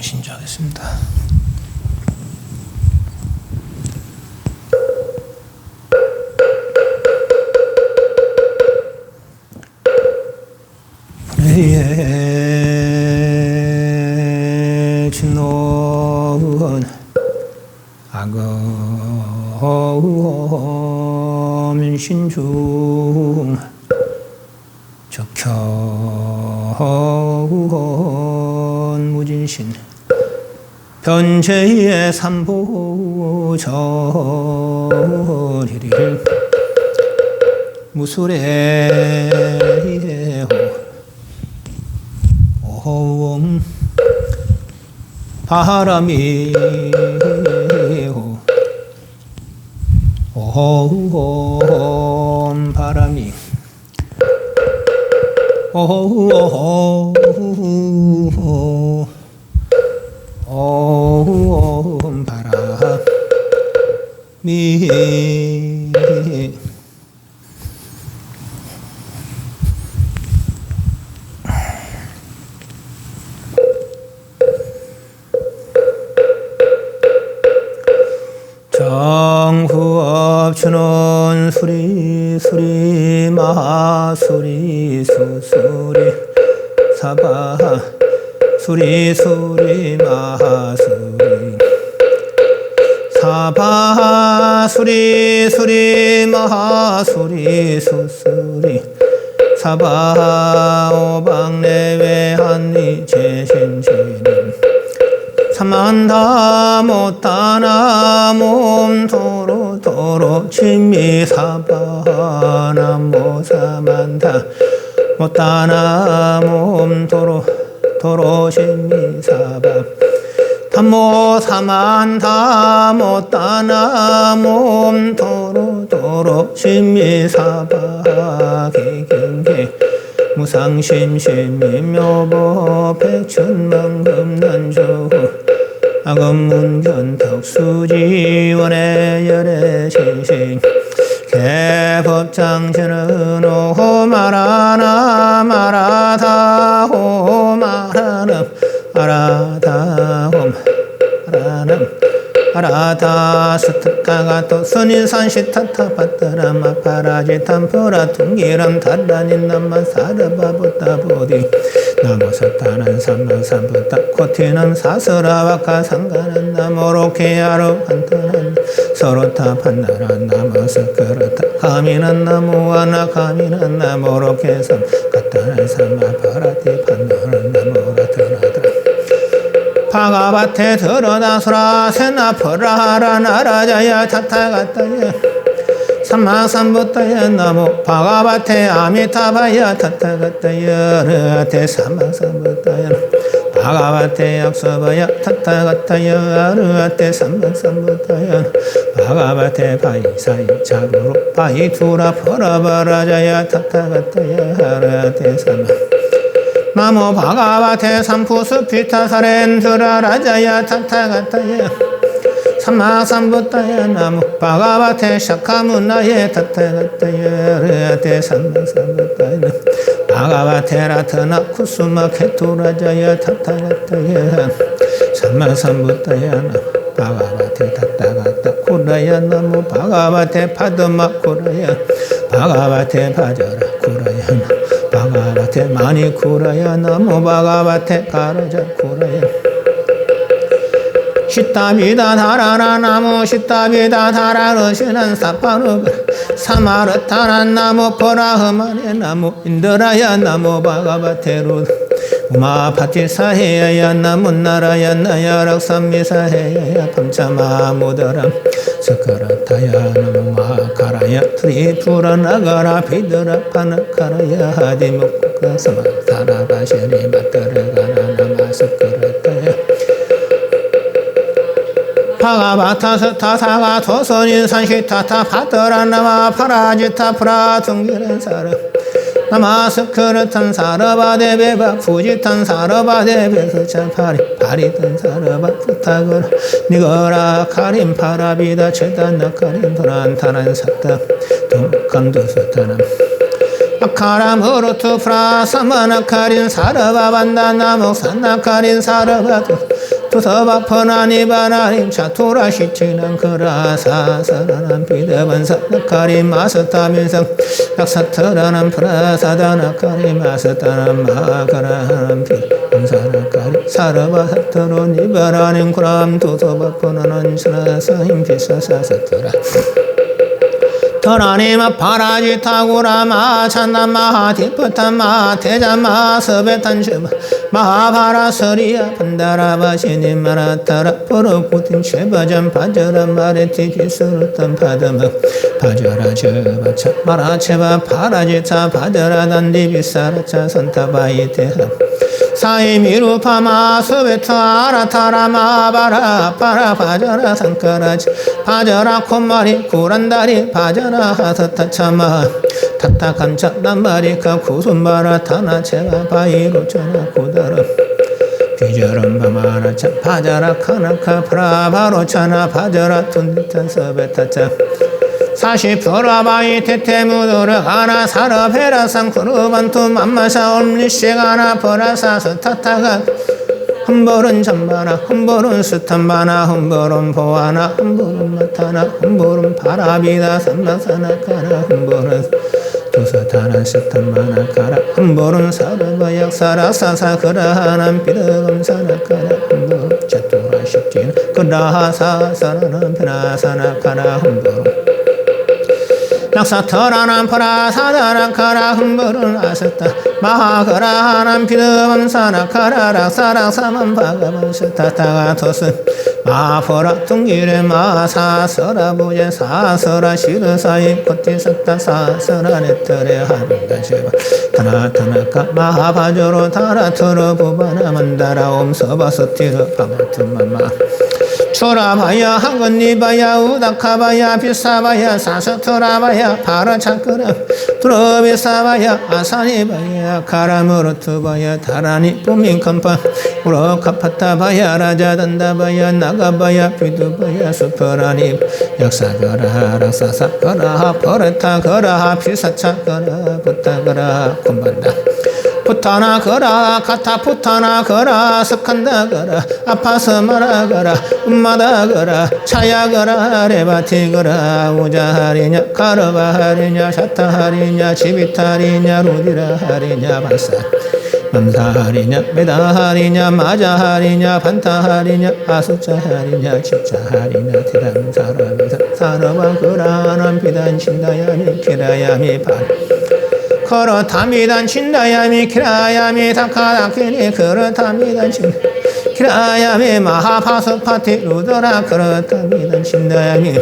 신주하겠습니다. 진노은 악음 신중 적현 무진신 변제의 삼보절이를 무술의 호음 바람이 호음 바람이 호음 바람이 정후업주는 수리 마수리 수수리 사바 수리 마수리 사바 수리 마수리 수수리 사바 오방내외 한리 제신지님 삼만다 못다나 몸도로 진미사바 남모 삼만다 못다나 몸도로 진미사바 담모 삼만다 못다나 몸도로 진미사바 기경계 무상심심미묘보 백천만금난조 악음문견덕수지원의 열애신신 개법장전은 오마라나 마라다홈 아라다홈 아라다 스타가또 선인산시타타 바타라마 파라지탐포라 퉁기람 달라닌 남만 사르바부타보디 나모사타난 삼만삼부타 코티는 사스라와카 상가는 나모로케아로 판타난 서로타 판나란 나모스크르타 가미는 나무와나 가미는 나모로케섬 가타난 삼마파라티 판나란 나모라트나드라 파가밭에 들어다소라 세나퍼라하라 나라자야 타타가타야 삼마삼부타야 나무 파가밭에 아미타바야 타타가타야 르아테 삼마삼부타야 파가밭에 약서바야 타타가타야 르아테 삼마삼부타야 파가밭에 바이사이 자구로 바이투라 퍼라바라자야 타타가타야 르아테 삼마 나모 바가바테 삼푸스 피타사렌드라 라자야 타타가타야 삼마삼부타야 나모 바가바테 샤카문나예 타타가타야 르아테 삼마삼부타야 바가바테 라타나 쿠수마 케토라자야 타타가타야 삼마삼부타야 나모 바가바테 타타가타 쿠라야 나모 바가바테 파드마 쿠라야 바가바테 바자라 쿠라야 바가바테 마니 쿠라야 나모 바가바테 가라자 쿠라야 시타비다 다라라 나모 시타비다 다라르시는 사파르 사마르타란 나모 포라흐마네 나모 인드라야 나모 바가바테루 우마파티사헤야 나모 나라야 나야락삼미사헤야 밤차마무더람 스카라타야 나모 마카라야 트리푸라 나가라 비드라 파나카라야 하디묵가 사마타라바시니 마타르가나 나마스카라타야 파가바타스 타사가 토선인 산시타타 파더라나마 파라지타 프라 둥기렌 사르 나마스크르탄 사르바데베바 fujitan 사르바데베 그차파리 파리탄 사르바 푸타거라 니거라 카림 파라비다 체단나 카림 도란타란 사타 동간도스타남 아카람 흐르투 프라 사마나카린 사르바반다 나목산나카린 사르바도 두서바 퍼나니바나림 차토라시치난 그라사사라난 비드반사 나카리 마스타민성 낙사트라난 프라사다 나카리 마스타난 마가라난 비드반사나카리 사르바사트로 니바라님 구람 두서바 퍼나난 스나사힘 비사사사트라 터라니마 파라지타구라마 찬나마 디프탄마 대자마 서베탄슈마 마하바라서리야 판다라바시니마라타라 포르푸틴 쉐바잠 바저라 마레티 기스루탄 파드마 바저라 즈바차 마라체바 파라지타 바저라 단디비사라차 산타바이테하 사이미루파마 스베트 아라타라마 바라 파라 바저라 상카라치 바저라 콧마리 구란다리 바저라 하사타차마 타타 감차 남바리카 구순바라 타나체가 바이루처나 고다라 비저런 바마라차 바자라 카나카 프라바로차나 바저라 툰디탄 서베타차 사시프라바이 테테무도르 하나 사르베라상 쿠르반투 맘마샤 옴리시가나 퍼라사스 타타가 흠보른 잠바나 흠보른 스탄바나 흠보른 보아나 흠보른 마타나 흠보른 바라비다 삼나사나카나 흠보른 두사타나 스탄바나 카라 흠보른 사르바약 사라사사 그라하난 비르금사나카나 흠보른 자투라십진 그라하사사나는 페나사나카나 흠보른 낙사터라난 파라사다란 카라 흠보른 아스타 마하그라하난 비르밤사나카라 락사락사만 바가반스타타가 토스 마포라 뚱기레 마사서라 부제 사서라 시르사이 코티스타 사서라 네터레 하비가시바 타나타나카 마하바조로 타라트로 부바나 만다라 옴서바스티르 파마트마마 초라바야 한건니바야 우다카바야 비사바야 사서토라바야 파라차크라 프로비사바야 아사니바야 카라무르투바야 다라니 뿜민컴파 우로카파타바야 라자단다바야 나가바야 비두바야 수퍼라니 역사거라 락사사거라 버레타거라 피사차거라 부타거라 kum반다 푸타나 거라 카타 푸타나 거라 스칸다 거라 아파서 말아 거라 음마다 거라 차야 거라 레바티 거라 우자하리냐 카르바하리냐 샤타하리냐 지비타리냐 루디라하리냐 발사 맘사하리냐 메다하리냐 마자하리냐 반타하리냐 아수자하리냐 집자하리냐 대담사라면서 사러와 거라난 비단신다야미 키라야미 발 그렇답니다 친다야미 키라야미 다카다키니 그렇답니다 친 키라야미 마하파스파티 루더라 그렇답니다 친다야미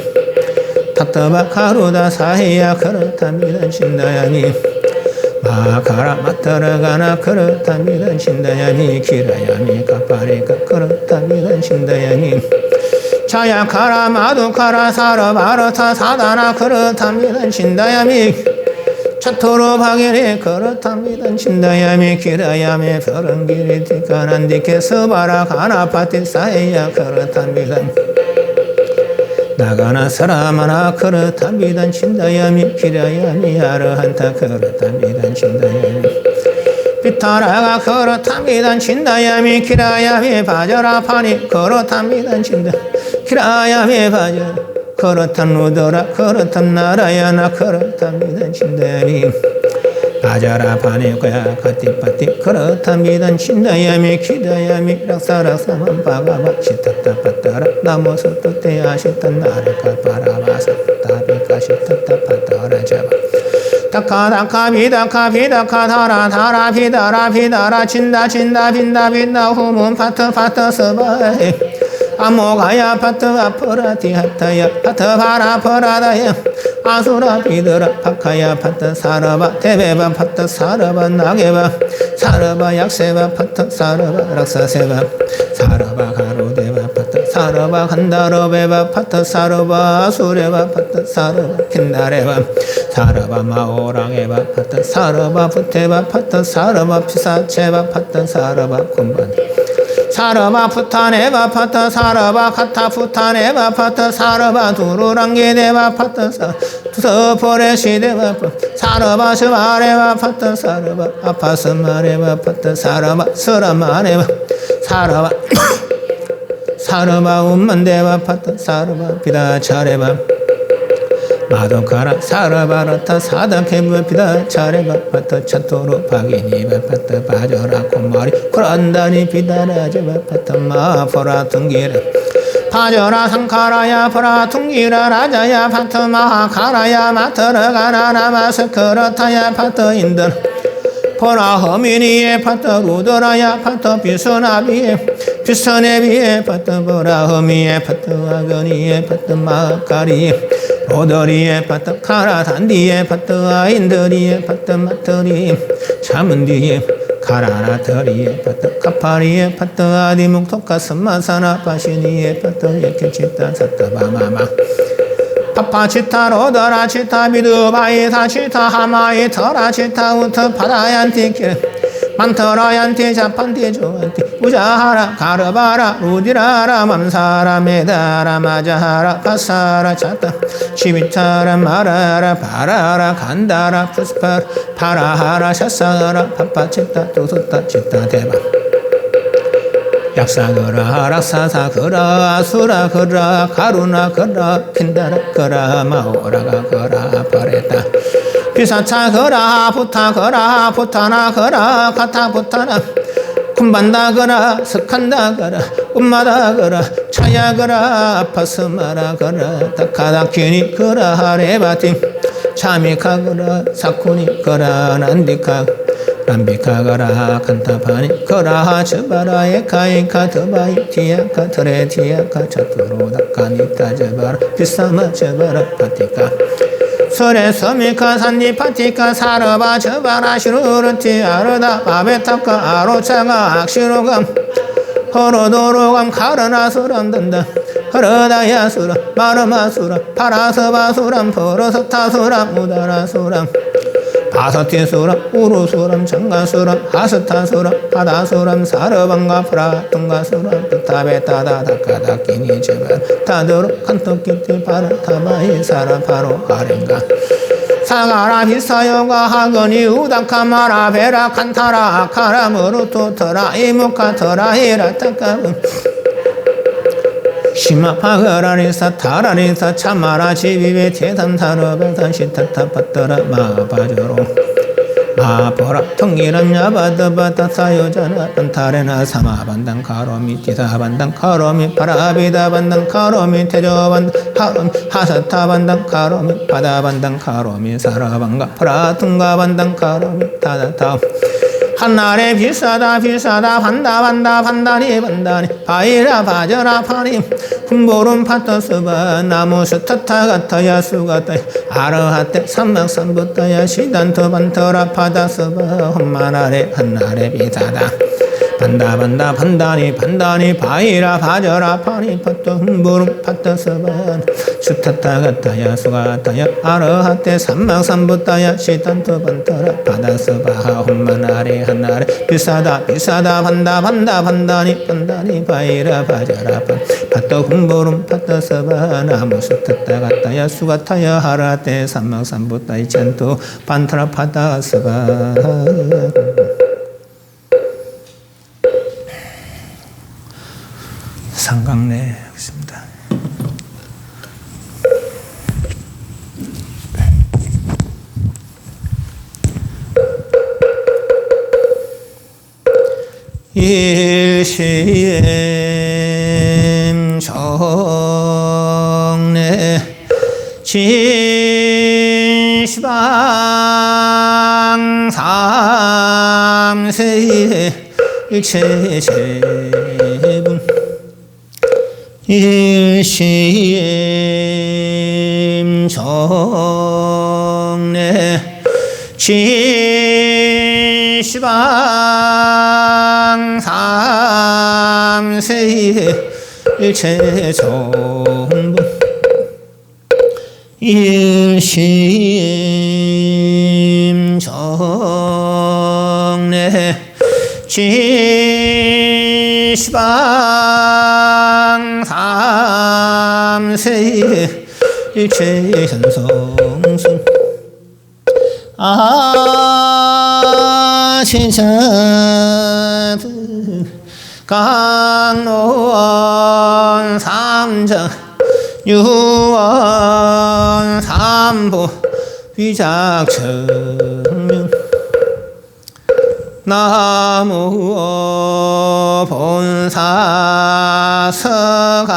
탑더바 카루다 사히야 그렇답니다 친다야미 마카라 마타르가나 그렇답니다 친다야미 키라야미 카파리카 그렇답니다 친다야미 차야카라 마두카라 사르바르타 사다나 그렇답니다 친다야미 차토로 바게리 그렇답니다 친다야미 키라야미 별은길이 티카난디케 서바라 가나파티 사이야 그렇답니다 나가나 사람하나 그렇답니다 친다야미 키라야미 아르한타 그렇답니다 친다야미 비타라가 그렇답니다 친다야미 키라야미 바저라 파니 그렇답니다 친다 키라야미 바저 그렇단 루더라 그렇단 나라야나 그렇답니다 친다야미 바자라 파니거야 카티파티 그렇답니다 친다야미 키다야미 락사락사만 바가바 시타타파타라 나모스토 테아시탄 나르카 파라바사 타비카 시타타파타라 자바 타카다카 비다카 비다카 다라 다라 비다라 비다라 친다 친다 빈다 빈다 후문 파트 파트 서바해 아모가야 파트 아퍼라티 하타야 파트 바라 퍼라다야 아수라 비드라 파카야 파트 사르바 테베바 파트 사르바 나게바 사르바 약세바 파트 사르바 락사세바 사르바 가로데바 파트 사르바 간다로베바 파트 사르바 수레바 파트 사르바 킨다레바 사르바 마오랑에바 파트 사르바 푸테바 파트 사르바 피사체바 파트 사르바 kum반 사르바 푸타네바 파트 사르바 카타 푸타네바 파트 사르바 두루랑게데바 파트 서포레시데바 사르바 스마레바 파트 사르바 아파스마레바 파트 사르바 스라마레바 사르바 사르바 운만대바 파타 사르바 비다 차레바 마도카라 사르바라타 사다케브 비다 차레바 파타 차토로 바기니바 파타 바저라 콤마리 쿠란다니 비다라제바 파타 마포라 퉁기라 파저라 상카라야 포라 퉁기라 라자야 파타 마하카라야 마터라가라 나마스크라타야 파타 인들 포라 허미니에 파타 루더라야 파타 비서나비에 비서네비에 파타 보라 허미에 파타 아거니에 파타 마카리에 오더리에 파타 카라 단디에 파타 아인더리에 파타 마터리 차문디에 카라라터리에 파타 카파리에 파타 아디묵토카 스마사나 파시니에 파타 예케치타 사타바마마 파파치타 로더라치타 비두바이타치타 하마이터라치타 우터 파다얀티킬 만터라얀티 자판티 조안티 우자하라 가르바라 우디라라 맘사라 메다라 마자하라 파사라 차타 시비타라 마라라 바라라 간다라 푸스파라 파라하라 샤사라 파파치타 도수타 치타 대박 약사거라 락사사 거라 아수라 거라 가루나 거라 킨다라 거라 마오라가 거라 파레타 비사차 거라 부타 거라 부타나 거라 가타 부타나 쿰반다 거라 석한다 거라 음마다 거라 차야 거라 파스마라 거라 다카다키니 거라 하레바티 차미카 거라 사쿠니 거라 난디카 람비카 거라 칸타파니 거라 즈바라에 카이카 더바이 티야카 터레 티야카 차토로 다카니 타자바라 비사마 즈바라 파티카 서레 서미카 산니 파티카 사르바 즈바라 시루르티 아르다 바베타카 아로차가 악시로감 허로도로감 카르나수란단다 허르다야수라 마르마수라 파라서바수람 포로서타수람 우다라수람 바서티수람 우루수람 장가수람 하스타수람 바다수람 사르방가 프라tun가수람 타베타다다카다키니 제발 타도로 칸토키티 파르 타바이 사라 파로 아렌가 사가라 비사요가 하거니 우다카마라 베라 칸타라 아카라 무루토터라 이무카터라 히라타카운 시마파거라리사 타라리사 차마라 지비베 테담타르베단 시타타 파터라 마바저로 마포라 통기란 야바드바타 사요자나 반타레나 사마반당 카로미 티사반당 카로미 파라비다반당 카로미 테조반당 카로미 하사타반당 카로미 바다반당 카로미 사라반가 프라퉁가반당 카로미 타다타 한날에 비싸다 비싸다 반다 반다 반다니 반다니 바이라 바저라 파니 훔보름 파터스바 나무 스타타 같아야 수가타 아르하테 삼막삼부타야 시단토 반터라 파다스바 험만아래 한날에 비싸다 반다 반다 반다니 반다니 바이라 바저라 파니 파터 훔보름 파터스바 스타타 같아야 수가타야 아르하테 삼막삼부타야 시단토 반터라 파다스바 험만아래 한날에 비싸다 비싸다 반다 반다 반다니 반다니 바이라 바자라 반 파터 훔보름 파터 서바 나무 스타타 같다야 수가타야 하라테 삼막삼부타이 찬토 반타라 파다 서바 상강내 있습니다. 일심 정내 진시방 삼세 일체제분 일심 정내 진시방 삼세 일체정분 일심 정내 진시방 삼세 일체현성sun 아신사드 강로와 유원 삼정 유원 삼보 위작천명 나무 본사 서가모니불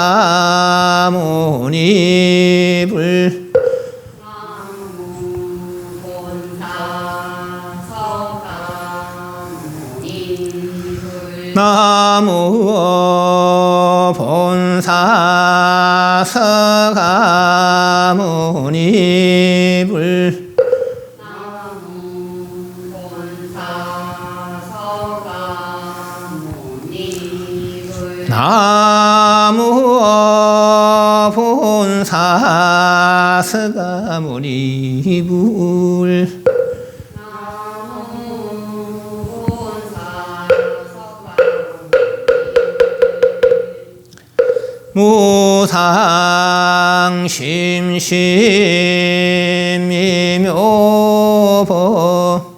나무 본사 서가모니불 나무 본사 서가모니불 무상심심미묘보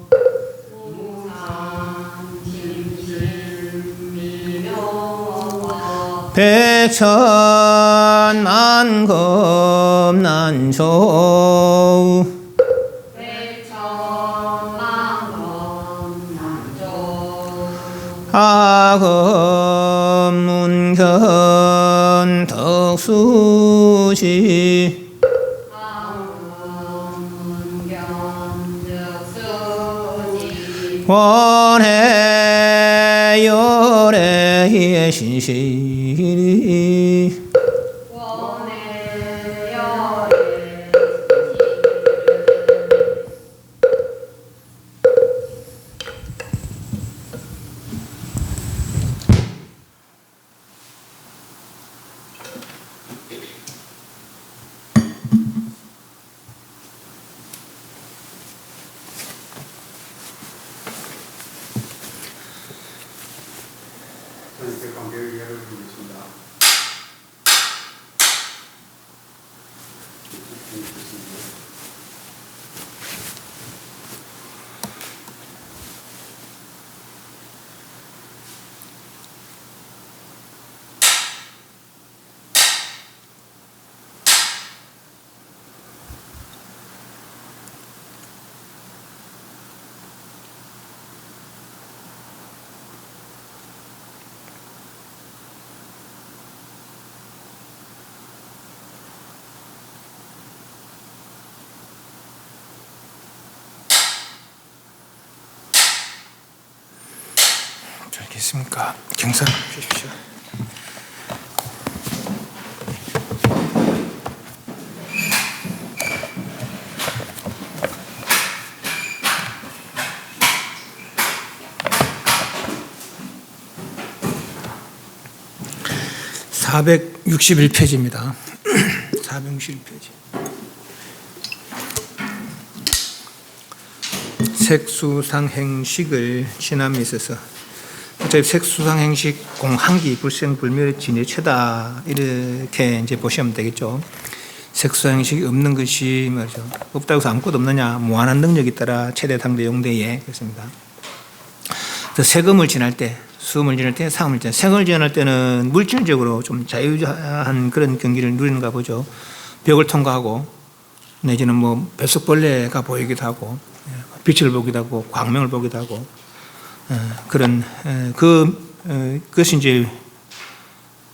백천만검난조 아검문견 덕수지 원해 열애 신실이 관계를 이야기해 드리겠습니다. 알겠습니까? 경사를 주십시오. (461페이지입니다) 461페이지. 색수상행식을 지남에 있어서 어차피 색수상행식 공한기 불생불멸의 진의 최다 이렇게 이제 보시면 되겠죠. 색수상행식이 없는 것이 말이죠. 없다고 해서 아무것도 없느냐? 무한한 능력이 따라 최대 당대 용대에 그렇습니다. 세금을 지날 때, 수음을 지날 때, 상음을 지날 때, 생을 지날 때는 물질적으로 좀 자유한 그런 경기를 누리는가 보죠. 벽을 통과하고 내지는 뭐 뱃속벌레가 보이기도 하고 빛을 보기도 하고 광명을 보기도 하고 그런 그것이 이제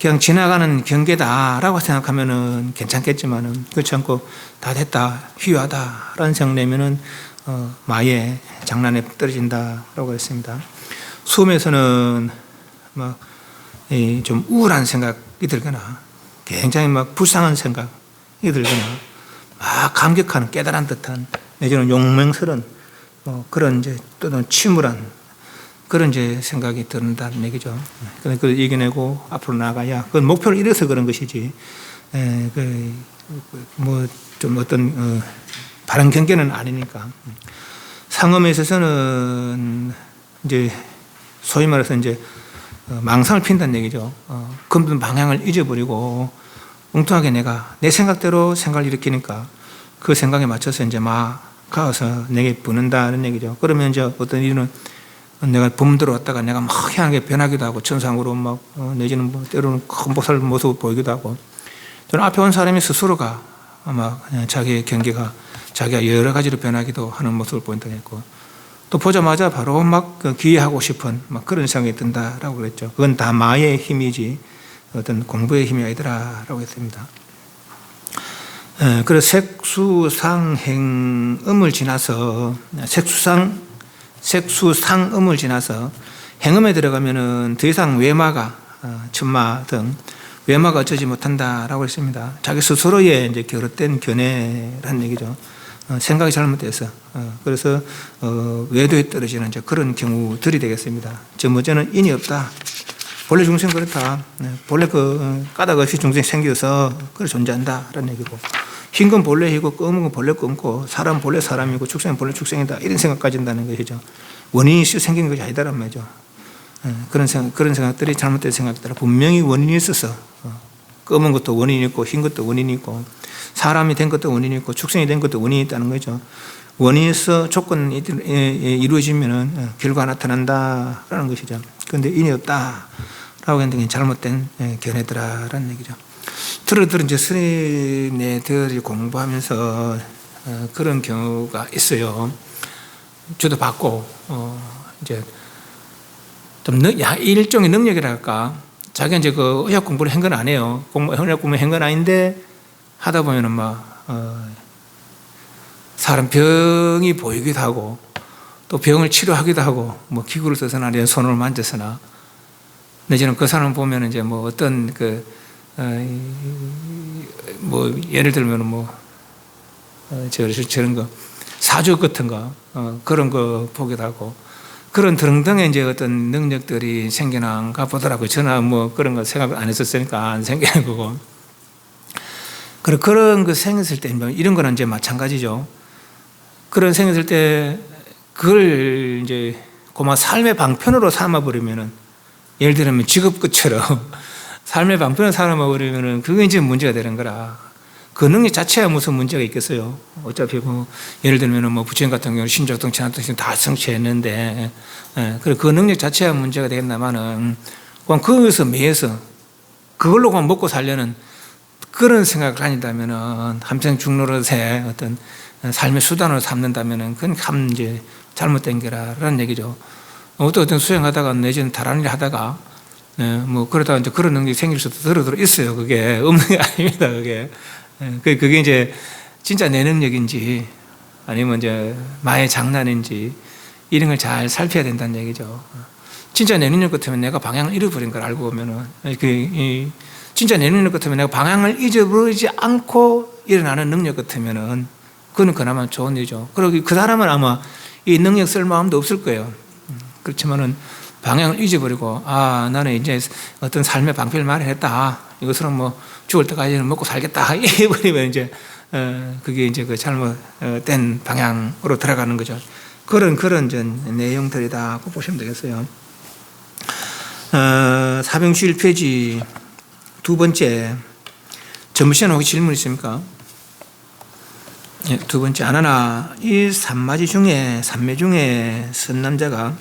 그냥 지나가는 경계다라고 생각하면은 괜찮겠지만은 그렇지 않고 다 됐다 희유하다라는 생각 내면은 마의 장난에 떨어진다라고 했습니다. 수음에서는 막 좀 우울한 생각이 들거나 굉장히 막 불쌍한 생각이 들거나 막 감격하는 깨달은 듯한 내지는 용맹스러운 그런 이제 또는 침울한 그런 이제 생각이 든다는 얘기죠. 그걸 이겨내고 앞으로 나가야 그건 목표를 이뤄서 그런 것이지 뭐 좀 어떤 바른 경계는 아니니까. 상음에 있어서는 이제 소위 말해서 이제 망상을 핀다는 얘기죠. 그런 방향을 잊어버리고 엉뚱하게 내가 내 생각대로 생각을 일으키니까 그 생각에 맞춰서 이제 막 가서 내게 부는다는 얘기죠. 그러면 이제 어떤 일은 내가 봄 들어왔다가 내가 막 희한하게 변하기도 하고 천상으로 막 내지는 뭐 때로는 큰 보살 모습을 보이기도 하고 저는 앞에 온 사람이 스스로가 아마 자기의 경계가 자기가 여러 가지로 변하기도 하는 모습을 보인다고 했고 또 보자마자 바로 막 기회하고 싶은 막 그런 생각이 든다라고 그랬죠. 그건 다 마의 힘이지 어떤 공부의 힘이 아니더라라고 했습니다. 그래서 색수상행음을 지나서 색수상음을 지나서 행음에 들어가면은 더 이상 외마가 천마 등 외마가 어쩌지 못한다라고 했습니다. 자기 스스로의 이제 결릇된 견해라는 얘기죠. 생각이 잘못돼서 그래서 외도에 떨어지는 이제 그런 경우들이 되겠습니다. 저 뭐저는 인이 없다. 본래 중생 그렇다. 본래 그 까닭 없이 중생 생겨서 그래 존재한다라는 얘기고 흰 건 본래 희고 검은 건 본래 검고 사람 본래 사람이고 축생은 본래 축생이다 이런 생각 가진다는 것이죠. 원인이 생긴 것이 아니다란 말이죠. 그런 생각들이 잘못된 생각들은 분명히 원인이 있어서 검은 것도 원인이 있고 흰 것도 원인이 있고 사람이 된 것도 원인이 있고 축생이 된 것도 원인이 있다는 거죠. 원인에서 조건이 이루어지면 결과가 나타난다라는 것이죠. 그런데 인이 없다라고 했는데 잘못된 견해더라라는 얘기죠. 들어 이제 스님네들이 공부하면서 그런 경우가 있어요. 저도 받고 이제 좀 일종의 능력이라 할까. 자기가 이제 그 의학 공부를 한 건 아니에요. 의학 공부를 한 건 아닌데 하다 보면은 막 사람 병이 보이기도 하고 또 병을 치료하기도 하고 뭐 기구를 써서나 아니면 손을 만져서나 내지는 그 사람 보면 이제 뭐 어떤 뭐 예를 들면 뭐 저런 거 사주 같은 거 그런 거 보기도 하고 그런 등등의 이제 어떤 능력들이 생겨난가 보더라고요. 저는 뭐 그런 거 생각 안 했었으니까 안 생기는 거고. 그런 거 생겼을 때 이런 거는 이제 마찬가지죠. 그런 생겼을 때 그걸 이제 고마 삶의 방편으로 삼아버리면은 예를 들면 직업 끝처럼 삶의 방편으로 삼아버리면은 그게 이제 문제가 되는 거라. 그 능력 자체가 무슨 문제가 있겠어요. 어차피 뭐 예를 들면 뭐 부처님 같은 경우는 신족등 천하등 다 성취했는데 그 능력 자체가 문제가 되겠나마는 그냥 거기서 매여서 그걸로 그냥 먹고 살려는 그런 생각을 한다면은 한평 중노릇의 어떤 삶의 수단으로 삼는다면은 그건 참 이제 잘못된 거라는 얘기죠. 어떤 수행하다가 내지는 다른 일 하다가 뭐 그러다가 이제 그런 능력이 생길 수도 들어 있어요. 그게 없는 게 아닙니다. 그게 이제 진짜 내 능력인지 아니면 이제 마의 장난인지 이런 걸 잘 살펴야 된다는 얘기죠. 진짜 내 능력 같으면 내가 방향을 잃어버린 걸 알고 보면은 진짜 내 능력 같으면 내가 방향을 잊어버리지 않고 일어나는 능력 같으면은 그건 그나마 좋은 일이죠. 그리고 그 사람은 아마 이 능력 쓸 마음도 없을 거예요. 그렇지만은 방향을 잊어버리고 나는 이제 어떤 삶의 방편을 마련했다. 이것으로 뭐 죽을 때까지는 먹고 살겠다. 이래버리면 이제 그게 이제 그 잘못된 방향으로 들어가는 거죠. 그런 내용들이다고 보시면 되겠어요. 461페이지 두 번째 전무시는 혹시 질문 있습니까? 두 번째 아나나 이 삼매 중에 선 남자가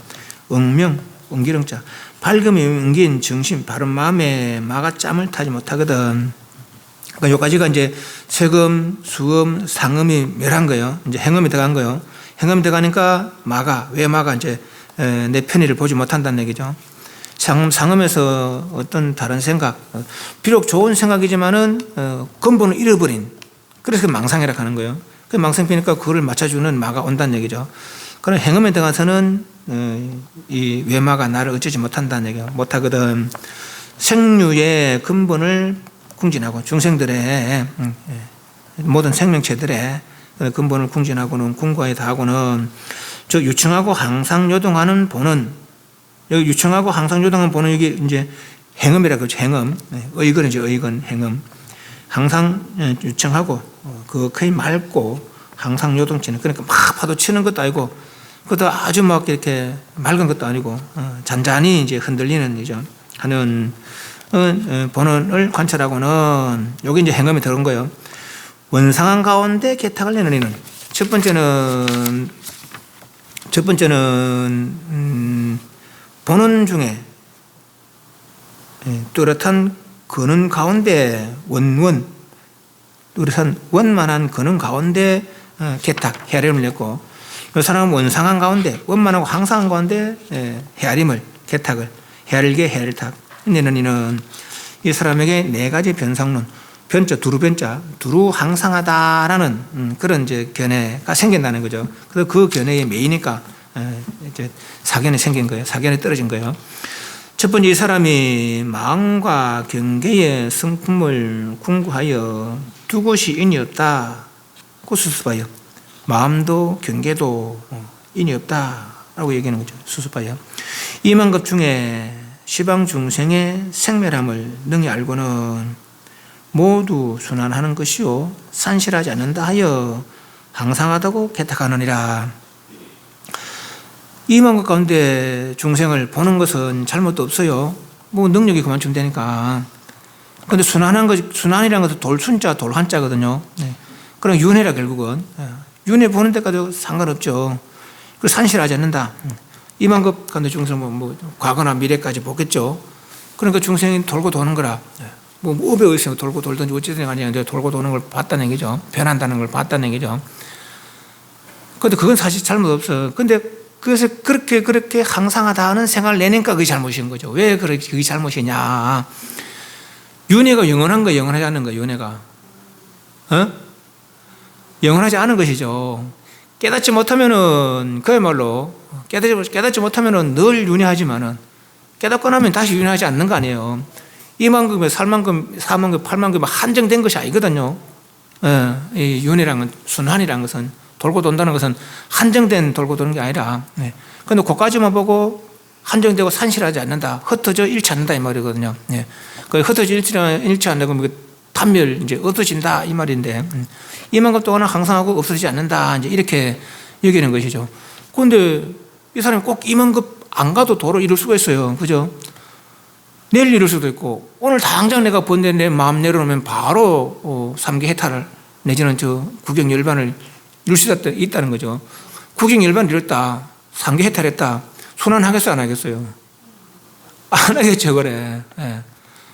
엉기렁자 밝음이 엉긴 정신 바른 마음에 마가 짬을 타지 못하거든. 그러니까 여기까지가 이제 세금, 수음, 상음이 멸한 거예요. 이제 행음이 들어간 거예요. 행음이 들어가니까 외마가 이제 내 편의를 보지 못한다는 얘기죠. 상음에서 어떤 다른 생각, 비록 좋은 생각이지만은 근본을 잃어버린, 그래서 망상이라고 하는 거예요. 그 망상피니까 그걸 맞춰주는 마가 온다는 얘기죠. 그럼 행음에 들어가서는 이 외마가 나를 어쩌지 못한다는 얘기예요. 못하거든. 생류의 근본을 궁진하고 중생들의 모든 생명체들의 근본을 궁진하고는 궁과에 다하고는 저 유청하고 항상 요동하는 본은 여기 유청하고 항상 요동하는 본은 이게 이제 행음이라고 그러죠. 행음. 의건이죠. 의건 행음. 항상 유청하고 거의 맑고 항상 요동치는 그러니까 막 파도 치는 것도 아니고 그것도 아주 막 이렇게 맑은 것도 아니고 잔잔히 이제 흔들리는 이죠. 하는 본원을 관찰하고는 여기 이제 행음이 들어온 거예요. 원상한 가운데 개탁을 내느니는 첫 번째는 첫 번째는 보는 중에 뚜렷한 근원 가운데 뚜렷한 원만한 근원 가운데 개탁, 헤아림을 냈고, 이 사람은 원상한 가운데, 원만하고 항상한 가운데 헤아림을, 개탁을, 헤아릴게 헤아릴탁 내는 이는 이 사람에게 네 가지 변상론, 변자, 두루 항상하다라는 그런 이제 견해가 생긴다는 거죠. 그래서 그 견해에 매이니까 이제 사견이 생긴 거예요. 사견이 떨어진 거예요. 첫 번째, 이 사람이 마음과 경계의 성품을 궁구하여 두 곳이 인이 없다. 그 수습하여. 마음도 경계도 인이 없다라고 얘기하는 거죠. 수습하여. 이만급 중에 시방 중생의 생멸함을 능히 알고는 모두 순환하는 것이요 산실하지 않는다 하여 항상하다고 개탁하느니라. 이만급 가운데 중생을 보는 것은 잘못도 없어요. 뭐 능력이 그만큼 되니까. 그런데 순환이라는 것은 돌순자, 돌한자거든요. 그럼 윤회라 결국은. 윤회 보는 데까지 상관없죠. 그리고 산실하지 않는다. 이만급 가운데 중생은 뭐 과거나 미래까지 보겠죠. 그러니까 중생이 돌고 도는 거라. 뭐 업에 의해서 돌고 돌든지 어찌든 간에 돌고 도는 걸 봤다는 얘기죠. 변한다는 걸 봤다는 얘기죠. 그런데 그건 사실 잘못 없어. 근데 그래서 그렇게 항상하다는 생각을 내니까 그게 잘못인 거죠. 왜 그게 잘못이냐. 윤회가 영원한 거, 영원하지 않는 거, 윤회가. 영원하지 않은 것이죠. 깨닫지 못하면은, 그야말로, 깨닫지 못하면은 늘 윤회하지만은, 깨닫고 나면 다시 윤회하지 않는 거 아니에요. 2만급에 3만급, 4만급, 8만급 한정된 것이 아니거든요. 이 윤회라는 건, 순환이라는 것은, 돌고 돈다는 것은 한정된 돌고 도는 게 아니라, 그런데 그까지만 보고 한정되고 산실하지 않는다. 흩어져 잃지 않는다 이 말이거든요. 그 흩어져 잃지 않는다고 단멸 이제 없어진다 이 말인데, 이만큼 동안 항상하고 없어지지 않는다 이제 이렇게 여기는 것이죠. 그런데 이 사람이 꼭 이만급 안 가도 도를 이룰 수가 있어요. 그죠? 내일 이룰 수도 있고, 오늘 당장 내가 본데 내 마음 내려놓으면 바로 삼계 해탈을 내지는 저 구경열반을 이룰 수 있다는 거죠. 구경열반을 이뤘다. 삼계 해탈했다. 순환하겠어요? 안 하겠어요? 안 하겠죠, 그래.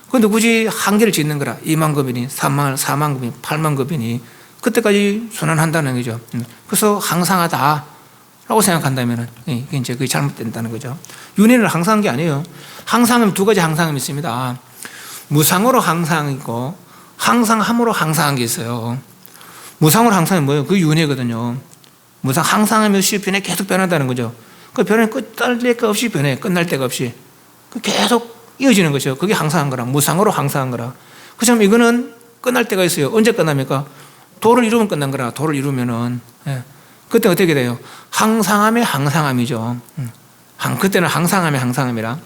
그런데 굳이 한계를 짓는 거라. 2만급이니, 4만급이니, 8만급이니, 그때까지 순환한다는 거죠. 그래서 항상하다라고 생각한다면, 이게 이제 그게 잘못된다는 거죠. 윤회는 항상한 게 아니에요. 항상은 두 가지 항상함이 있습니다. 무상으로 항상이 있고, 항상함으로 항상한 게 있어요. 무상으로 항상이 뭐예요? 그게 윤회거든요. 무상, 항상하면서 변해, 계속 변한다는 거죠. 그 변화는 끝날 데가 없이 변해, 끝날 데가 없이. 계속 이어지는 것이죠. 그게 항상한 거라. 무상으로 항상한 거라. 그렇지만 이거는 끝날 때가 있어요. 언제 끝납니까? 도를 이루면 끝난 거라. 도를 이루면은. 그때 어떻게 돼요? 항상함의 항상함이죠. 그때는 항상함의 항상함이라.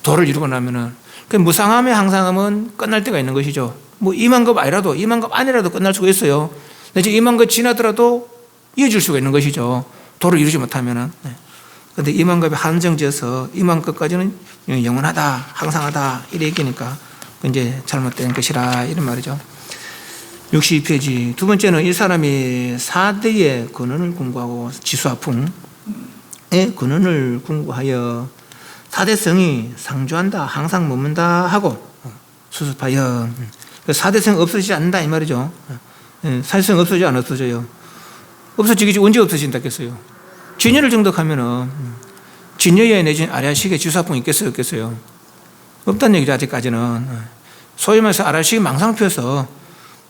도를 이루고 나면은. 그 무상함의 항상함은 끝날 때가 있는 것이죠. 뭐 2만급 아니라도, 2만급 안이라도 끝날 수가 있어요. 근데 2만급 지나더라도 이어질 수가 있는 것이죠. 도를 이루지 못하면은. 그런데 2만급이 한정지어서 2만급까지는 영원하다, 항상하다, 이래 얘기니까 이제 잘못된 것이라, 이런 말이죠. 62페이지. 두 번째는 이 사람이 사대의 근원을 궁구하고 지수화풍의 근원을 궁구하여 사대성이 상주한다, 항상 머문다 하고 수습하여. 사대성 없어지지 않는다 이 말이죠. 사대성 없어져 안 없어져요? 없어지겠지. 언제 없어진다겠어요? 진여를 정독하면은 진여에 내진 아라식의 지수화풍이 있겠어요, 없겠어요? 없다는 얘기죠. 아직까지는. 소위 말해서 아라식이 망상 피워서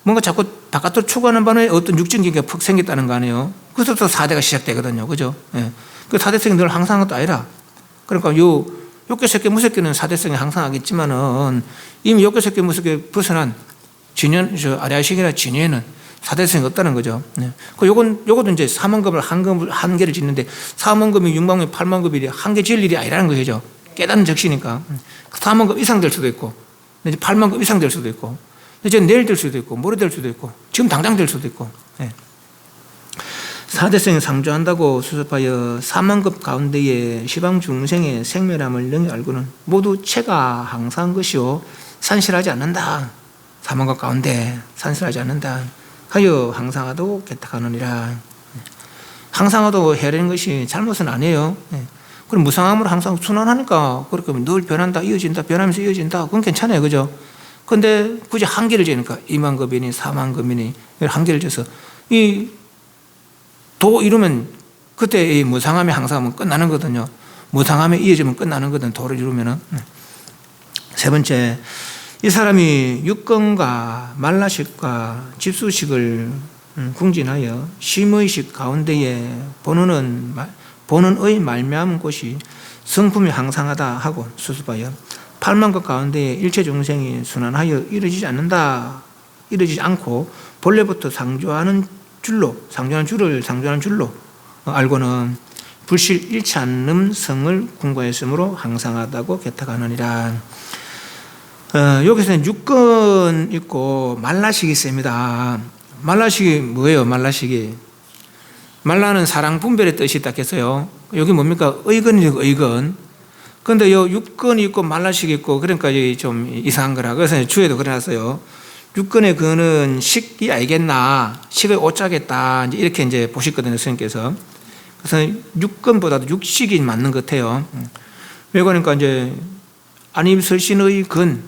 뭔가 자꾸 바깥으로 추구하는 바람에 어떤 육진기가 푹 생겼다는 거 아니에요? 그래서 4대가 시작되거든요. 그죠? 그 4대성이 늘 항상한 것도 아니라, 그러니까 욕계색계 무색계는 4대성이 항상하겠지만은 이미 욕계색계 무색계 벗어난 진연, 아라식이나 진여에는 4대성이 없다는 거죠. 요것도 이제 4만급을 한계를 짓는데 4만급이 6만급이 8만급이 한계 지을 일이 아니라는 것이죠. 깨닫는 적시니까. 4만급 이상 될 수도 있고, 8만급 이상 될 수도 있고, 이제 내일 될 수도 있고, 모레 될 수도 있고, 지금 당장 될 수도 있고. 4대성이 상주한다고 수습하여 4만급 가운데에 시방 중생의 생멸함을 능히 알고는 모두 체가 항상한 것이요 산실하지 않는다. 4만급 가운데 산실하지 않는다 하여 항상하다고 개탁하느니라. 항상화도 해야 되는 것이 잘못은 아니에요. 예. 그럼 무상함으로 항상 순환하니까 그렇게 늘 변한다, 이어진다, 변하면서 이어진다. 그건 괜찮아요. 그죠? 근데 굳이 한계를 재니까 2만 급이니 4만 급이니 한계를 져서 이 도 이루면 그때 이 무상함의 항상은 끝나는 거거든요. 무상함에 이어지면 끝나는 거든 도를 이루면은. 세 번째, 이 사람이 육건과 말라식과 집수식을 궁진하여 심의식 가운데에 본은의 말미암은 곳이 성품이 항상하다 하고 수습하여 8만 것 가운데에 일체 중생이 순환하여 이루어지지 않고 본래부터 상조하는 줄로 알고는 불실 일체않음 성을 궁구했으므로 항상하다고 개탁하느니라. 여기서는 육건 있고 말라식이 있습니다. 말라식이 뭐예요? 말라식이 말라는 사랑 분별의 뜻이 있다 했어요. 여기 뭡니까? 의건이죠. 의건. 그런데 요 육건이 있고 말라식이 있고 그러니까 좀 이상한 거라. 그래서 주에도 그래놨어요. 육건의 근은 식이 알겠나? 식의 오자겠다. 이렇게 이제 보셨거든요. 스님께서. 그래서 육건보다도 육식이 맞는 것 같아요. 왜 그러니까 이제 안임설신의 근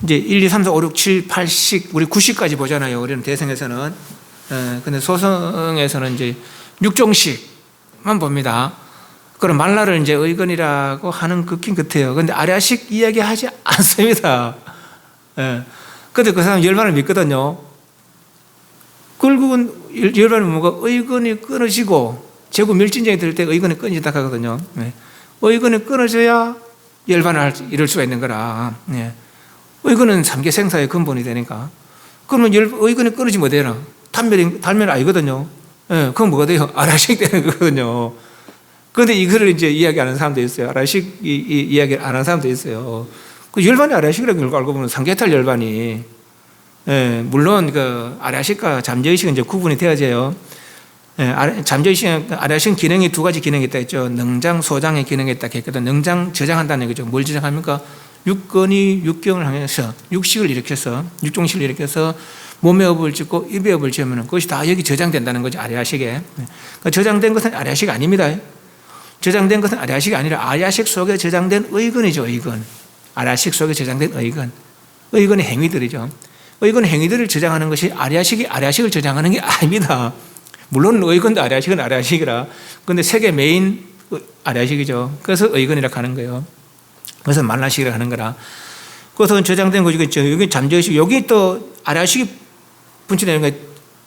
이제 1, 2, 3, 4, 5, 6, 7, 8식 우리 9식까지 보잖아요. 우리는 대성에서는. 근데 소성에서는 이제 육종식만 봅니다. 그럼 말라를 이제 의건이라고 하는 극긴 같아요. 근데 아랴식 이야기하지 않습니다. 근데 그 사람 열반을 믿거든요. 결국은 열반은 뭐가 의건이 끊어지고 제구 멸진쟁이 들 때 의건이 끊어진다 하거든요. 의건이 끊어져야 열반을 이룰 수가 있는 거라. 의건은 삼계 생사의 근본이 되니까. 그러면 의건이 끊어지면 어떻게 되나? 달면이 아니거든요. 그건 뭐가 돼요? 아라식 되는 거거든요. 그런데 이거를 이제 이야기하는 사람도 있어요. 아라식 이야기를 안 하는 사람도 있어요. 그 열반이 아라식이라고 알고 보면 삼계탈 열반이. 물론 그 아라식과 잠재의식은 이제 구분이 되어져요. 잠재의식, 아라식은 기능이 두 가지 기능이 있다 했죠. 능장, 소장의 기능이 있다 했거든. 능장 저장한다는 얘기죠. 뭘 저장합니까? 육건이 육경을 향해서 육식을 일으켜서 육종식을 일으켜서 몸에 업을 짓고 입에 업을 지으면 그것이 다 여기 저장된다는 거죠. 아랴식에. 그러니까 저장된 것은 아랴식이 아닙니다. 저장된 것은 아랴식이 아니라 아랴식 속에 저장된 의건이죠. 의건. 아랴식 속에 저장된 의건. 의건의 행위들이죠. 의건 행위들을 저장하는 것이 아랴식이 아랴식을 저장하는 게 아닙니다. 물론 의건도 아랴식은 아랴식이라. 그런데 세계 메인 아랴식이죠. 그래서 의건이라고 하는 거예요. 그래서 말라식이라고 하는 거라. 그래서 저장된 것이 있죠. 여기 잠재의식, 여기 또 아랴식이 분출되는 거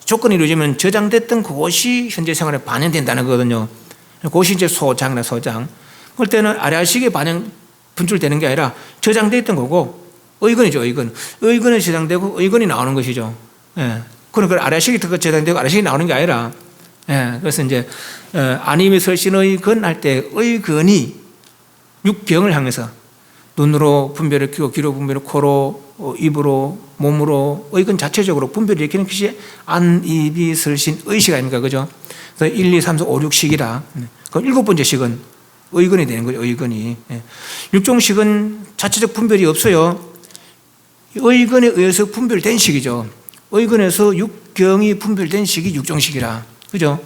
조건이 이루어지면 저장됐던 그것이 현재 생활에 반영된다는 거거든요. 그것이 이제 소장이나 소장. 그럴 때는 아랴식이 분출되는 게 아니라 저장되어 있던 거고 의건이죠. 의건. 의건이 저장되고 의건이 나오는 것이죠. 그러니까 아랴식이 저장되고 아랴식이 나오는 게 아니라 그래서 이제 안임이 설신의 건 할 때 의건이 육경을 향해서 눈으로 분별을 키고 귀로 분별을 코로 입으로 몸으로 의건 자체적으로 분별을 일으키는 것이 안입이 설신 의식 아닙니까? 그죠? 그래서 1, 2, 3, 4, 5, 6식이라. 그럼 일곱 번째 식은 의건이 되는 거죠. 의건이. 육종식은 자체적 분별이 없어요. 의건에 의해서 분별된 식이죠. 의건에서 육경이 분별된 식이 육종식이라. 그죠?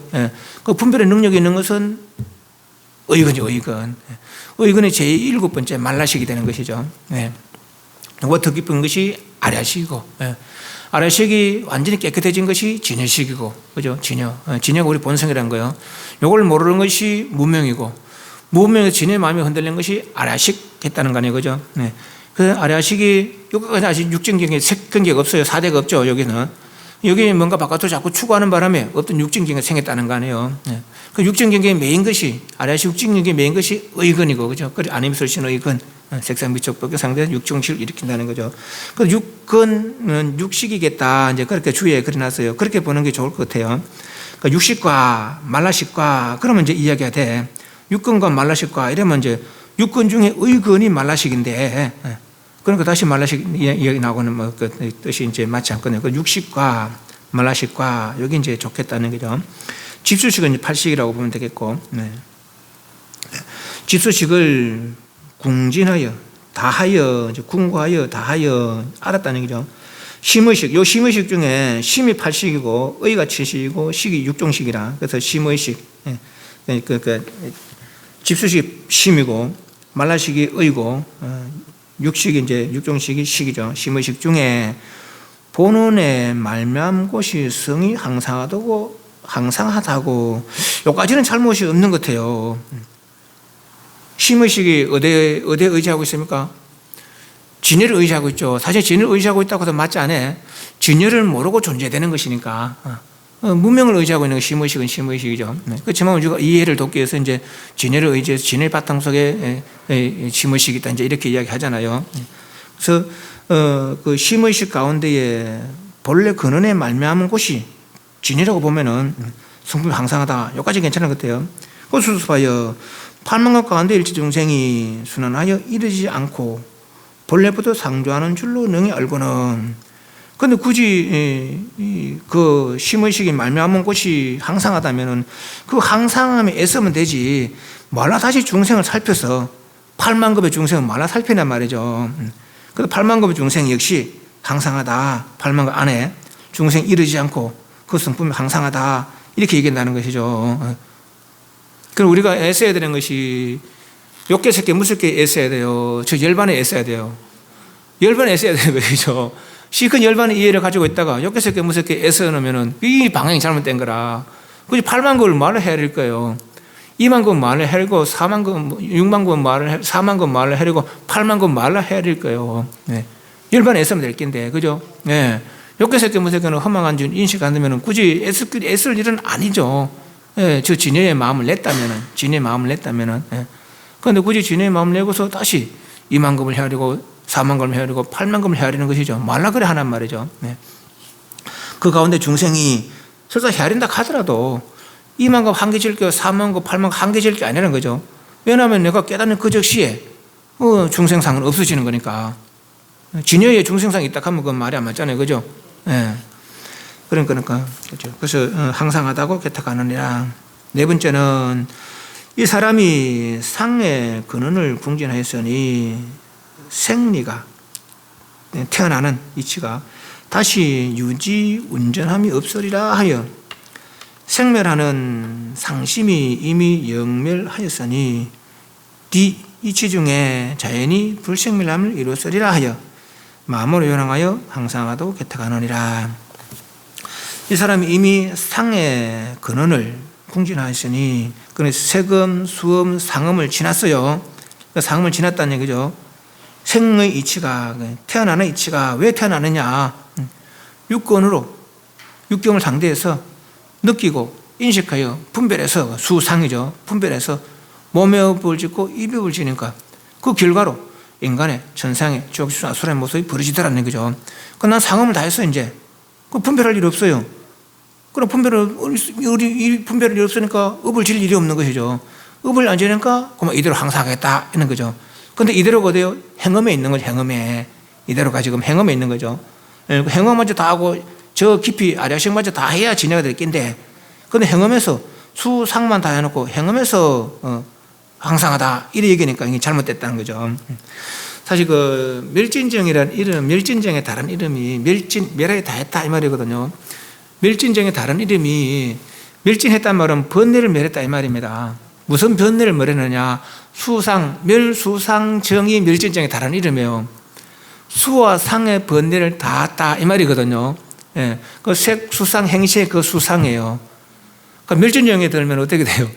그 분별의 능력이 있는 것은 의건이죠. 의건. 의건의 제7번째 말라식이 되는 것이죠. 더 깊은 것이 아랴식이고, 아랴식이 완전히 깨끗해진 것이 진여식이고, 그죠? 진여가 우리 본성이라는 거예요. 이걸 모르는 것이 무명이고, 무명에서 진여의 마음이 흔들린 것이 아랴식 했다는 거 아니에요, 그죠? 그 아랴식이 여기까지 아직 육정경에 색경계가 없어요. 4대가 없죠, 여기는. 여기 뭔가 바깥으로 자꾸 추구하는 바람에 어떤 육정경계가 생겼다는 거 아니에요. 그 육정경계의 메인 것이, 아랴식 육정경계의 메인 것이 의건이고, 그죠? 그래, 안임설신 의건, 색상 미적 법격 상대는 육종식을 일으킨다는 거죠. 그 육건은 육식이겠다. 이제 그렇게 주위에 그려놨어요. 그렇게 보는 게 좋을 것 같아요. 그러니까 육식과 말라식과, 그러면 이제 이야기가 돼. 육건과 말라식과 이러면 이제 육건 중에 의건이 말라식인데, 그러니까 다시 말라식 이야기 나오고는 뭐 그 뜻이 이제 맞지 않거든요. 그 육식과 말라식과 여기 이제 좋겠다는 거죠. 집수식은 이제 8식이라고 보면 되겠고, 집수식을 궁진하여, 다하여, 이제 궁구하여, 다하여 알았다는 거죠. 심의식, 요 심의식 중에 심이 8식이고 의가 7식이고 식이 6종식이라. 그래서 심의식, 집수식 심이고 말라식이 의고 육식이 이제 6종식이 식이죠. 심의식 중에 본원의 말미암은 곳이 성이 항상하다고 요까지는 잘못이 없는 것 같아요. 심의식이 어디에 의지하고 있습니까? 진열을 의지하고 있죠. 사실 진열을 의지하고 있다고 해서 맞지 않아요. 진열을 모르고 존재되는 것이니까 문명을 의지하고 있는 심의식은 심의식이죠. 그렇지만 우리가 이해를 돕기 위해서 이제 진열을 의지해서 진열 바탕 속에 심의식이 있다 이제 이렇게 이야기하잖아요. 그래서 그 심의식 가운데에 본래 근원에 말미암은 곳이 진이라고 보면은 성품이 항상하다. 여기까지 괜찮은 것 같아요. 그것을 봐요. 팔만각 가운데 일체 중생이 순환하여 이르지 않고 본래부터 상조하는 줄로 능히 알고는. 근데 굳이 그 심의식이 말미암은 곳이 항상하다면은 그 항상함에 애쓰면 되지. 말라 다시 중생을 살펴서 8만급의 중생을 말라 살피란 말이죠. 그래서 8만급의 중생 역시 항상하다. 8만급 안에 중생 이르지 않고 그 성품이 항상하다. 이렇게 얘기한다는 것이죠. 그럼 우리가 애써야 되는 것이 욕계 새끼 무섭게 애써야 돼요. 저 열반에 애써야 돼요. 열반에 애써야 되는 것이죠. 시큰 열반의 이해를 가지고 있다가 욕계 새끼 무섭게 애써 놓으면은 이 방향이 잘못된 거라. 굳이 8만급을 말을 해야 될 거예요. 2만급 말을 해리고 4만급, 6만급 말을 4만급 말을 해리고 8만급 말을 해야 될 거예요. 네. 열반에 애쓰면 될 텐데, 그죠? 네. 욕계 새끼 무섭게는 허망한 줄 인식 안 되면 굳이 애쓸 일은 아니죠. 예, 저 진여의 마음을 냈다면은, 진여의 마음을 냈다면은. 예. 그런데 굳이 진여의 마음을 내고서 다시 2만급을 헤아리고 4만급을 헤아리고 8만급을 헤아리는 것이죠. 말라 그래 하란 말이죠. 예. 그 가운데 중생이 설사 헤아린다 하더라도 2만급 한 개 질게 4만급 8만급 한 개 질게 아니라는 거죠. 왜냐하면 내가 깨닫는 그 즉시에 중생상은 없어지는 거니까. 진여의 중생상이 있다 하면 그건 말이 안 맞잖아요. 그죠? 예. 그러니까 그렇죠. 그래서 항상하다고 개탁하느니라. 네 번째는 이 사람이 상의 근원을 궁진하였으니 생리가 태어나는 이치가 다시 유지 운전함이 없으리라 하여 생멸하는 상심이 이미 영멸하였으니 뒤 이치 중에 자연히 불생멸함을 이루었으리라 하여 마음으로 요랑하여 항상하다고 개탁하느니라. 이 사람이 이미 상의 근원을 궁진하였으니 그래서 세금, 수음, 상음을 지났어요. 상음을 지났다는 얘기죠. 생의 이치가 태어나는 이치가 왜 태어나느냐? 육건으로 육경을 상대해서 느끼고 인식하여 분별해서 수상이죠. 분별해서 몸에 업을 짓고 입에 업을 지니까 그 결과로 인간의 천상의 지옥, 아수라의 모습이 벌어지더라는 거죠. 난 상음을 다 했어 이제. 그 분별할 일이 없어요. 그럼 분별이 없으니까 업을 질 일이 없는 것이죠. 업을 안 지니까 그만 이대로 항상하겠다 이런 거죠. 근데 이대로가 어디요? 행음에 있는 거죠. 행음에. 이대로가 지금 행음에 있는 거죠. 행음마저 다 하고 저 깊이 아량식마저 다 해야 진행이 될 낀데 근데 행음에서 수상만 다 해놓고 행음에서 항상하다 이래 얘기하니까 이게 잘못됐다는 거죠. 사실 그 멸진정이라는 이름, 멸진정의 다른 이름이 멸하게 다 했다 이 말이거든요. 멸진정의 다른 이름이 멸진했단 말은 번뇌를 멸했다 이 말입니다. 무슨 번뇌를 멸했느냐? 멸수상정이 멸진정의 다른 이름이에요. 수와 상의 번뇌를 다 했다 이 말이거든요. 예, 그 색, 수상, 행시의 그 수상이에요. 그러니까 멸진정에 들면 어떻게 돼요?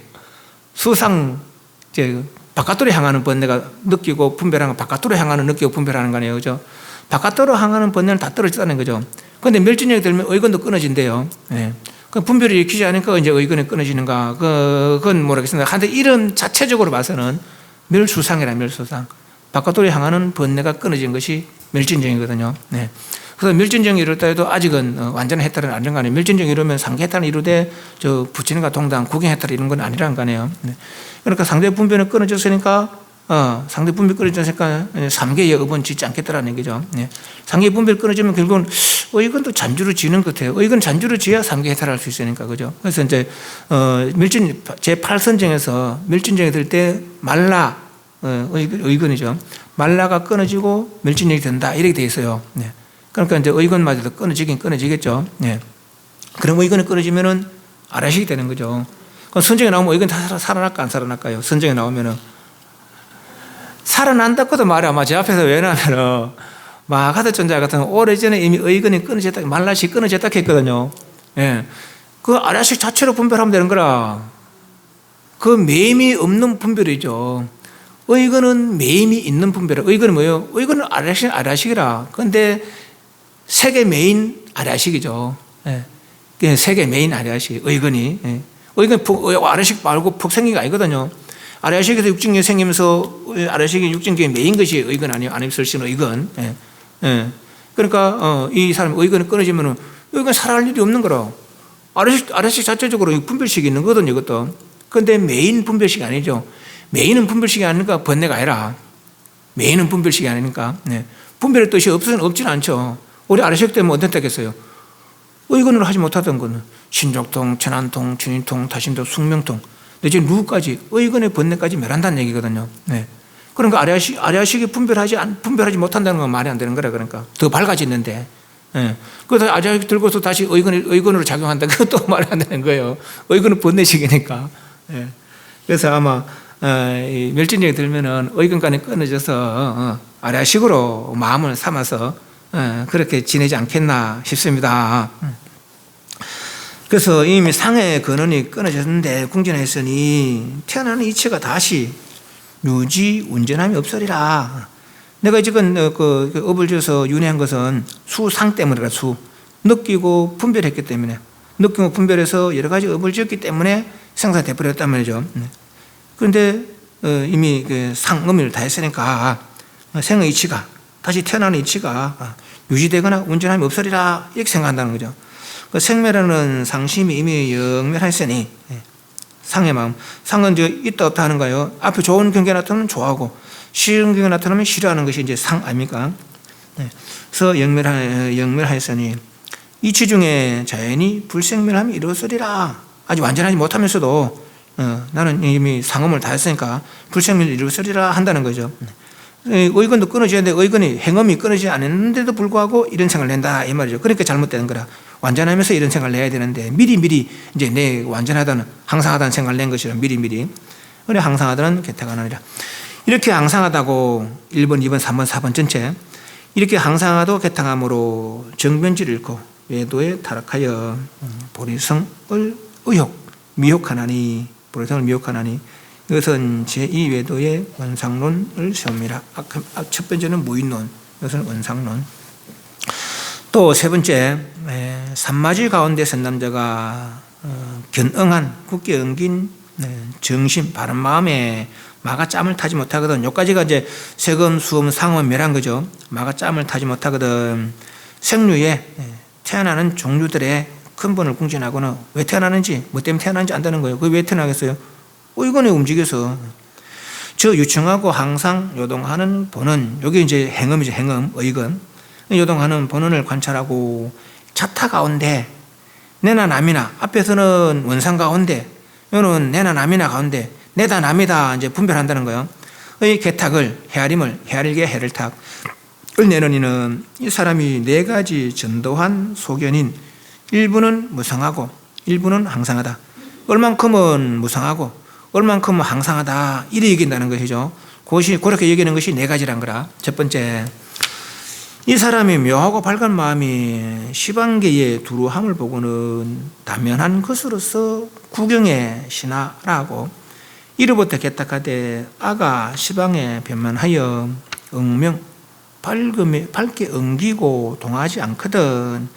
수상, 이제 바깥으로 향하는 번뇌가 느끼고 분별하는 거, 바깥으로 향하는 느끼고 분별하는 거 아니에요, 그죠? 바깥으로 향하는 번뇌는 다 떨어졌다는 거죠. 그런데 멸진정에 들면 의건도 끊어진대요. 예. 그 분별이 일으키지 않으니까 이제 의건이 끊어지는가? 그건 모르겠습니다. 한데 이름 자체적으로 봐서는 멸수상이라 멸수상. 바깥으로 향하는 번뇌가 끊어진 것이 멸진정이거든요. 네. 그래서 멸진정이 이루었다 해도 아직은 완전한 해탈은 아닌 거 아니에요. 멸진정이 이루면 상계 해탈은 이루되 저 부처님과 동당 구경 해탈 이런 건 아니라는 거 아니에요. 네. 그러니까 상대 분별은 끊어졌으니까 상대 분별 끊어졌으니까 3개의 업은 짓지 않겠다라는 얘기죠. 네. 상계 분별 끊어지면 결국은 의건도 잔주로 지는 것 같아요. 의건 잔주로 지어야 3개 해탈할 수 있으니까 그죠. 그래서 이제 멸진 제8선정에서 멸진정이 들 때 말라 의건이죠. 말라가 끊어지고 멸진정이 된다 이렇게 돼 있어요. 네. 그러니까 이제 의건마저도 끊어지긴 끊어지겠죠. 예. 그럼 의건이 끊어지면은 아라식이 되는 거죠. 그럼 선정에 나오면 의건 다 살아날까 안 살아날까요? 선정에 나오면은 살아난다고도 말이 아마 제 앞에서 왜 나면은 마가드 전자 같은 오래전에 이미 의건이 끊어졌다, 말라시 끊어졌다 했거든요. 예. 그 아라식 자체로 분별하면 되는 거라. 그 매임이 없는 분별이죠. 의건은 매임이 있는 분별이라. 의건은 뭐예요? 의건은 아라식이라. 그런데 세계 메인 아라식이죠. 예. 세계 메인 아라식, 의건이. 예. 의건 아라식 말고 폭생기가 아니거든요. 아라식에서 육증이 생기면서 아라식이 육증기의 메인 것이 의건 아니에요. 안에 설치는 의건. 예. 예. 그러니까 이 사람 의건이 끊어지면은 의건 살아갈 일이 없는 거라. 아라식 자체적으로 분별식이 있는 거거든요. 이것도. 그런데 메인 분별식이 아니죠. 메인은 분별식이 아니니까 번뇌가 아니라. 메인은 분별식이 아니니까. 네. 분별의 뜻이 없지는 않죠. 우리 아라식 때문에 어떤 때겠어요? 의건을 하지 못하던 거는 신족통, 천안통, 진인통, 다신통, 숙명통, 내지 누구까지 의건의 번뇌까지 멸한다는 얘기거든요. 네. 그러니까 아라식이 분별하지 못한다는 건 말이 안 되는 거라. 그러니까 더 밝아지는데. 예. 그래서 아라식 들고서 다시 의건으로 작용한다. 그것도 말이 안 되는 거예요. 의건은 번뇌식이니까. 예. 그래서 아마 이 멸진력이 들면은 의건간에 끊어져서 아라식으로 마음을 삼아서 그렇게 지내지 않겠나 싶습니다. 그래서 이미 상해 근원이 끊어졌는데 궁진했으니 태어나는 이체가 다시 유지 운전함이 없으리라. 내가 지금 그 업을 지어서 윤회한 것은 수상 때문이라. 느끼고 분별했기 때문에, 느끼고 분별해서 여러 가지 업을 지었기 때문에 생사돼 버렸단 말이죠. 그런데 이미 그 상음을 다 했으니까 생의 이치가, 다시 태어나는 이치가 유지되거나 운전함이 없으리라 이렇게 생각한다는 거죠. 그 생멸하는 상심이 이미 영멸했으니 상의 마음, 상은 이제 있다 없다 하는 거예요. 앞에 좋은 경계 나타나면 좋아하고 싫은 경계 나타나면 싫어하는 것이 이제 상 아닙니까? 그래서 영멸하였으니 이치 중에 자연히 불생멸함이 이루었으리라. 아직 완전하지 못하면서도 나는 이미 상음을 다 했으니까 불생멸을 이루었으리라 한다는 거죠. 의건도 끊어져야 되는데 의건이 행음이 끊어지지 않았는데도 불구하고 이런 생각을 낸다 이 말이죠. 그러니까 잘못되는 거라. 완전하면서 이런 생각을 내야 되는데 미리 이제 내 완전하다는 항상하다는 생각을 낸 것이라 미리. 그래 항상하다는 개택 안 하니라. 이렇게 항상하다고 1번, 2번, 3번, 4번 전체 이렇게 항상하도 개택함으로 정변지를 잃고 외도에 타락하여 보리성을 미혹하나니 보리성을 미혹하나니 이것은 제2 외도의 원상론을 세웁니다. 첫 번째는 무인론, 이것은 원상론. 또 세 번째, 산마지 가운데 선 남자가 견응한 굳게 엉긴 정심, 바른 마음에 마가 짬을 타지 못하거든. 여기까지가 이제 세금, 수음, 상음, 멸한 거죠. 마가 짬을 타지 못하거든. 생류에 태어나는 종류들의 근본을 궁진하고는 왜 태어나는지, 뭐 때문에 태어나는지 안다는 거예요. 그게 왜 태어나겠어요? 의건에 움직여서. 저 유청하고 항상 요동하는 본은, 여기 이제 행음이죠. 행음, 의건. 요동하는 본원을 관찰하고 자타 가운데 내나 남이나, 앞에서는 원상 가운데, 여기는 내나 남이나 가운데 내다 남이다 이제 분별한다는 거예요. 의 개탁을, 헤아리게 해를탁을 내는 이는 이 사람이 네 가지 전도한 소견인 일부는 무상하고 일부는 항상하다. 얼만큼은 무상하고 얼만큼은 항상하다. 이래 얘기한다는 것이죠. 그것이 그렇게 얘기하는 것이 네 가지란 거라. 첫 번째, 이 사람이 묘하고 밝은 마음이 시방계의 두루함을 보고는 단면한 것으로서 구경에 신하라고 이로부터 개탁하되 아가 시방에 변만하여 응명 밝게 엉기고 동하지 않거든.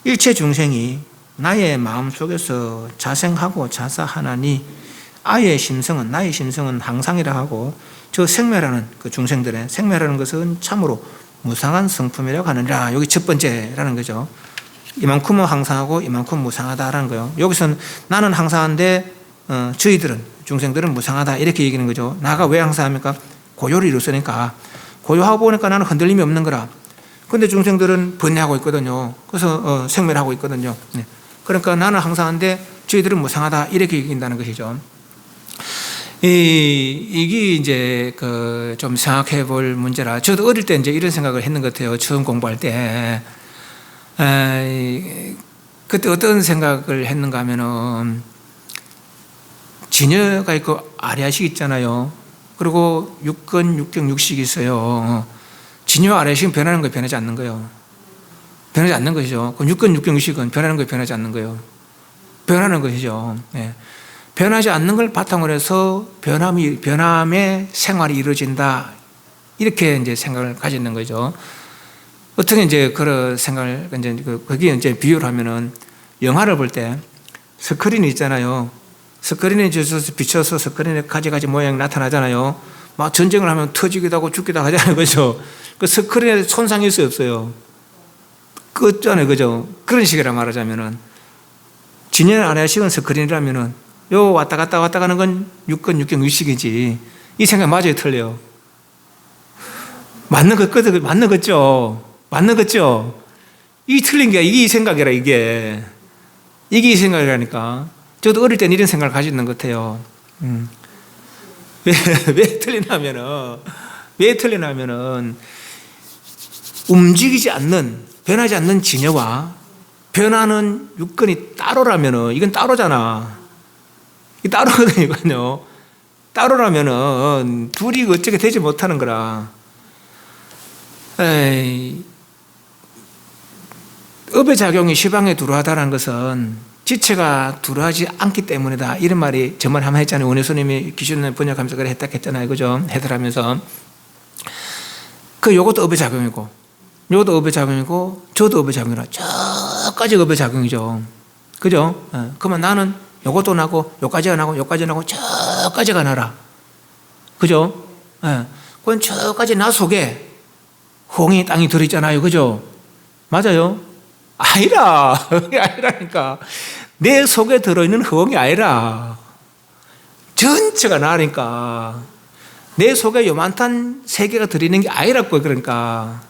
일체 중생이 나의 마음속에서 자생하고 자사하나니 나의 심성은 항상이라 하고 저 생멸하는 그 중생들의 생멸하는 것은 참으로 무상한 성품이라고 하느니라. 여기 첫 번째라는 거죠. 이만큼은 항상하고 이만큼 무상하다라는 거예요. 여기서는 나는 항상한데 저희들은 중생들은 무상하다 이렇게 얘기하는 거죠. 나가 왜 항상합니까? 고요를 이뤘으니까. 고요하고 보니까 나는 흔들림이 없는 거라. 그런데 중생들은 번뇌하고 있거든요. 그래서 생멸하고 있거든요. 그러니까 나는 항상한데 저희들은 무상하다 이렇게 얘기한다는 것이죠. 이게 이제 좀 생각해 볼 문제라. 저도 어릴 때 이제 이런 생각을 했는 것 같아요. 처음 공부할 때. 그때 어떤 생각을 했는가 하면은, 진여가 있고 아래아식이 있잖아요. 그리고 육근, 육경, 육식이 있어요. 진여와 아래아식은 변하는 거예요, 변하지 않는 거예요. 변하지 않는 것이죠. 그럼 육근, 육경, 육식은 변하는 거예요, 변하지 않는 거예요. 변하는 것이죠. 예. 변하지 않는 걸 바탕으로 해서 변함의 생활이 이루어진다. 이렇게 이제 생각을 가지는 거죠. 어떻게 이제 그런 생각을, 거기에 이제 비유를 하면은 영화를 볼 때 스크린이 있잖아요. 스크린에 비춰서 스크린에 가지가지 모양이 나타나잖아요. 막 전쟁을 하면 터지기도 하고 죽기도 하잖아요. 그죠? 그 스크린에 손상이 있어요, 없어요? 끝잖아요. 그죠? 그런 식이라 말하자면은. 진연 아래식은 스크린이라면은 요 왔다 갔다 가는 건 육근, 육경, 육식이지. 이 생각 맞아요, 틀려요? 맞는 거죠? 맞는 거죠? 이 틀린 게 이게 이 생각이라, 이게 이 생각이라니까. 저도 어릴 때는 이런 생각을 가지고 있는 것 같아요. 왜 틀리냐면은, 움직이지 않는, 변하지 않는 진여와 변하는 육근이 따로라면은, 이건 따로잖아. 이 따로거든요. 따로라면은, 둘이 어떻게 되지 못하는 거라. 업의 작용이 시방에 두루하다는 것은 지체가 두루하지 않기 때문이다. 이런 말이 저만 한번 했잖아요. 원효스님이 기준을 번역하면서 그래 했다 했잖아요. 그죠? 해설하면서. 요것도 업의 작용이고, 요것도 업의 작용이고, 저도 업의 작용이라. 저까지 업의 작용이죠. 그죠? 그러면 나는 요것도 나고, 요까지가 나고, 요까지 나고, 저까지가 나라. 그죠? 그건 저까지 나 속에 홍이 땅이 들어있잖아요. 그죠? 맞아요? 아니라, 그게 아니라니까. 내 속에 들어있는 허공이 아니라, 전체가 나니까. 내 속에 요만한 세계가 들어있는 게 아니라고, 그러니까.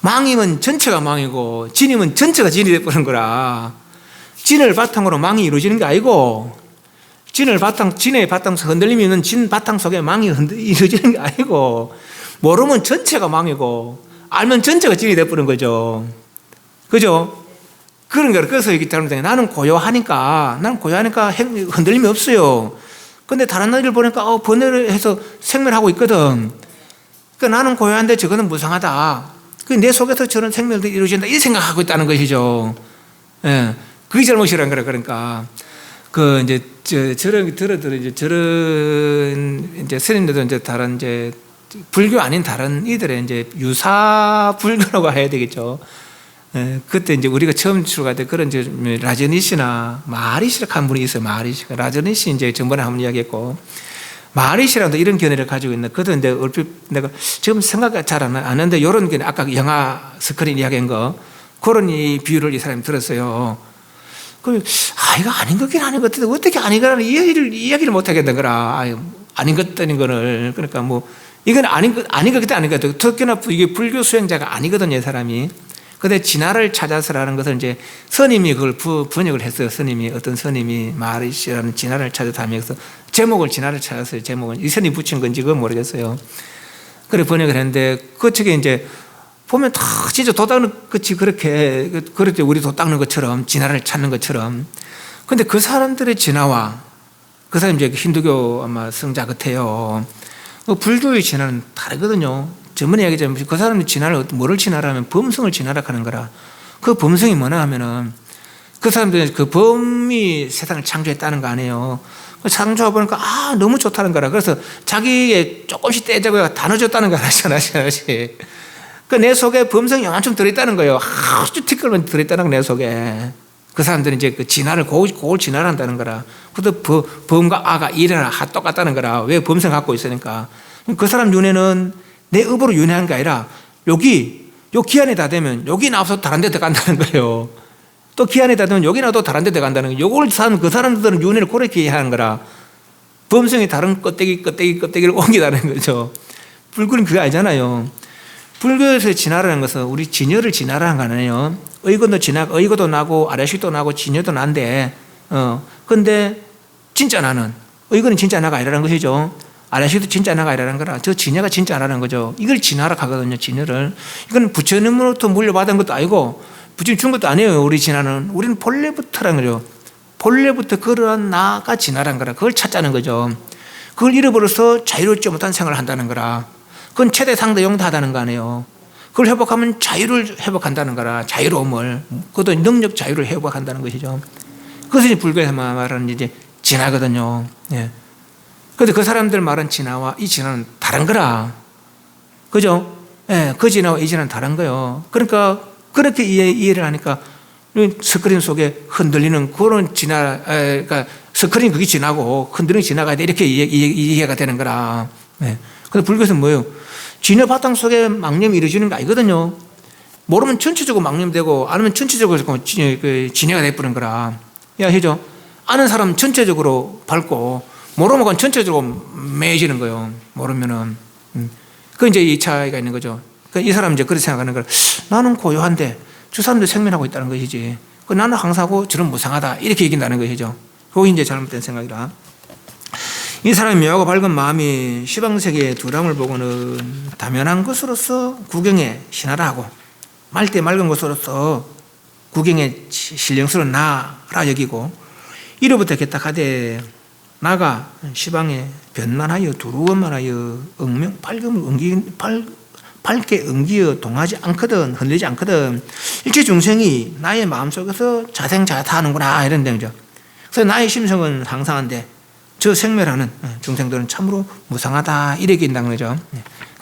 망이면 전체가 망이고, 진이면 전체가 진이 되어버린 거라. 진을 바탕으로 망이 이루어지는 게 아니고, 진의 바탕 흔들림이 있는 진 바탕 속에 망이 이루어지는 게 아니고, 모르면 전체가 망이고, 알면 전체가 진이 되어버린 거죠. 그죠? 그런 거예요. 그래서 얘기 때문에 나는 고요하니까 흔들림이 없어요. 근데 다른 아이들 보니까 번뇌를 해서 생멸하고 있거든. 그러니까 나는 고요한데 저거는 무상하다. 내 속에서 저런 생멸도 이루어진다. 이 생각하고 있다는 것이죠. 예. 그게 잘못이란 거라. 그러니까. 저런 스님들도 이제 다른 불교 아닌 다른 이들의 유사 불교라고 해야 되겠죠. 그때 우리가 처음 출가할 때 그런 라저니시나 마하리시라고 한 분이 있어요. 마하리시가. 라저니시 전번에 한번 이야기했고, 마하리시라도 이런 견해를 가지고 있는, 그것도 얼핏 내가 지금 생각 잘 안 하는데, 이런 견해, 아까 영화 스크린 이야기한 거, 그런 이 비유를 이 사람이 들었어요. 이거 아닌 거긴 아닌 것 같은데, 어떻게 아니거라는 이야기를 못 하겠는 거라. 아닌 것 같다는 거를. 그러니까 이건 아닌 것 같아, 아닌 것 같아. 특히나 이게 불교 수행자가 아니거든요, 이 사람이. 근데 진화를 찾아서라는 것을 스님이 그걸 번역을 했어요. 어떤 스님이 마하리시라는 진화를 찾아서 하면서 제목을 진화를 찾았어요. 제목은 이 스님이 붙인 건지 그건 모르겠어요. 그래 번역을 했는데 그 책에 보면 다 진짜 도 닦는 것이 그렇게 우리 도 닦는 것처럼 진화를 찾는 것처럼. 근데 그 사람들의 진화와 그 사람이 힌두교 아마 성자 같아요. 불교의 진화는 다르거든요. 전번에 얘기했지만 그 사람이 뭐를 진화하면 범성을 진화라 하는 거라. 그 범성이 뭐냐 하면은 그 사람들이 그 범이 세상을 창조했다는 거 아니에요. 창조해 보니까 너무 좋다는 거라. 그래서 자기의 조금씩 떼자고 다 넣어줬다는 거 하나씩. 그 내 속에 범성이 요만큼 들어있다는 거예요. 아주 티끌만 들어있다는 거 내 속에. 그 사람들은 그 진화를 고울 진화를 한다는 거라. 그것도 범과 아가 일어나 똑같다는 거라. 왜 범성 갖고 있으니까. 그 사람 눈에는 내 업으로 윤회하는 게 아니라 요 기한이 다 되면 여기 나와서 다른 데 들어간다는 거예요. 또 기한이 다 되면 여기 나와도 다른 데 들어간다는 거예요. 요걸 그 사람들은 윤회를 그렇게 이해하는 거라. 범성이 다른 껍데기를 옮기다는 거죠. 불교는 그게 아니잖아요. 불교에서 진화라는 것은 우리 진여를 진화라는 거 아니에요. 의고도 나고 아래식도 나고 진여도 난데 근데 진짜 나는 이거는 진짜 나가 아니라는 것이죠. 아라시도 진짜 나가 아니라는 거라. 저 진야가 진짜 아니라는 거죠. 이걸 진화라 하거든요. 진화를. 이건 부처님으로부터 물려받은 것도 아니고 부처님 준 것도 아니에요. 우리 진화는. 우리는 본래부터라는 거죠. 본래부터 그러한 나가 진화란 거라. 그걸 찾자는 거죠. 그걸 잃어버려서 자유롭지 못한 생활을 한다는 거라. 그건 최대 상대 용도하다는 거 아니에요. 그걸 회복하면 자유를 회복한다는 거라. 자유로움을. 그것도 능력 자유를 회복한다는 것이죠. 그것이 불교에서 말하는 이제 진화거든요. 예. 그런데 그 사람들 말은 진화와 이 진화는 다른 거라. 그죠? 예, 그 진화와 이 진화는 다른 거예요. 그러니까 그렇게 이해를 하니까 스크린 속에 흔들리는 그런 진화, 그러니까 스크린 그게 진화고 흔들리는 진화가 돼. 이렇게 이해가 되는 거라. 예. 근데 불교에서는 뭐예요? 진화 바탕 속에 망념이 이루어지는 거 아니거든요. 모르면 전체적으로 망념되고 알면 전체적으로 진화가 돼버리는 거라. 이해하시죠? 아는 사람은 전체적으로 밝고 모르면 그건 전체적으로 매해지는 거예요. 모르면은. 그 이제 이 차이가 있는 거죠. 이 사람은 이제 그렇게 생각하는 거예요. 나는 고요한데 저 사람도 생명하고 있다는 것이지. 나는 항상하고 저는 무상하다. 이렇게 얘기한다는 것이죠. 그게 이제 잘못된 생각이라. 이 사람이 묘하고 밝은 마음이 시방세계의 두람을 보고는 다면한 것으로서 구경에 신하라 하고 맑대 맑은 것으로서 구경에 신령스러운 나라 여기고 이로부터 개탁하되 나가 시방에 변만하여 두루원만하여 응명 밝음을 밝게 응기어 동하지 않거든 흔들리지 않거든 일체 중생이 나의 마음속에서 자생자타하는구나 이런 데죠. 그래서 나의 심성은 항상한데 저 생멸하는 중생들은 참으로 무상하다 이렇게 인다는 거죠.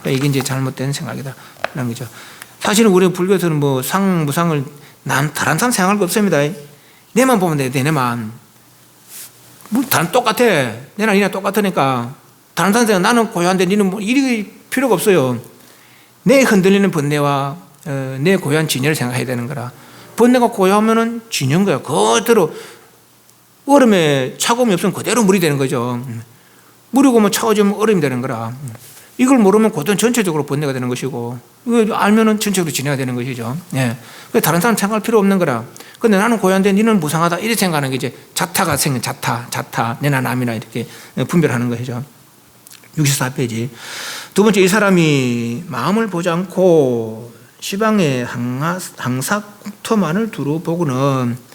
그러니까 이게 이제 잘못된 생각이다 라는 거죠. 사실은 우리 불교에서는 뭐 상, 무상을 다른 사람 생각할 거 없습니다. 내만 보면 돼, 내만. 뭐 다른 똑같아. 내나 니나 똑같으니까. 다른 사람 생각 나는 고요한데 니는 뭐 이리 필요가 없어요. 내 흔들리는 번뇌와 내 고요한 진여를 생각해야 되는 거라. 번뇌가 고요하면은 진여인 거야. 그대로 얼음에 차가움이 없으면 그대로 물이 되는 거죠. 물이고 뭐 차가워지면 얼음이 되는 거라. 이걸 모르면 그것은 전체적으로 번뇌가 되는 것이고, 이거 알면은 전체적으로 진해가 되는 것이죠. 예. 다른 사람 생각할 필요 없는 거라. 근데 나는 고요한데 니는 무상하다. 이렇게 생각하는 게 이제 자타가 생긴 자타, 내나 남이나 이렇게 분별하는 것이죠. 64페이지. 두 번째, 이 사람이 마음을 보지 않고 시방의 항사 국토만을 두루 보고는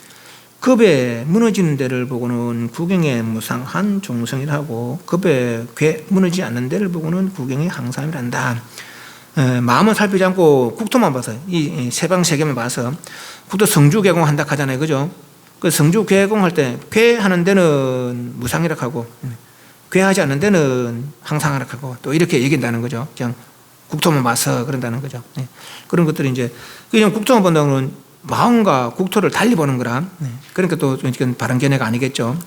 급에 무너지는 데를 보고는 구경에 무상한 종성이라고 급에 무너지지 않는 데를 보고는 구경이 항상이란다. 마음을 살피지 않고 국토만 봐서 이 세방 세계만 봐서 국토 성주 개공한다 하잖아요, 그죠? 그 성주 개공할 때 괴하는 데는 무상이라 하고 괴하지 않는 데는 항상이라 하고 또 이렇게 얘기한다는 거죠. 그냥 국토만 봐서 그런다는 거죠. 그런 것들이 이제 그냥 국토만 본다고는 마음과 국토를 달리 보는 거라. 그러니까 또 이건 바른 견해가 아니겠죠.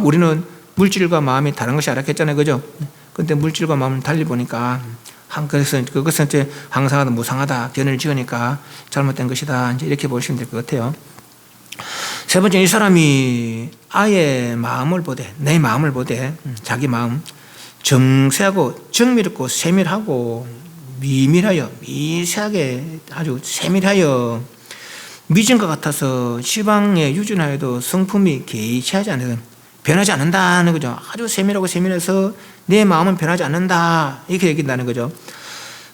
우리는 물질과 마음이 다른 것이 알았겠잖아요, 그죠? 근데 물질과 마음을 달리 보니까 그것은 이제 항상하다 무상하다 견해를 지으니까 잘못된 것이다. 이제 이렇게 보시면 될 것 같아요. 세 번째, 이 사람이 아예 마음을 보되 내 마음을 보되 자기 마음 정세하고 정밀하고 세밀하고 미밀하여 미세하게 아주 세밀하여 미진과 같아서 시방에 유준하여도 성품이 개의치하지 않는 변하지 않는다는 거죠. 아주 세밀하고 세밀해서 내 마음은 변하지 않는다 이렇게 얘기한다는 거죠.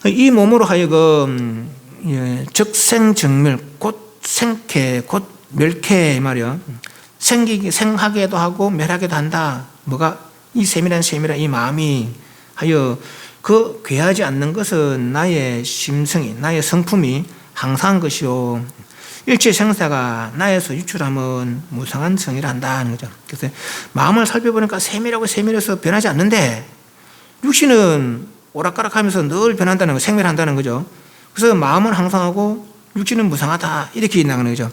이 몸으로 하여금 적생정멸 곧 생쾌 곧 멸쾌 말이요. 생하게도 하고 멸하게도 한다. 뭐가 이 세밀한 이 마음이 하여 그 괴하지 않는 것은 나의 심성이 나의 성품이 항상한 것이요. 일체 생사가 나에서 유출하면 무상한 성이라 한다는 거죠. 그래서 마음을 살펴보니까 세밀하고 세밀해서 변하지 않는데 육신은 오락가락하면서 늘 변한다는 거, 생멸한다는 거죠. 그래서 마음은 항상하고 육신은 무상하다 이렇게 나가는 거죠.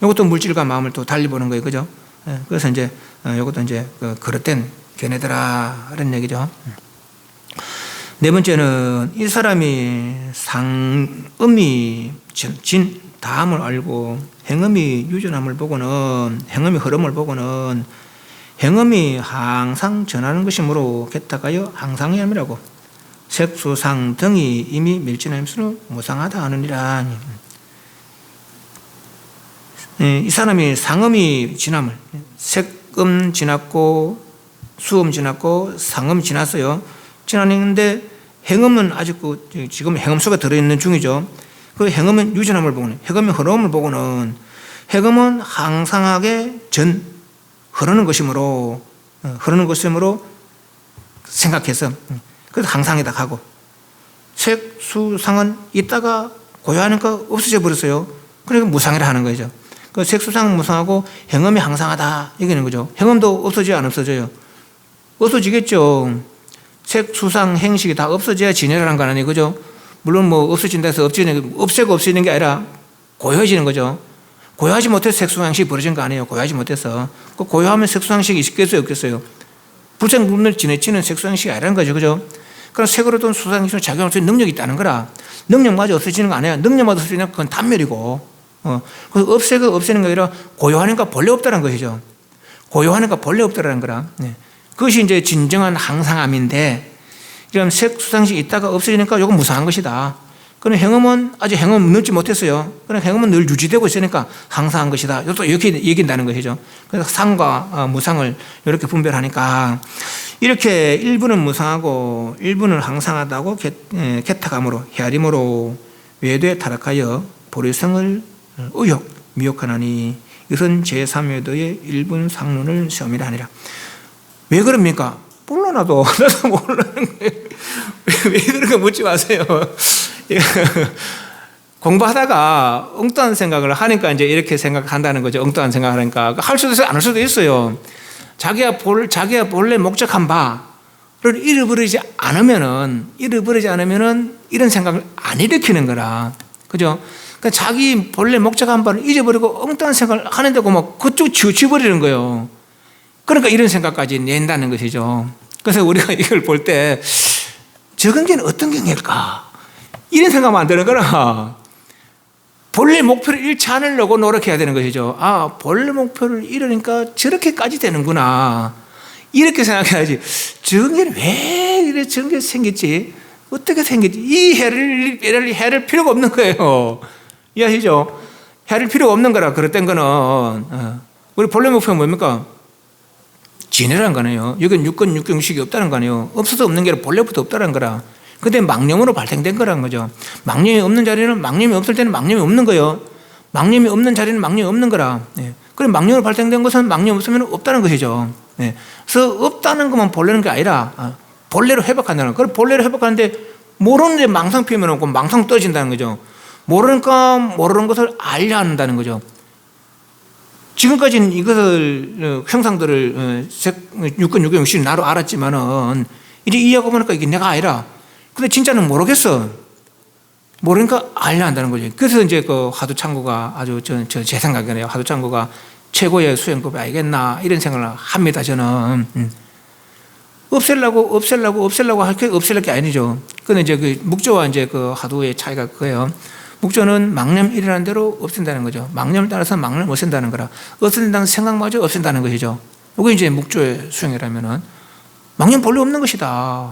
이것도 물질과 마음을 또 달리 보는 거예요, 그죠? 그래서 이제 이것도 이제 그릇된 견해더라 이런 얘기죠. 네 번째는 이 사람이 상음이 진 다함을 알고 행음이 유전함을 보고는 행음이 흐름을 보고는 행음이 항상 전하는 것이므로 개탁하여 항상의 함이라고 색수상 등이 이미 멸진함으로 무상하다 하느니라. 이 사람이 상음이 진함을 색음 지났고 수음 지났고 상음 지났어요. 지났는데 행음은 아직 지금 행음수가 들어있는 중이죠. 그 행음은 유전함을 보고는, 해금의 흐름을 보고는 해금은 항상하게 흐르는 것이므로 생각해서 그래서 항상이다 하고, 색, 수, 상은 있다가 고요하니까 없어져 버렸어요. 그러니까 무상이라 하는 거죠. 그 색, 수, 상은 무상하고 행음이 항상하다 이기는 거죠. 행음도 없어져요, 안 없어져요? 없어지겠죠. 색, 수, 상, 행식이 다 없어져야 진해라는 거 아니에요, 그죠? 물론 뭐 없어진다 해서 없애고 없어지는 게 아니라 고요해지는 거죠. 고요하지 못해서 색, 수, 상식이 벌어진 거 아니에요. 고요하지 못해서. 그 고요하면 색, 수, 상식이 있겠어요, 없겠어요? 불생불멸 지내치는 색, 수, 상식이 아니라는 거죠, 그죠? 그럼 색으로 돈 수, 상식으로 작용할 수 있는 능력이 있다는 거라. 능력마저 없어지는 거 아니에요. 능력마저 없어지는 그건 단멸이고. 그래서 없애는 게 아니라 고요하니까 본래 없다는 것이죠. 고요하니까 본래 없다는 거라. 네. 그것이 이제 진정한 항상함인데, 이런 색, 수, 상식이 있다가 없어지니까 이건 무상한 것이다. 그럼 행음은 아직 행음 넣지 못했어요. 그럼 행음은 늘 유지되고 있으니까 항상한 것이다. 이것도 이렇게 얘기한다는 것이죠. 그래서 상과 무상을 이렇게 분별하니까 이렇게 일부는 무상하고 일부는 항상하다고 개탁함으로 헤아림으로 외도에 타락하여 보리성을 미혹하나니 이것은 제3외도의 일분 상론을 시험이라 하니라. 왜 그럽니까? 몰라 나도 모르는 거예요. 왜 그런가 묻지 마세요. 공부하다가 엉뚱한 생각을 하니까 이제 이렇게 생각한다는 거죠. 엉뚱한 생각을 하니까 할 수도 있어요, 안 할 수도 있어요. 자기가 본래 목적한 바를 잃어버리지 않으면은 이런 생각을 안 일으키는 거라, 그죠? 그러니까 자기 본래 목적한 바를 잊어버리고 엉뚱한 생각을 하는데고 막 그쪽 치우쳐버리는 거예요. 그러니까 이런 생각까지 낸다는 것이죠. 그래서 우리가 이걸 볼 때 저 경계는 어떤 경계일까? 이런 생각만 안 드는 거라. 본래 목표를 잃지 않으려고 노력해야 되는 것이죠. 아, 본래 목표를 잃으니까 저렇게까지 되는구나. 이렇게 생각해야지. 저 경계는 왜 이래 저런 게 생겼지? 어떻게 생겼지? 이 해를 필요가 없는 거예요. 이해하시죠? 해를 필요가 없는 거라. 그랬던 거는 우리 본래 목표는 뭡니까? 진해라는 거네요. 여긴 육권, 육경식이 없다는 거 아니에요. 없어서 없는 게 아니라 본래부터 없다는 거라. 근데 망념으로 발생된 거라는 거죠. 망념이 없는 자리는, 망념이 없을 때는 망념이 없는 거예요. 망념이 없는 자리는 망념이 없는 거라. 네. 그럼 망념으로 발생된 것은 망념 없으면 없다는 것이죠. 네. 그래서 없다는 것만 본래는 게 아니라 본래로 회복한다는 거. 그럼 본래로 회복하는데 모르는데 망상 피우면 망상 떨어진다는 거죠. 모르니까 모르는 것을 알려 한다는 거죠. 지금까지는 이것을 형상들을 육권, 육경, 육신이 나로 알았지만은 이제 이해하고 보니까 이게 내가 아니라. 근데 진짜는 모르겠어. 모르니까 알려 한다는 거죠. 그래서 이제 그 화두창고가 아주 제 생각이네요. 화두창고가 최고의 수행법이 아니겠나 이런 생각을 합니다. 저는 없애려고 할 게 없앨 게 아니죠. 근데 이제 그 묵조와 이제 그 화두의 차이가 그거예요. 묵조는 망념 일어나는 대로 없앤다는 거죠. 망념을 따라서 망념을 없앤다는 거라. 없앤다는 생각마저 없앤다는 것이죠. 이게 이제 묵조의 수행이라면은 망념 본래 없는 것이다.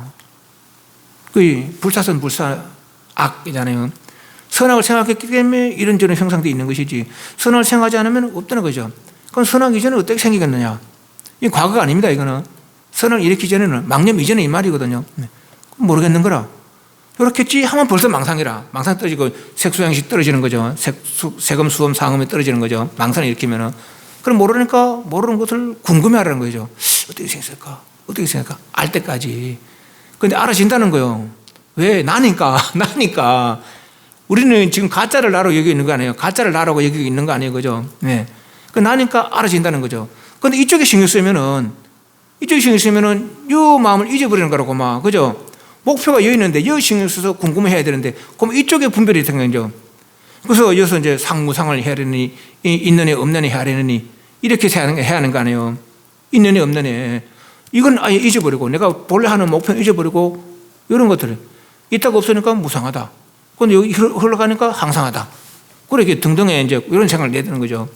그 불사선 불사악이잖아요. 선악을 생각했기 때문에 이런저런 형상도 있는 것이지, 선악을 생각하지 않으면 없다는 거죠. 그럼 선악 이전에 어떻게 생기겠느냐? 이 과거가 아닙니다. 이거는 선악을 일으키기 전에는 망념 이전에 이 말이거든요. 모르겠는 거라. 그렇겠지 하면 벌써 망상이라. 망상 떨어지고 색수양식 떨어지는 거죠. 색음, 수음, 상음이 떨어지는 거죠. 망상을 일으키면은. 그럼 모르니까 모르는 것을 궁금해하라는 거죠. 어떻게 생겼을까? 어떻게 생각할까? 알 때까지. 근데 알아진다는 거예요. 왜? 나니까. 우리는 지금 가짜를 나로 여기고 있는 거 아니에요? 가짜를 나라고 여기고 있는 거 아니에요? 그죠? 네. 그 나니까 알아진다는 거죠. 근데 이쪽에 신경 쓰면은, 요 마음을 잊어버리는 거라고 막, 그죠? 목표가 여기 있는데, 여기 신경 써서 궁금해 해야 되는데, 그럼 이쪽에 분별이 생겨죠. 그래서 여기서 이제 상무상을 해야 되느니, 있는 애, 없는 애 해야 되느니, 이렇게 해야 하는 거 아니에요? 있는 애, 없는 애. 이건 아예 잊어버리고, 내가 본래 하는 목표는 잊어버리고, 이런 것들을. 있다가 없으니까 무상하다. 근데 여기 흘러가니까 항상하다. 그렇게 등등의 이제 이런 생각을 내야 되는 거죠.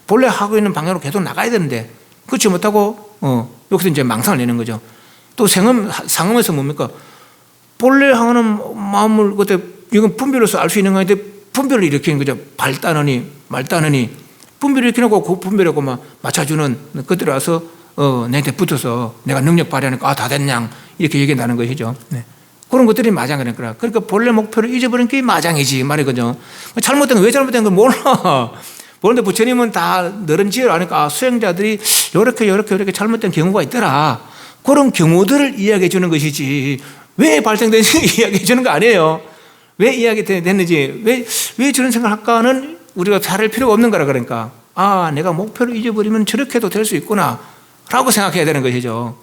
본래 하고 있는 방향으로 계속 나가야 되는데, 그렇지 못하고, 여기서 이제 망상을 내는 거죠. 또 상음에서 뭡니까? 본래 하는 마음을 그때, 이건 분별로서 알 수 있는 거 아닌데, 분별을 일으키는 거죠. 발따느니, 말따느니. 분별을 일으키고 그 분별하고 막 맞춰주는 그들이 와서 내한테 붙어서 내가 능력 발휘하니까 다 됐냐 이렇게 얘기한다는 것이죠. 네. 그런 것들이 마장이라는 거라. 그러니까 본래 목표를 잊어버린 게 마장이지 말이거든요. 잘못된 거 왜 잘못된 걸 몰라. 그런데 부처님은 다 너른 지혜를 아니까 수행자들이 이렇게 잘못된 경우가 있더라. 그런 경우들을 이야기해 주는 것이지 왜 발생됐는지 이야기해 주는 거 아니에요. 왜 이야기됐는지 왜 저런 생각을 할까는 우리가 잘 할 필요가 없는 거라. 그러니까 내가 목표를 잊어버리면 저렇게도 될 수 있구나 라고 생각해야 되는 것이죠.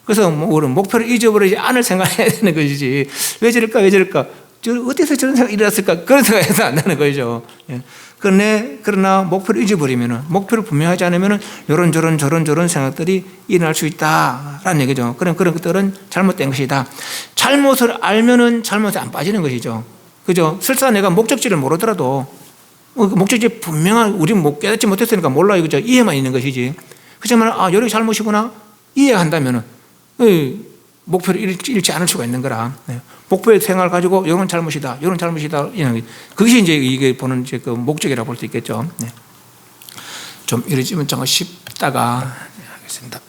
그래서 우리는 목표를 잊어버리지 않을 생각해야 되는 것이지 왜 저럴까 어디서 저런 생각이 일어났을까 그런 생각이 해서 안 나는 거죠. 그러나 목표를 잊어버리면 목표를 분명하지 않으면 저런 생각들이 일어날 수 있다라는 얘기죠. 그런 것들은 잘못된 것이다. 잘못을 알면은 잘못에 안 빠지는 것이죠. 그죠? 설사 내가 목적지를 모르더라도 목적지 분명한 우리 깨닫지 못했으니까 몰라요. 그죠? 이해만 있는 것이지. 그렇지만 이렇게 잘못이구나 이해한다면은 목표를 잃지 않을 수가 있는 거라. 목표의 생각을 가지고 이런 잘못이다. 그것이 이제 이게 보는 이제 그 목적이라고 볼 수 있겠죠. 좀 이러지면 좀 쉽다가 하겠습니다.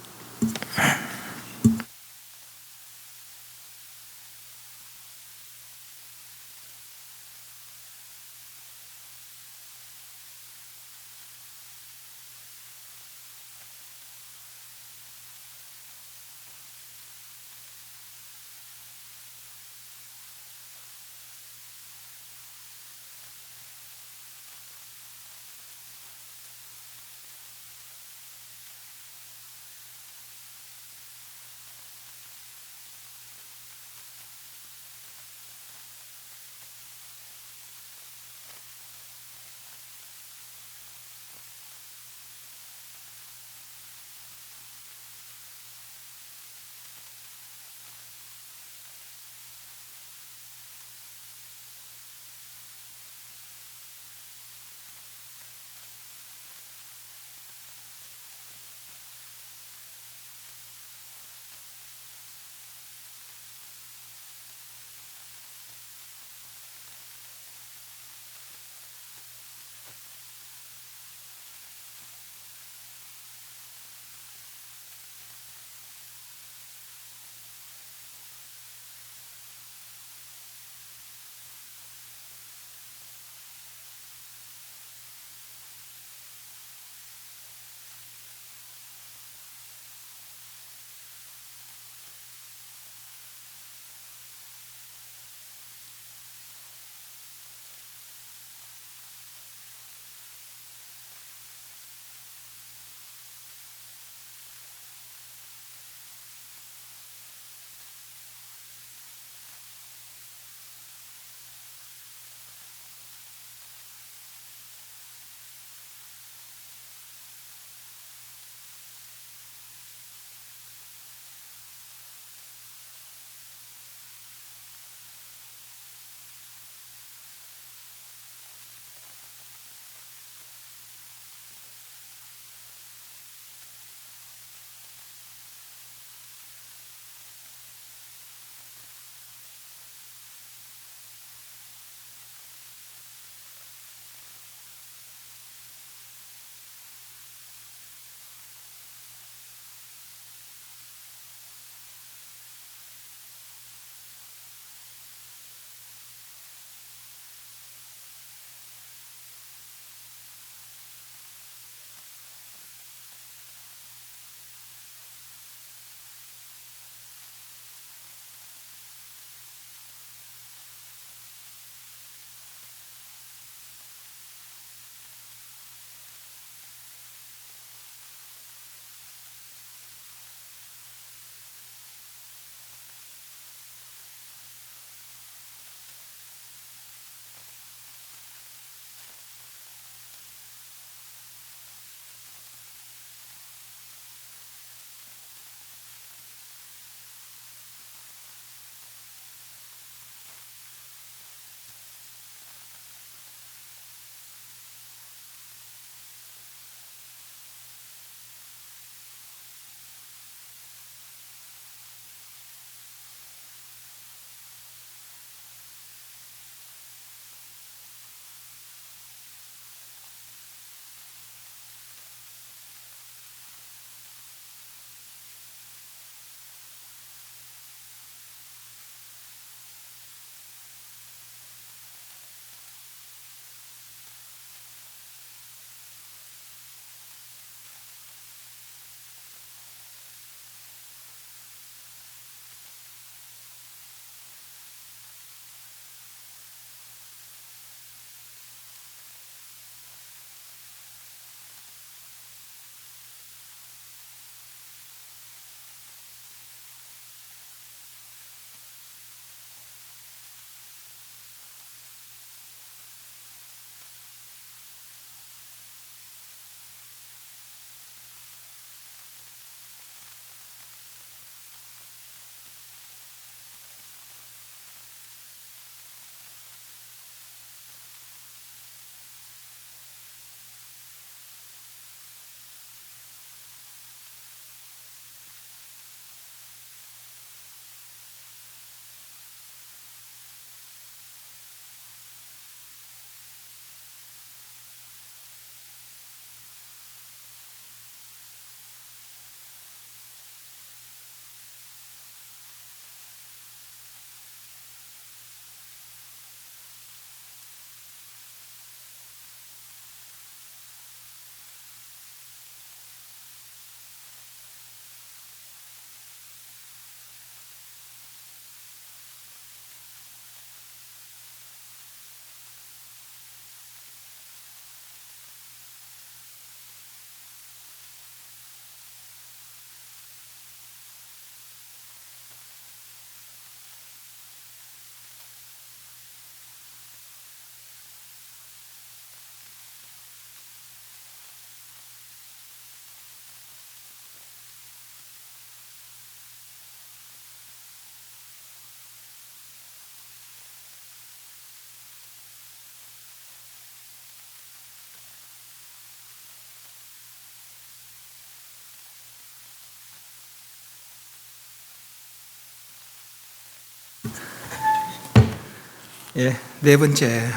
예, 네 번째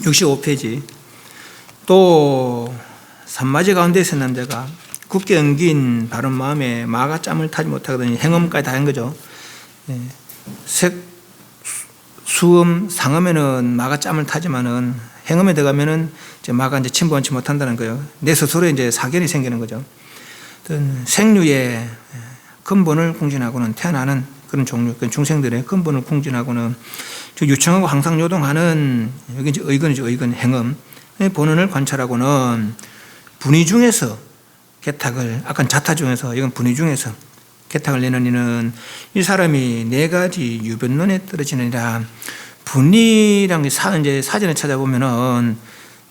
65페이지. 또 산마지 가운데 있는 남자가 굳게 엉긴 바른 마음에 마가 짬을 타지 못하거든요. 행음까지 다 한 거죠. 예, 색, 수음, 상음에는 마가 짬을 타지만은 행음에 들어가면은 이제 마가 이제 침범치 못한다는 거예요. 내 스스로 이제 사견이 생기는 거죠. 어떤 생류의 근본을 궁진하고는 태어나는 그런 종류, 중생들의 근본을 궁진하고는 유청하고 항상 요동하는 여기 이제 의근이죠. 의근, 행음의 본원을 관찰하고는 분위 중에서 개탁을, 아까 자타 중에서 이건 분위 중에서 개탁을 내는 이는 이 사람이 네 가지 유변론에 떨어지느니라. 분위랑 이제 사전에 찾아보면은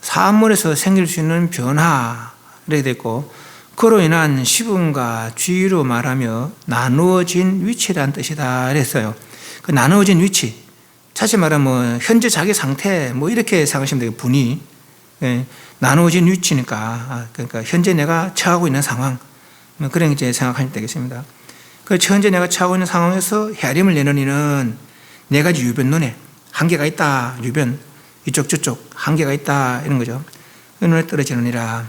사물에서 생길 수 있는 변화를 됐고 그로 인한 시분과 주의로 말하며 나누어진 위치라는 뜻이다 그랬어요. 그 나누어진 위치, 다시 말하면 뭐 현재 자기 상태 뭐 이렇게 생각하시면 돼요. 분위, 예, 나누어진 위치니까 그러니까 현재 내가 처하고 있는 상황, 뭐 그런 이제 생각하시면 되겠습니다. 그 현재 내가 처하고 있는 상황에서 헤아림을 내는 이는 네 가지 유변론에 한계가 있다. 유변 이쪽 저쪽 한계가 있다 이런 거죠. 눈에 떨어지느니라.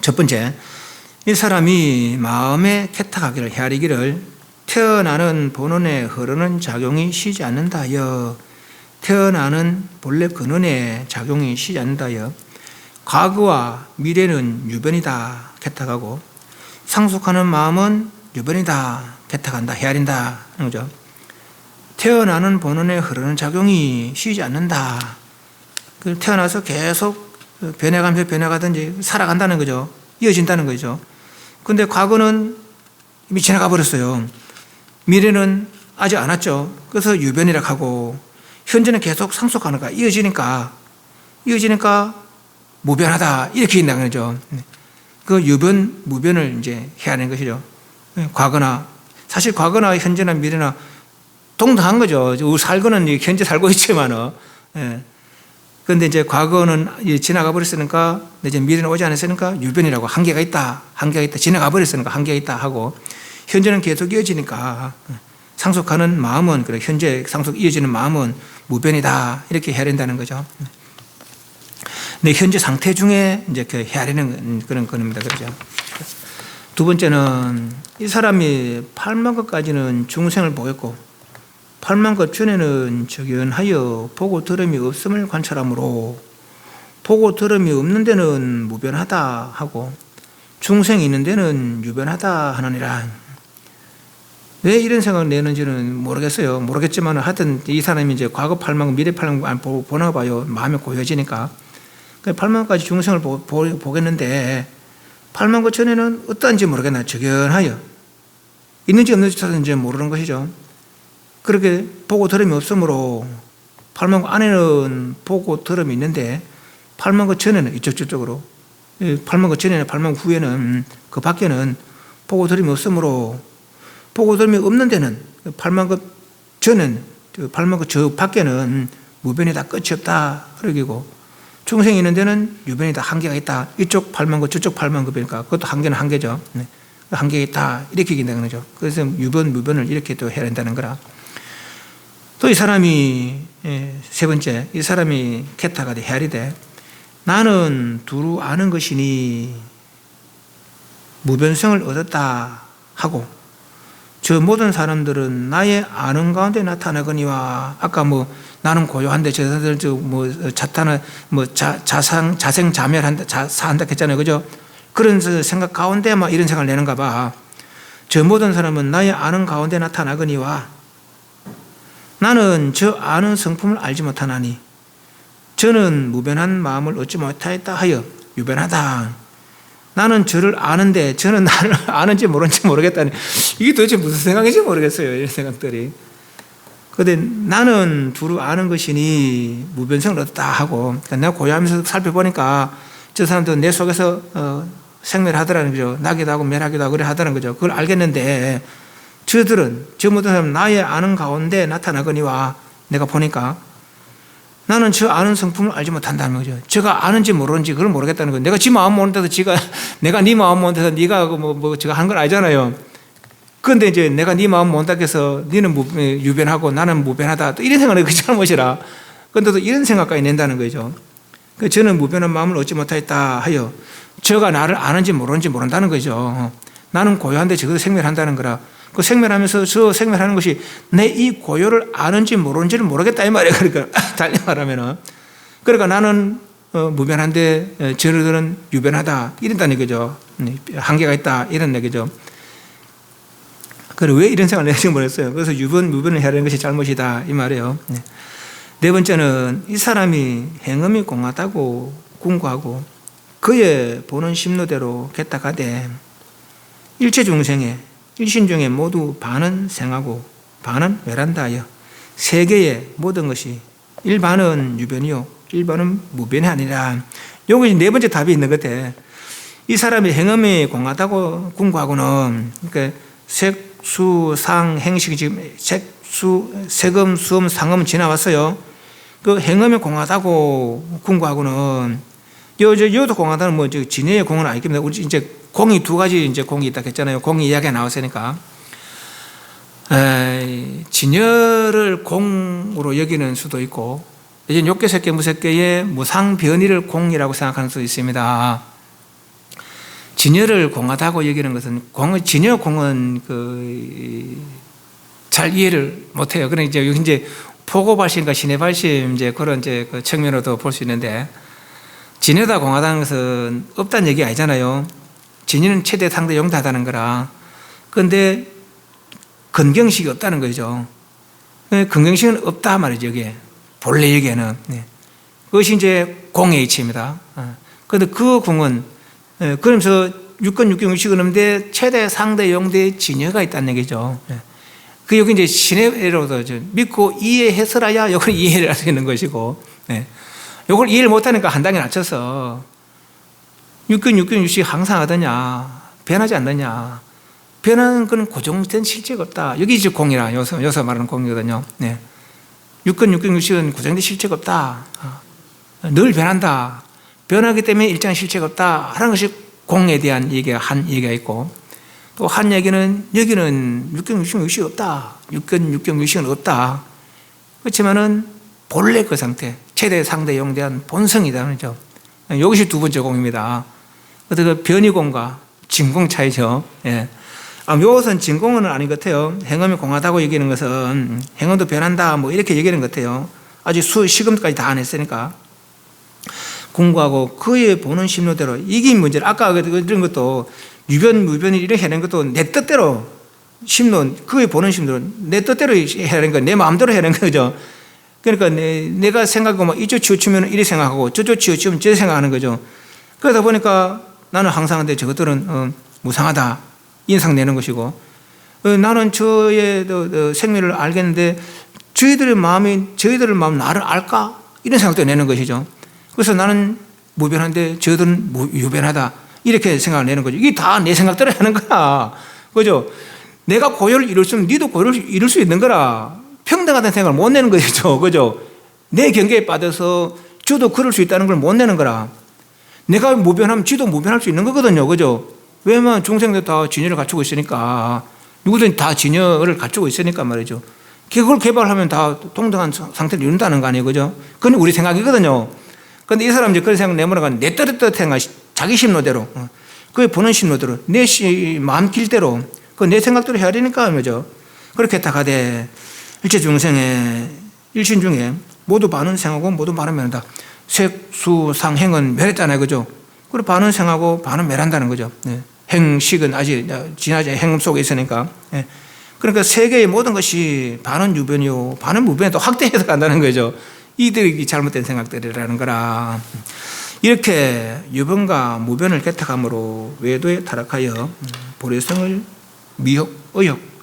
첫 번째, 이 사람이 마음의 개탁하기를 헤아리기를 태어나는 본원에 흐르는 작용이 쉬지 않는다 하여 태어나는 본래 근원의 작용이 쉬지 않는다 하여 과거와 미래는 유변이다 개탁하고 상속하는 마음은 유변이다 개탁한다 헤아린다 하는 거죠. 태어나는 본원에 흐르는 작용이 쉬지 않는다. 태어나서 계속 변해가면서 변해가든지 살아간다는 거죠. 이어진다는 거죠. 근데 과거는 이미 지나가 버렸어요. 미래는 아직 안 왔죠. 그래서 유변이라고 하고 현재는 계속 상속하는 거야. 이어지니까 무변하다 이렇게 된다는 거죠. 그 유변, 무변을 이제 해야 하는 것이죠. 과거나 사실 과거나 현재나 미래나 동등한 거죠. 우리 살고는 현재 살고 있지만은. 그런데 이제 과거는 지나가 버렸으니까 이제 미래는 오지 않았으니까 유변이라고 한계가 있다. 지나가 버렸으니까 한계가 있다 하고 현재는 계속 이어지니까 상속하는 마음은 그래 현재 상속 이어지는 마음은 무변이다 이렇게 해야 된다는 거죠. 네, 현재 상태 중에 이제 그 헤아리는 그런 겁니다. 그렇죠. 두 번째는 이 사람이 8만 것까지는 중생을 보였고 8만 것 전에는 적연하여 보고 들음이 없음을 관찰하므로 보고 들음이 없는 데는 무변하다 하고 중생이 있는 데는 유변하다 하느니라. 왜 이런 생각을 내는지는 모르겠어요. 모르겠지만 하여튼 이 사람이 이제 과거 8만 것, 미래 8만 것 보나 봐요. 마음에 고여지니까. 8만 것까지 중생을 보겠는데 8만 것 전에는 어떤지 모르겠나. 적연하여 있는지 없는지 모르는 것이죠. 그렇게 보고 들음이 없으므로 8만 것 안에는 보고 들음이 있는데 8만 것 전에는 이쪽 저쪽으로 8만 것 전에는 8만 것 후에는 그 밖에는 보고 들음이 없으므로 보고 들음이 없는 데는 8만 것 전에는 8만 것 저 밖에는 무변이다 끝이 없다 그러기고 중생이 있는 데는 유변이다 한계가 있다 이쪽 8만 것 저쪽 8만 것이니까 그것도 한계는 한계죠. 한계가 있다 이렇게 얘기한다는 거죠. 그래서 유변 무변을 이렇게 또 해야 된다는 거라. 또 이 사람이 세 번째 이 사람이 개타가 돼 헤아리되 나는 두루 아는 것이니 무변성을 얻었다 하고 저 모든 사람들은 나의 아는 가운데 나타나거니와 아까 뭐 나는 고요한데 저 사람들 뭐 자타나 뭐 자생 자멸한다 자사한다 했잖아요. 그죠? 그런 생각 가운데 막 이런 생각을 내는가 봐. 저 모든 사람은 나의 아는 가운데 나타나거니와 나는 저 아는 성품을 알지 못하나니 저는 무변한 마음을 얻지 못하였다 하여 유변하다. 나는 저를 아는데 저는 나를 아는지 모르는지 모르겠다니 이게 도대체 무슨 생각인지 모르겠어요. 이런 생각들이. 그런데 나는 두루 아는 것이니 무변성을 얻었다 하고 그러니까 내가 고요하면서 살펴보니까 저 사람도 내 속에서 생멸하더라는 거죠. 나기도 하고 멸하기도 하고 그래 하더라는 거죠. 그걸 알겠는데 저들은 저 모든 사람 나의 아는 가운데 나타나거니와 내가 보니까 나는 저 아는 성품을 알지 못한다는 거죠. 저가 아는지 모르는지 그걸 모르겠다는 거예요. 내가 지 마음 모르는 데서 지가 내가 네 마음 모르는 데서 네가 뭐 제가 한 걸 알잖아요. 그런데 이제 내가 네 마음 못 닦아서 너는 유변하고 나는 무변하다. 또 이런 생각은 그 잘못이라. 그런데도 이런 생각까지 낸다는 거죠. 저는 무변한 마음을 얻지 못하였다 하여 저가 나를 아는지 모르는지 모른다는 거죠. 나는 고요한데 적어도 생멸한다는 거라. 그 생멸하면서 저 생멸하는 것이 내 이 고요를 아는지 모르는지를 모르겠다 이 말이에요. 그러니까 달리 말하면은 그러니까 나는 무변한데 저들은 유변하다 이런다는 얘기죠. 한계가 있다 이런 얘기죠. 그래 왜 이런 생각을 내지 모르겠어요. 그래서 무변을 해야 하는 것이 잘못이다 이 말이에요. 네 번째는 이 사람이 행음이 공하다고 궁구하고 그의 보는 심노대로 개탁하되 일체 중생에 일신중에 모두 반은 생하고 반은 외란다 하여 세계의 모든 것이 일반은 유변이요 일반은 무변이 아니라. 여기 네 번째 답이 있는 것 같아. 이 사람이 행음이 공하다고 궁구하고는 그러니까 색수 상 행식이 지금 색수 세금 수음 상음 지나왔어요. 그 행음이 공하다고 궁구하고는 여도 공하다는 뭐 진해의 공은 아니겠습니다. 우리 이제 공이 두 가지 이제 공이 있다 했잖아요. 공이 이야기가 나왔으니까. 진여를 공으로 여기는 수도 있고, 이제 욕계색계 무색계의 무상변이를 공이라고 생각하는 수도 있습니다. 진여를 공하다고 여기는 것은 진여 공은 잘 이해를 못해요. 그러니까 이제 여기 이제 포고발심과 신해발심 이제 그런 이제 그 측면으로도 볼 수 있는데, 진여다 공하다는 것은 없다는 얘기 아니잖아요. 진여는 최대 상대 용다하다는 거라. 그런데 근경식이 없다는 거죠. 근경식은 없다 말이죠. 여기에 본래 여기에는 그것이 이제 공의 이치입니다. 그런데 그 공은 그러면서 육근 육경 육식은 없는데 최대 상대 용대 진여가 있다는 얘기죠. 그 여기 이제 신해로도 믿고 이해해서라야 이걸 이해를 할 수 있는 것이고, 이걸 이해를 못하니까 한 단계 낮춰서 육근 육경 육식 항상 하더냐, 변하지 않느냐. 변하는 것은 고정된 실체가 없다. 여기 이제 공이라 여기서 말하는 공이거든요. 육근 육경 육식은 고정된 실체가 없다. 늘 변한다. 변하기 때문에 일정한 실체가 없다 하는 것이 공에 대한 얘기가 한 얘기가 있고, 또 한 얘기는 여기는 육경 육식 육식이 없다. 육근 육경 육식은 없다. 그렇지만은 본래 그 상태, 최대 상대 용대한 본성이다 그러죠. 이것이 두 번째 공입니다. 그래서 그 변이공과 진공 차이죠. 이것은 진공은 아닌 것 같아요. 행음이 공하다고 얘기하는 것은 행음도 변한다 뭐 이렇게 얘기하는 것 같아요. 아직 시금까지 다 안 했으니까. 공부하고 그의 보는 심로대로 이게 문제라. 아까 그런 것도 유변 무변이 이렇게 하는 것도 내 뜻대로 심로 그의 보는 심로 내 뜻대로 해야 하는 거, 내 마음대로 해야 하는 거죠. 그러니까 내가 생각하고 이쪽 치우치면 이리 생각하고 저쪽 치우치면 저리 생각하는 거죠. 그러다 보니까 나는 항상한데 저것들은 무상하다 인상 내는 것이고, 나는 저의 생명을 알겠는데 저희들의 마음 나를 알까 이런 생각도 내는 것이죠. 그래서 나는 무변한데 저들은 유변하다 이렇게 생각을 내는 거죠. 이게 다 내 생각대로 하는 거야, 그죠? 내가 고요를 이룰 수 있으면 니도 고요를 이룰 수 있는 거라. 평등하다는 생각을 못 내는 거죠, 그죠? 내 경계에 빠져서 저도 그럴 수 있다는 걸 못 내는 거라. 내가 무변하면 지도 무변할 수 있는 거거든요, 그죠? 왜냐면 중생들 다 진여를 갖추고 있으니까, 누구든 다 진여를 갖추고 있으니까 말이죠. 그걸 개발하면 다 동등한 상태를 이룬다는 거 아니에요, 그죠? 그건 우리 생각이거든요. 그런데 이 사람이 그런 생각 내모나가 내 뜻대로 생각, 자기 심로대로, 그의 보는 심로대로, 내 마음 길대로, 그 내 생각대로 해야 되니까 그죠? 그렇게 다가되 일체 중생의 일신 중에 모두 반은 생하고 모두 반은 멸한다. 색, 수, 상, 행은 멸했잖아요, 그죠? 그리고 반은 생하고 반은 멸한다는 거죠. 행식은 아직 지나지 행음 속에 있으니까. 그러니까 세계의 모든 것이 반은 유변이요, 반은 무변에 또 확대해서 간다는 거죠. 이들이 잘못된 생각들이라는 거라. 이렇게 유변과 무변을 개탁함으로 외도에 타락하여 보리성을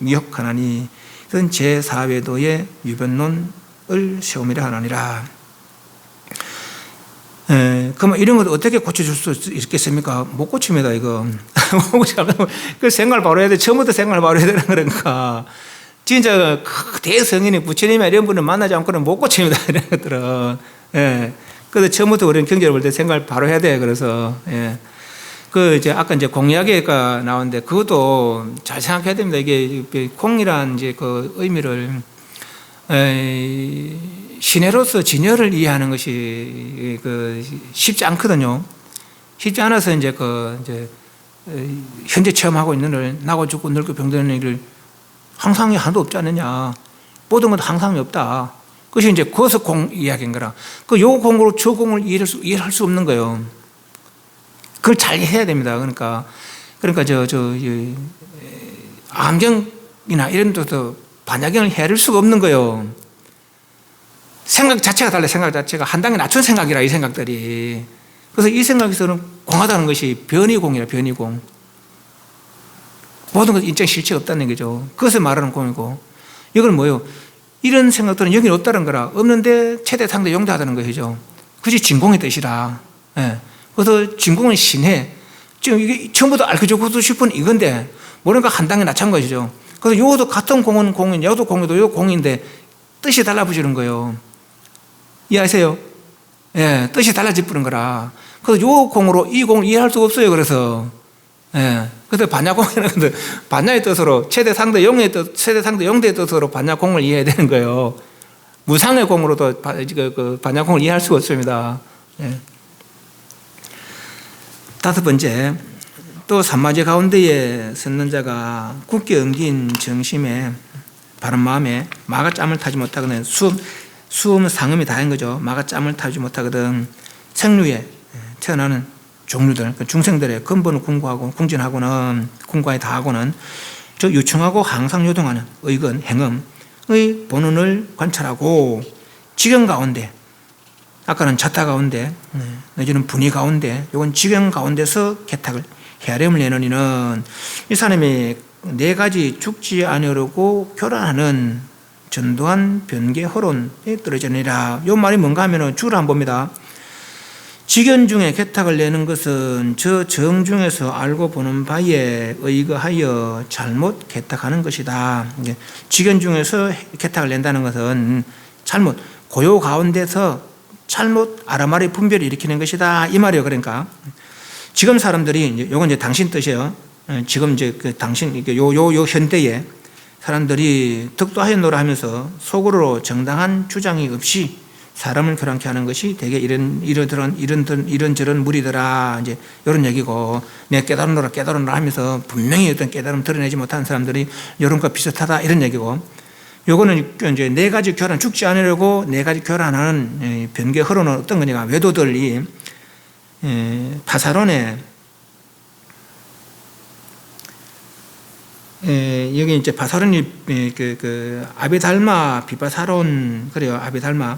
미혹하나니 이건 제4외도의 유변론을 세움이라 하나니라. 그러면 이런 걸 어떻게 고쳐줄 수 있겠습니까? 못 고칩니다, 이거. 그 생각을 바로 해야 돼. 처음부터 생각을 바로 해야 되는 거니까. 진짜 대성인이 부처님이 이런 분을 만나지 않고는 못 고칩니다, 이런 것들은. 그래서 처음부터 우리는 경제를 볼 때 생각을 바로 해야 돼. 그래서, 그 이제 아까 이제 공약에가 나오는데 그것도 잘 생각해야 됩니다. 이게 공이란 이제 그 의미를 신혜로서 진여를 이해하는 것이 그 쉽지 않거든요. 쉽지 않아서 이제 그 이제 현재 체험하고 있는 일, 나고 죽고 늙고 병드는 일을 항상이 하나도 없지 않느냐. 모든 건 항상이 없다. 그것이 이제 그것을 공 이야기인 거라. 그 요 공으로 저 공을 이해할 수 없는 거예요. 그걸 잘 해야 됩니다. 그러니까 암경이나 이런 데서 반야경을 헤아릴 수가 없는 거예요. 생각 자체가 달라요. 생각 자체가 한 단계 낮춘 생각이라 이 생각들이. 그래서 이 생각에서는 공하다는 것이 변이공이라 변이공. 모든 것 인정 실체가 없다는 얘기죠. 그것을 말하는 공이고 이건 뭐예요? 이런 생각들은 여기는 없다는 거라. 없는데 최대 상대 용대하다는 것이죠. 그것이 진공의 뜻이라. 예. 그래서 진공은 신해. 지금 이게 처음부터 알고 싶은 이건데 모르니까 한 단계 낮춘 것이죠. 그래서 요것도 같은 공은 공인, 요것도 공이도 요 공인데 뜻이 달라붙는 거예요. 이해하세요? 예, 뜻이 달라져 버린 거라. 그래서 요 공으로 이 공을 이해할 수가 없어요. 그래서 예, 그래서 반야공이라는 건데 반야의 뜻으로 최대 상대 영의 뜻, 최대 상대 영대의 뜻으로 반야공을 이해해야 되는 거예요. 무상의 공으로도 그 반야공을 이해할 수가 없습니다. 예. 다섯 번째, 또 산마제 가운데에 섰는 자가 굳게 엉긴 정심에 바른 마음에 마가 짬을 타지 못하거든. 수음은 상음이 다인 거죠. 마가 짬을 타지 못하거든. 생류에 태어나는 종류들, 중생들의 근본을 궁진하고는 다하고는 저 유충하고 항상 요동하는 의근, 행음의 본원을 관찰하고 지경 가운데, 아까는 자타 가운데, 내지는 분위 가운데, 이건 지경 가운데서 개탁을 헤아림을 내느니는 이 사람이 네 가지 죽지 아니하려고 교란하는 전도한 변계 허론에 떨어지느니라. 이 말이 뭔가 하면은 주를 한번 봅니다. 직연 중에 개탁을 내는 것은 저 정 중에서 알고 보는 바에 의거하여 잘못 개탁하는 것이다. 직연 중에서 개탁을 낸다는 것은 잘못, 고요 가운데서 잘못 아라마리 분별을 일으키는 것이다. 이 말이에요. 그러니까 지금 사람들이, 요건 이제 당신 뜻이에요. 지금 이제 그 당신, 요 현대에 사람들이 득도하였노라 하면서 속으로 정당한 주장이 없이 사람을 교란케 하는 것이 되게 이런저런 무리더라. 이제 이런 얘기고, 내 깨달으노라 하면서 분명히 어떤 깨달음 드러내지 못하는 사람들이 이런과 비슷하다. 이런 얘기고, 요거는 이제 네 가지 교란, 죽지 않으려고 네 가지 교란하는 변계 허로는 어떤 거냐. 외도들이 파사론에 여기 이제 바사론이 아비달마 비바사론, 그래요. 아비달마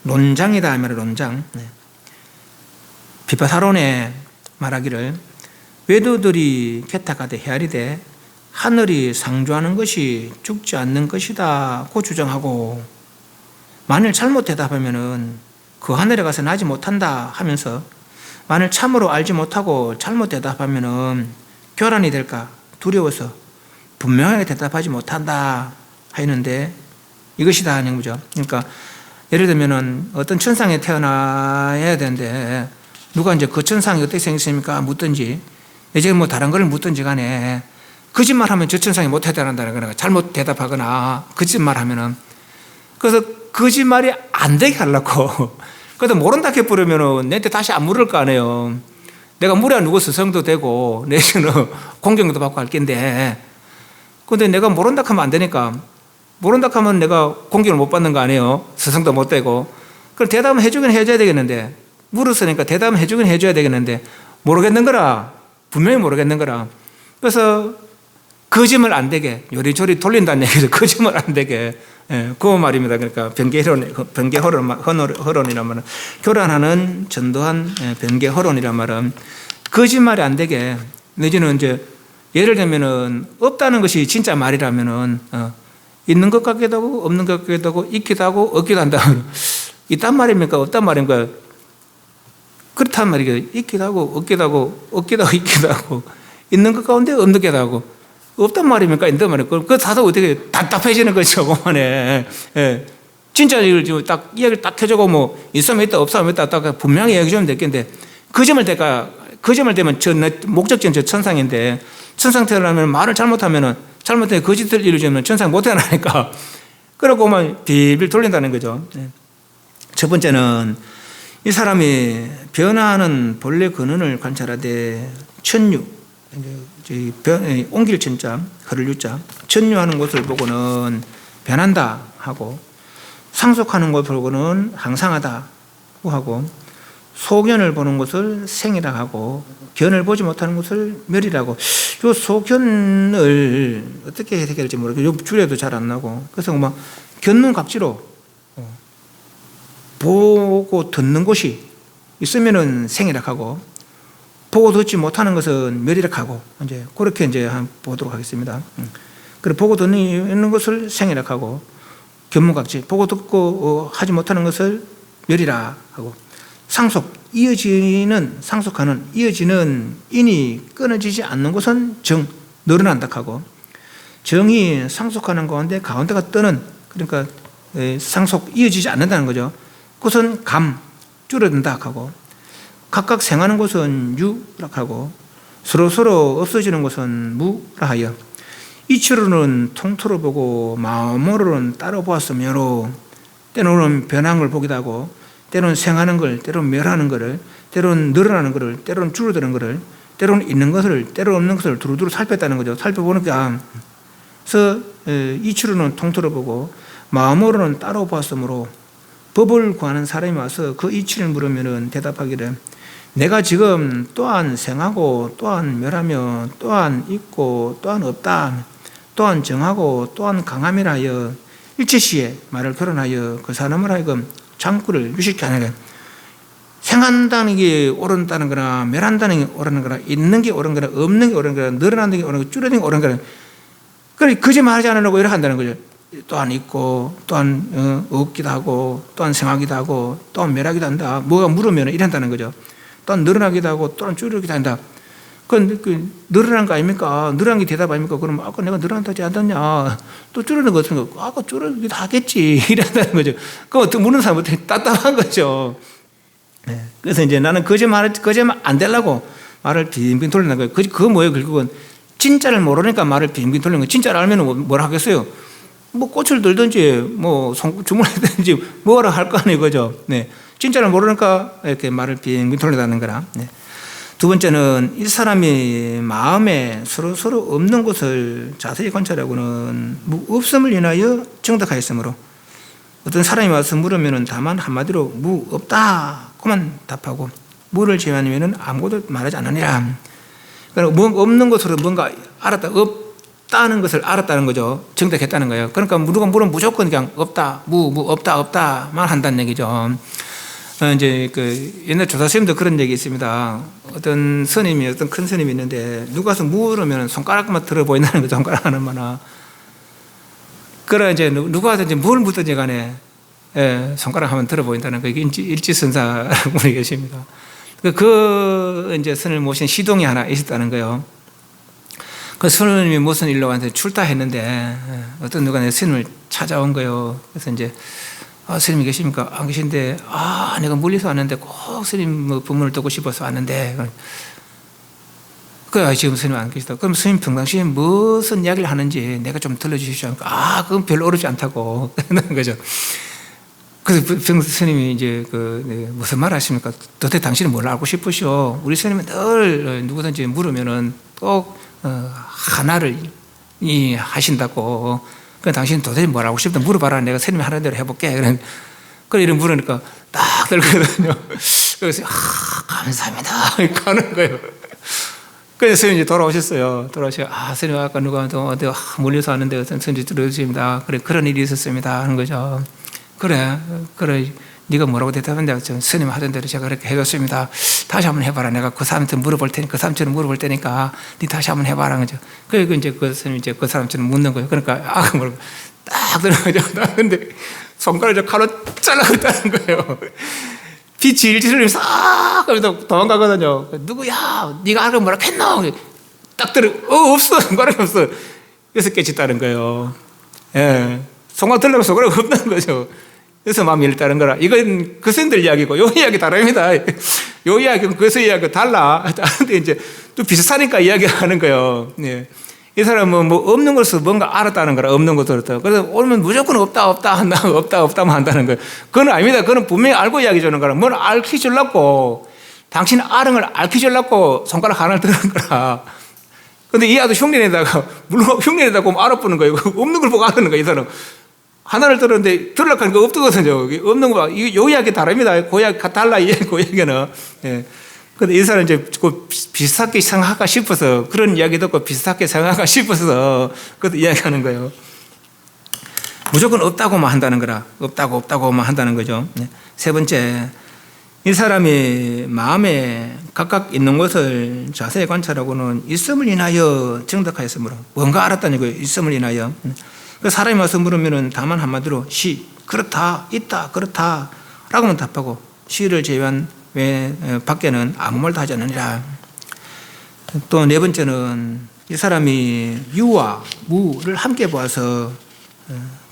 논장이다 말이에요. 논장. 비바사론에 말하기를 외도들이 개탁하되 헤아리되 하늘이 상주하는 것이 죽지 않는 것이다 고 주장하고, 만일 잘못 대답하면은 그 하늘에 가서 나지 못한다 하면서, 만일 참으로 알지 못하고 잘못 대답하면은 교란이 될까 두려워서 분명하게 대답하지 못한다 하는데 이것이다 하는 거죠. 그러니까 예를 들면은 어떤 천상에 태어나야 되는데 누가 이제 그 천상이 어떻게 생겼습니까 묻든지, 이제 뭐 다른 걸 묻든지 간에 거짓말하면 저 천상이 못 태어난다는 거나 잘못 대답하거나 거짓말하면은, 그래서 거짓말이 안 되게 하려고 그래도 모른다 해버리면은 내한테 다시 안 물을 거 아니에요. 내가 물어야 누구 스승도 되고 내지는 공경도 받고 할 낀데, 근데 내가 모른다 하면 안 되니까, 모른다 하면 내가 공경을 못 받는 거 아니에요. 스승도 못 되고. 그럼 대답은 해주긴 해줘야 되겠는데, 물었으니까 대답은 해주긴 해줘야 되겠는데 모르겠는 거라. 분명히 모르겠는 거라. 그래서 거짓말 안 되게 요리조리 돌린다는 얘기죠. 거짓말 안 되게. 그 말입니다. 그러니까 변계 허론이란 말은, 교란하는 전도한 변계 허론이란 말은 거짓말이 안 되게, 내지는 이제 예를 들면은 없다는 것이 진짜 말이라면은 있는 것 같기도 하고 없는 것 같기도 하고 있기도 하고 없기도 한다. 있단 말입니까 없단 말입니까? 그렇단 말이에요. 있기도 하고 없기도 하고 없기도 하고 있기도 하고 있는 것 가운데 없는 게 하고 없단 말입니까? 있단 말입니까? 그거 다도 어떻게 답답해지는 거죠, 그만에. 예. 진짜 이걸 이야기를 딱 해주고, 뭐, 있으면 있다, 없으면 있다, 딱 분명히 얘기해주면 됐겠는데, 거짓말 될까, 거짓말 되면 목적지는 저 천상인데 천상 태어나면 말을 잘못하면 거짓을 이루려면 천상 못 태어나니까 그러고만 빌빌 돌린다는 거죠. 첫 번째는 이 사람이 변화하는 본래 근원을 관찰하되 천류, 옮길 천자, 흐를 유자, 천류하는 것을 보고는 변한다 하고 상속하는 것을 보고는 항상하다 하고 소견을 보는 것을 생이라 하고 견을 보지 못하는 것을 멸이라고. 요 소견을 어떻게 해석할지 모르겠고 줄여도 잘 안 나고 그래서 막 견문각지로 보고 듣는 것이 있으면은 생이라 하고 보고 듣지 못하는 것은 멸이라 하고 이제 그렇게 이제 한번 보도록 하겠습니다. 그리고 보고 듣는 것을 생이라 하고 견문각지 보고 듣고 하지 못하는 것을 멸이라 하고 상속 상속하는 이어지는 인이 끊어지지 않는 것은 정 늘어난다 하고 정이 상속하는 가운데가 뜨는 그러니까 상속 이어지지 않는다는 거죠. 그것은 감 줄어든다 하고 각각 생하는 것은 유라 하고 서로 없어지는 것은 무라 하여 이치로는 통틀어 보고 마음으로는 따로 보았으므로 때로는 변한 걸 보기도 하고 때로는 생하는 걸, 때로는 멸하는 것을, 때로는 늘어나는 것을, 때로는 줄어드는 것을, 때로는 있는 것을, 때로는 없는 것을 두루두루 살폈다는 거죠. 살펴보니까 그래서 이치로는 통틀어 보고 마음으로는 따로 보았으므로 법을 구하는 사람이 와서 그 이치를 물으면 대답하기를 내가 지금 또한 생하고 또한 멸하며 또한 있고 또한 없다 또한 정하고 또한 강함이라 하여 일체시에 말을 거론하여 그 사람을 하여금 장구를 유식케 하는 거예요. 생한다는 게 옳은다는 거나 멸한다는 게 옳은 거나 있는 게 옳은 거나 없는 게 옳은 거나 늘어나는 게 옳은 거나 줄어드는 게 옳은 거나 그래 거짓말하지 않으려고 이렇게 한다는 거죠. 또한 있고 또한 없기도 하고 또한 생하기도 하고 또한 멸하기도 한다. 뭐가 물으면 이런다는 거죠. 또한 늘어나기도 하고 또한 줄어들기도 한다. 그 늘어난 거 아닙니까? 늘어난 게 대답 아닙니까? 그럼 아까 내가 늘어난다지 않았냐? 또 줄어든 거 같은 거 아까 줄어들기도 하겠지 이런다는 거죠. 그럼 어떻게 묻는 사람한테 답답한 거죠. 네. 그래서 이제 나는 거짓말 안 되려고 말을 빙빙 돌리는 거예요. 그거 뭐예요? 결국은 진짜를 모르니까 말을 빙빙 돌리는 거예요. 진짜를 알면 뭐라 하겠어요? 뭐 꽃을 들든지 뭐 주문하든지 뭐라 할 거 아니에요, 그죠? 네, 진짜를 모르니까 이렇게 말을 빙빙 돌린다는 거라. 네. 두 번째는 이 사람이 마음에 서로 없는 것을 자세히 관찰하고는 없음을 인하여 정답하였으므로 어떤 사람이 와서 물으면은 다만 한마디로 없다 그만 답하고 무를 제외하면은 아무것도 말하지 않으니라. 그러니까 뭐 없는 것으로 뭔가 알았다 없다는 것을 알았다는 거죠. 정답했다는 거예요. 그러니까 누가 물으면 무조건 그냥 없다 없다만 한다는 얘기죠. 이제 그 옛날 조사 시험도 그런 얘기 있습니다. 어떤 큰 스님이 있는데 누가 와서 물으면 손가락만 들어 보인다는 거죠. 손가락 하나마나. 그래 이제 누가 와서 이제 뭘 묻든지 간에 손가락 하면 들어 보인다는 거. 이게 일지선사라는 분이 계십니다. 그 이제 스님을 모신 시동이 하나 있었다는 거예요. 그 스님이 무슨 일로 왔는데 출타했는데 어떤 누가 내 스님을 찾아온 거예요. 그래서 이제 스님이 계십니까? 안 계신데 내가 멀리서 왔는데 꼭 스님 법문을 듣고 싶어서 왔는데 그래 지금 스님 안 계시다. 그럼 스님 평상시에 무슨 이야기를 하는지 내가 좀 들려주시죠. 그건 별로 어렵지 않다고 그러는 거죠. 그래서 스님이 이제 무슨 말 하십니까? 도대체 당신은 뭘 알고 싶으시오? 우리 스님은 늘 누구든지 물으면은 꼭 하나를 하신다고. 그 당신 도대체 뭘 알고 싶다 물어봐라. 내가 스님이 하는 대로 해볼게. 그래 이런 물으니까 딱 들거든요. 그래서 감사합니다. 가는 거예요. 그래서 스님이 돌아오셨어요. 스님 아까 누가 어디 멀리서 왔는데 스님 들어주십니다. 그래 그런 일이 있었습니다. 하는 거죠. 그래 네가 뭐라고 대답했는데 스님 하던 대로 제가 그렇게 해줬습니다. 다시 한번 해봐라. 내가 그 사람한테 물어볼 테니까 그 사람처럼 물어볼 테니까 네 다시 한번 해봐라. 거죠. 그리고 이제 그 스님이 이제 그 사람처럼 묻는 거예요. 그러니까 뭐라고 딱 들어가죠. 근데 손가락을 칼로 잘라버렸다는 거예요. 빛이 일지를 싹 하면서 도망가거든요. 누구야? 네가 알고 뭐라 했노? 딱 들어. 없어. 손가락이 없어. 그래서 깨쳤다는 거예요. 예. 손가락 들려고 손가락이 없다는 거죠. 그래서 마음이 일다른 거라. 이건 그생들 이야기고 요 이야기 다릅니다. 요 이야기는 그에서 이야기가 달라. 근데 이제 또 비슷하니까 이야기하는 거예요. 예. 이 사람은 뭐 없는 것을 뭔가 알았다는 거라. 없는 것을 알았다. 그래서 오면 무조건 없다 한다. 없다만 한다는 거예요. 그건 아닙니다. 그건 분명히 알고 이야기 주는 거라. 뭘 알기 주려고 당신 아릉을 알기 주려고 손가락 하나를 드는 거라. 근데 이 아도 흉내내다가 물론 흉내내다가 알아보는 거예요. 없는 걸 보고 알았는 거예요. 이 사람 하나를 들었는데 들으려고 하니까 없거든요. 없는 거 봐. 요 이야기 다릅니다. 그 이야기 달라. 그 이야기는. 예. 근데 이 사람은 이제 그 비슷하게 생각할까 싶어서 그런 이야기 듣고 비슷하게 생각할까 싶어서 그것도 이야기하는 거예요. 무조건 없다고만 한다는 거라. 없다고만 한다는 거죠. 세 번째, 이 사람이 마음에 각각 있는 것을 자세히 관찰하고는 있음을 인하여 정덕하였으므로 뭔가 알았다는 거예요. 있음을 인하여. 사람이 와서 물으면 다만 한마디로 그렇다, 있다, 그렇다 라고만 답하고 시를 제외한 밖에는 아무 말도 하지 않느니라. 또 네 번째는 이 사람이 유와 무를 함께 보아서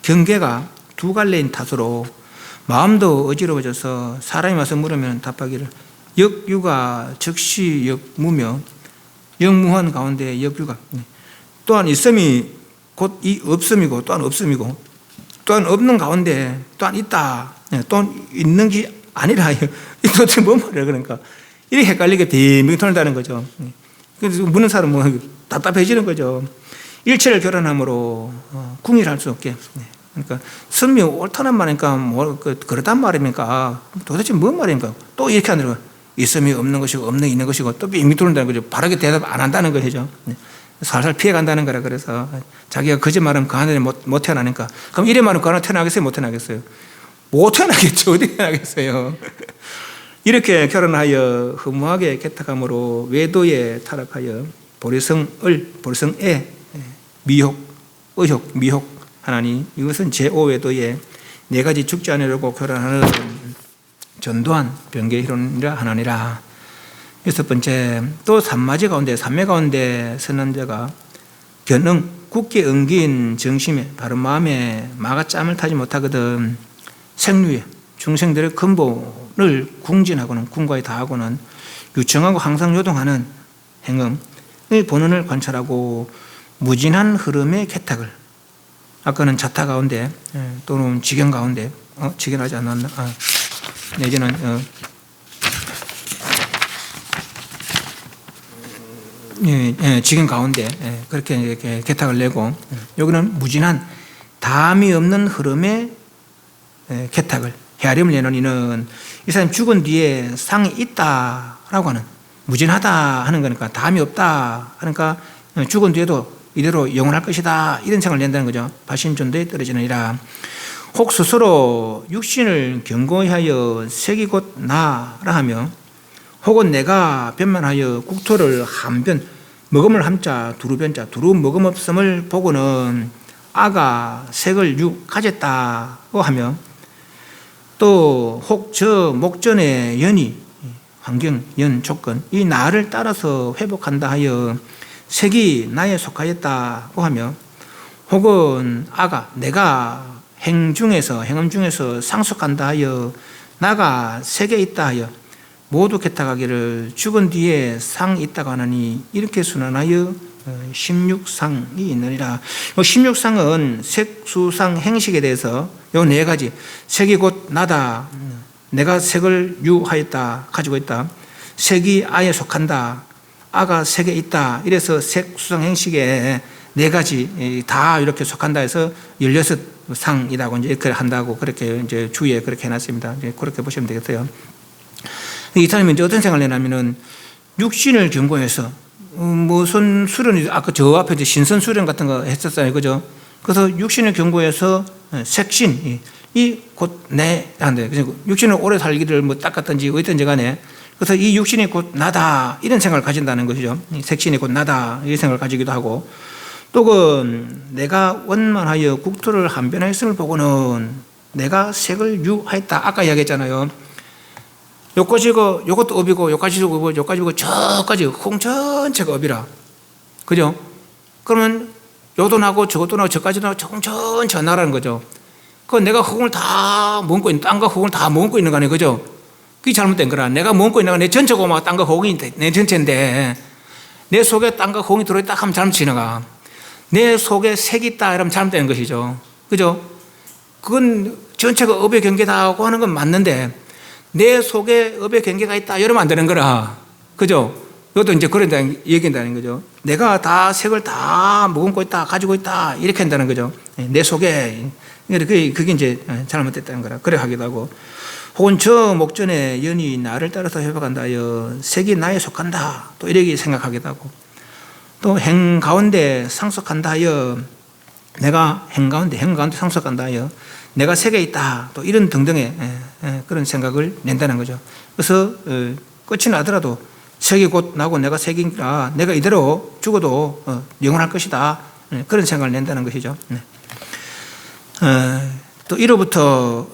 경계가 두 갈래인 탓으로 마음도 어지러워져서 사람이 와서 물으면 답하기를 역유가 즉시 역무며 역무한 가운데 역유가 또한 있음이 곧 이 없음이고 또한 없음이고 또한 없는 가운데 또한 있다 또한 있는 게 아니라 이 도대체 뭔 말이야. 그러니까 이렇게 헷갈리게 빙빙 돌다는 거죠. 그래서 묻는 사람은 답답해지는 거죠. 일체를 결혼함으로 궁일할 수 없게. 그러니까 선미 옳다는 말이니까 그렇단 말입니까? 도대체 뭔 말입니까? 또 이렇게 하는 있음이 없는 것이고 없는 있는 것이고 또 빙빙 돌다는 거죠. 바르게 대답 안 한다는 거죠. 살살 피해간다는 거라. 그래서 자기가 거짓말하면 그 하늘에 못 태어나니까 그럼 이래 말하면 그 하늘에 태어나겠어요? 못 태어나겠어요? 못 태어나겠죠. 어디 태어나겠어요? 이렇게 결혼하여 허무하게 개탁함으로 외도에 타락하여 보리성에 미혹, 의혹, 미혹 하나니 이것은 제5외도에 네 가지 죽지 않으려고 결혼하는 전도한 병계의 이론이라 하나니라. 여섯 번째, 또 삼매 가운데 서는 자가 견응, 굳게 엉긴 정심에 바른 마음에 마가 짬을 타지 못하거든 생류에 중생들의 근본을 궁진하고는 궁과에 다하고는 유청하고 항상 요동하는 행음의 본원을 관찰하고 무진한 흐름의 개탁을 아까는 자타 가운데 또는 지경 가운데 지경하지 않았나 내지는 지경 가운데 그렇게 이렇게 개탁을 내고 여기는 무진한 담이 없는 흐름의 개탁을 헤아림을 내는 이는 이 사람이 죽은 뒤에 상이 있다라고 하는 무진하다 하는 거니까 담이 없다 하니까 죽은 뒤에도 이대로 영원할 것이다 이런 생각을 낸다는 거죠. 발심전도에 떨어지느니라. 혹 스스로 육신을 경고하여 색이 곧 나라 하며 혹은 내가 변만하여 국토를 한변 먹음을 함자 두루변자 두루 먹음 없음을 보고는 아가 색을 가졌다고 하며 또 혹 저 목전의 연이 환경, 연, 조건 이 나를 따라서 회복한다 하여 색이 나에 속하였다고 하며 혹은 아가 내가 행음 중에서 상속한다 하여 나가 색에 있다 하여 모두 개탁하기를 죽은 뒤에 상이 있다고 하나니 이렇게 순환하여 16상이 있느니라. 16상은 색수상 행식에 대해서 요 네 가지 색이 곧 나다 내가 색을 유하였다 가지고 있다 색이 아에 속한다 아가 색에 있다 이래서 색수상 행식에 네 가지 다 이렇게 속한다 해서 16상이라고 이제 이렇게 한다고 그렇게 이제 주위에 그렇게 해놨습니다. 그렇게 보시면 되겠어요. 이 사람이 이제 어떤 생각을 내냐면은 육신을 경고해서 무슨 수련이 아까 저 앞에 이제 신선 수련 같은 거 했었어요, 그죠? 그래서 육신을 경고해서 색신 이 곧 내 한데 그래서 육신을 오래 살기를 뭐 닦았든지 어디든지 간에 그래서 이 육신이 곧 나다 이런 생각을 가진다는 것이죠. 색신이 곧 나다 이 생각을 가지기도 하고 또 내가 원만하여 국토를 한변화했음을 보고는 내가 색을 유하였다 아까 이야기했잖아요. 요것도 업이고 요까지도 업이고 요까지고 저까지 홍전체가 업이라 그죠? 그러면 요도 나고 저것도 나고 저까지도 나고 총천천하라는 거죠. 그 내가 허공을 다 머금고 있는, 땅과 허공을 다 머금고 있는 거 아니에요, 그죠? 그게 잘못된 거라. 내가 머금고 있는 건 내 전체고 막 땅과 허공이 내 전체인데 내 속에 땅과 허공이 들어있다 하면 잘못 지나가. 내 속에 색이 있다 이러면 잘못되는 것이죠, 그죠? 그건 전체가 업의 경계다고 하는 건 맞는데 내 속에 업의 경계가 있다 이러면 안 되는 거라, 그죠? 이것도 이제 그런 얘기한다는 거죠. 내가 다 색을 다 머금고 있다, 가지고 있다 이렇게 한다는 거죠. 내 속에. 그게 이제 잘못됐다는 거라. 그래 하기도 하고, 혹은 저 목전에 연이 나를 따라서 회복한다 하여 색이 나에 속한다 또 이렇게 생각하기도 하고, 또 행 가운데 상속한다 하여 내가 행 가운데 상속한다 하여 내가 색에 있다 또 이런 등등의 그런 생각을 낸다는 거죠. 그래서 끝이 나더라도 색이 곧 나고 내가 색이니까 내가 이대로 죽어도 영원할 것이다, 그런 생각을 낸다는 것이죠. 또 1호부터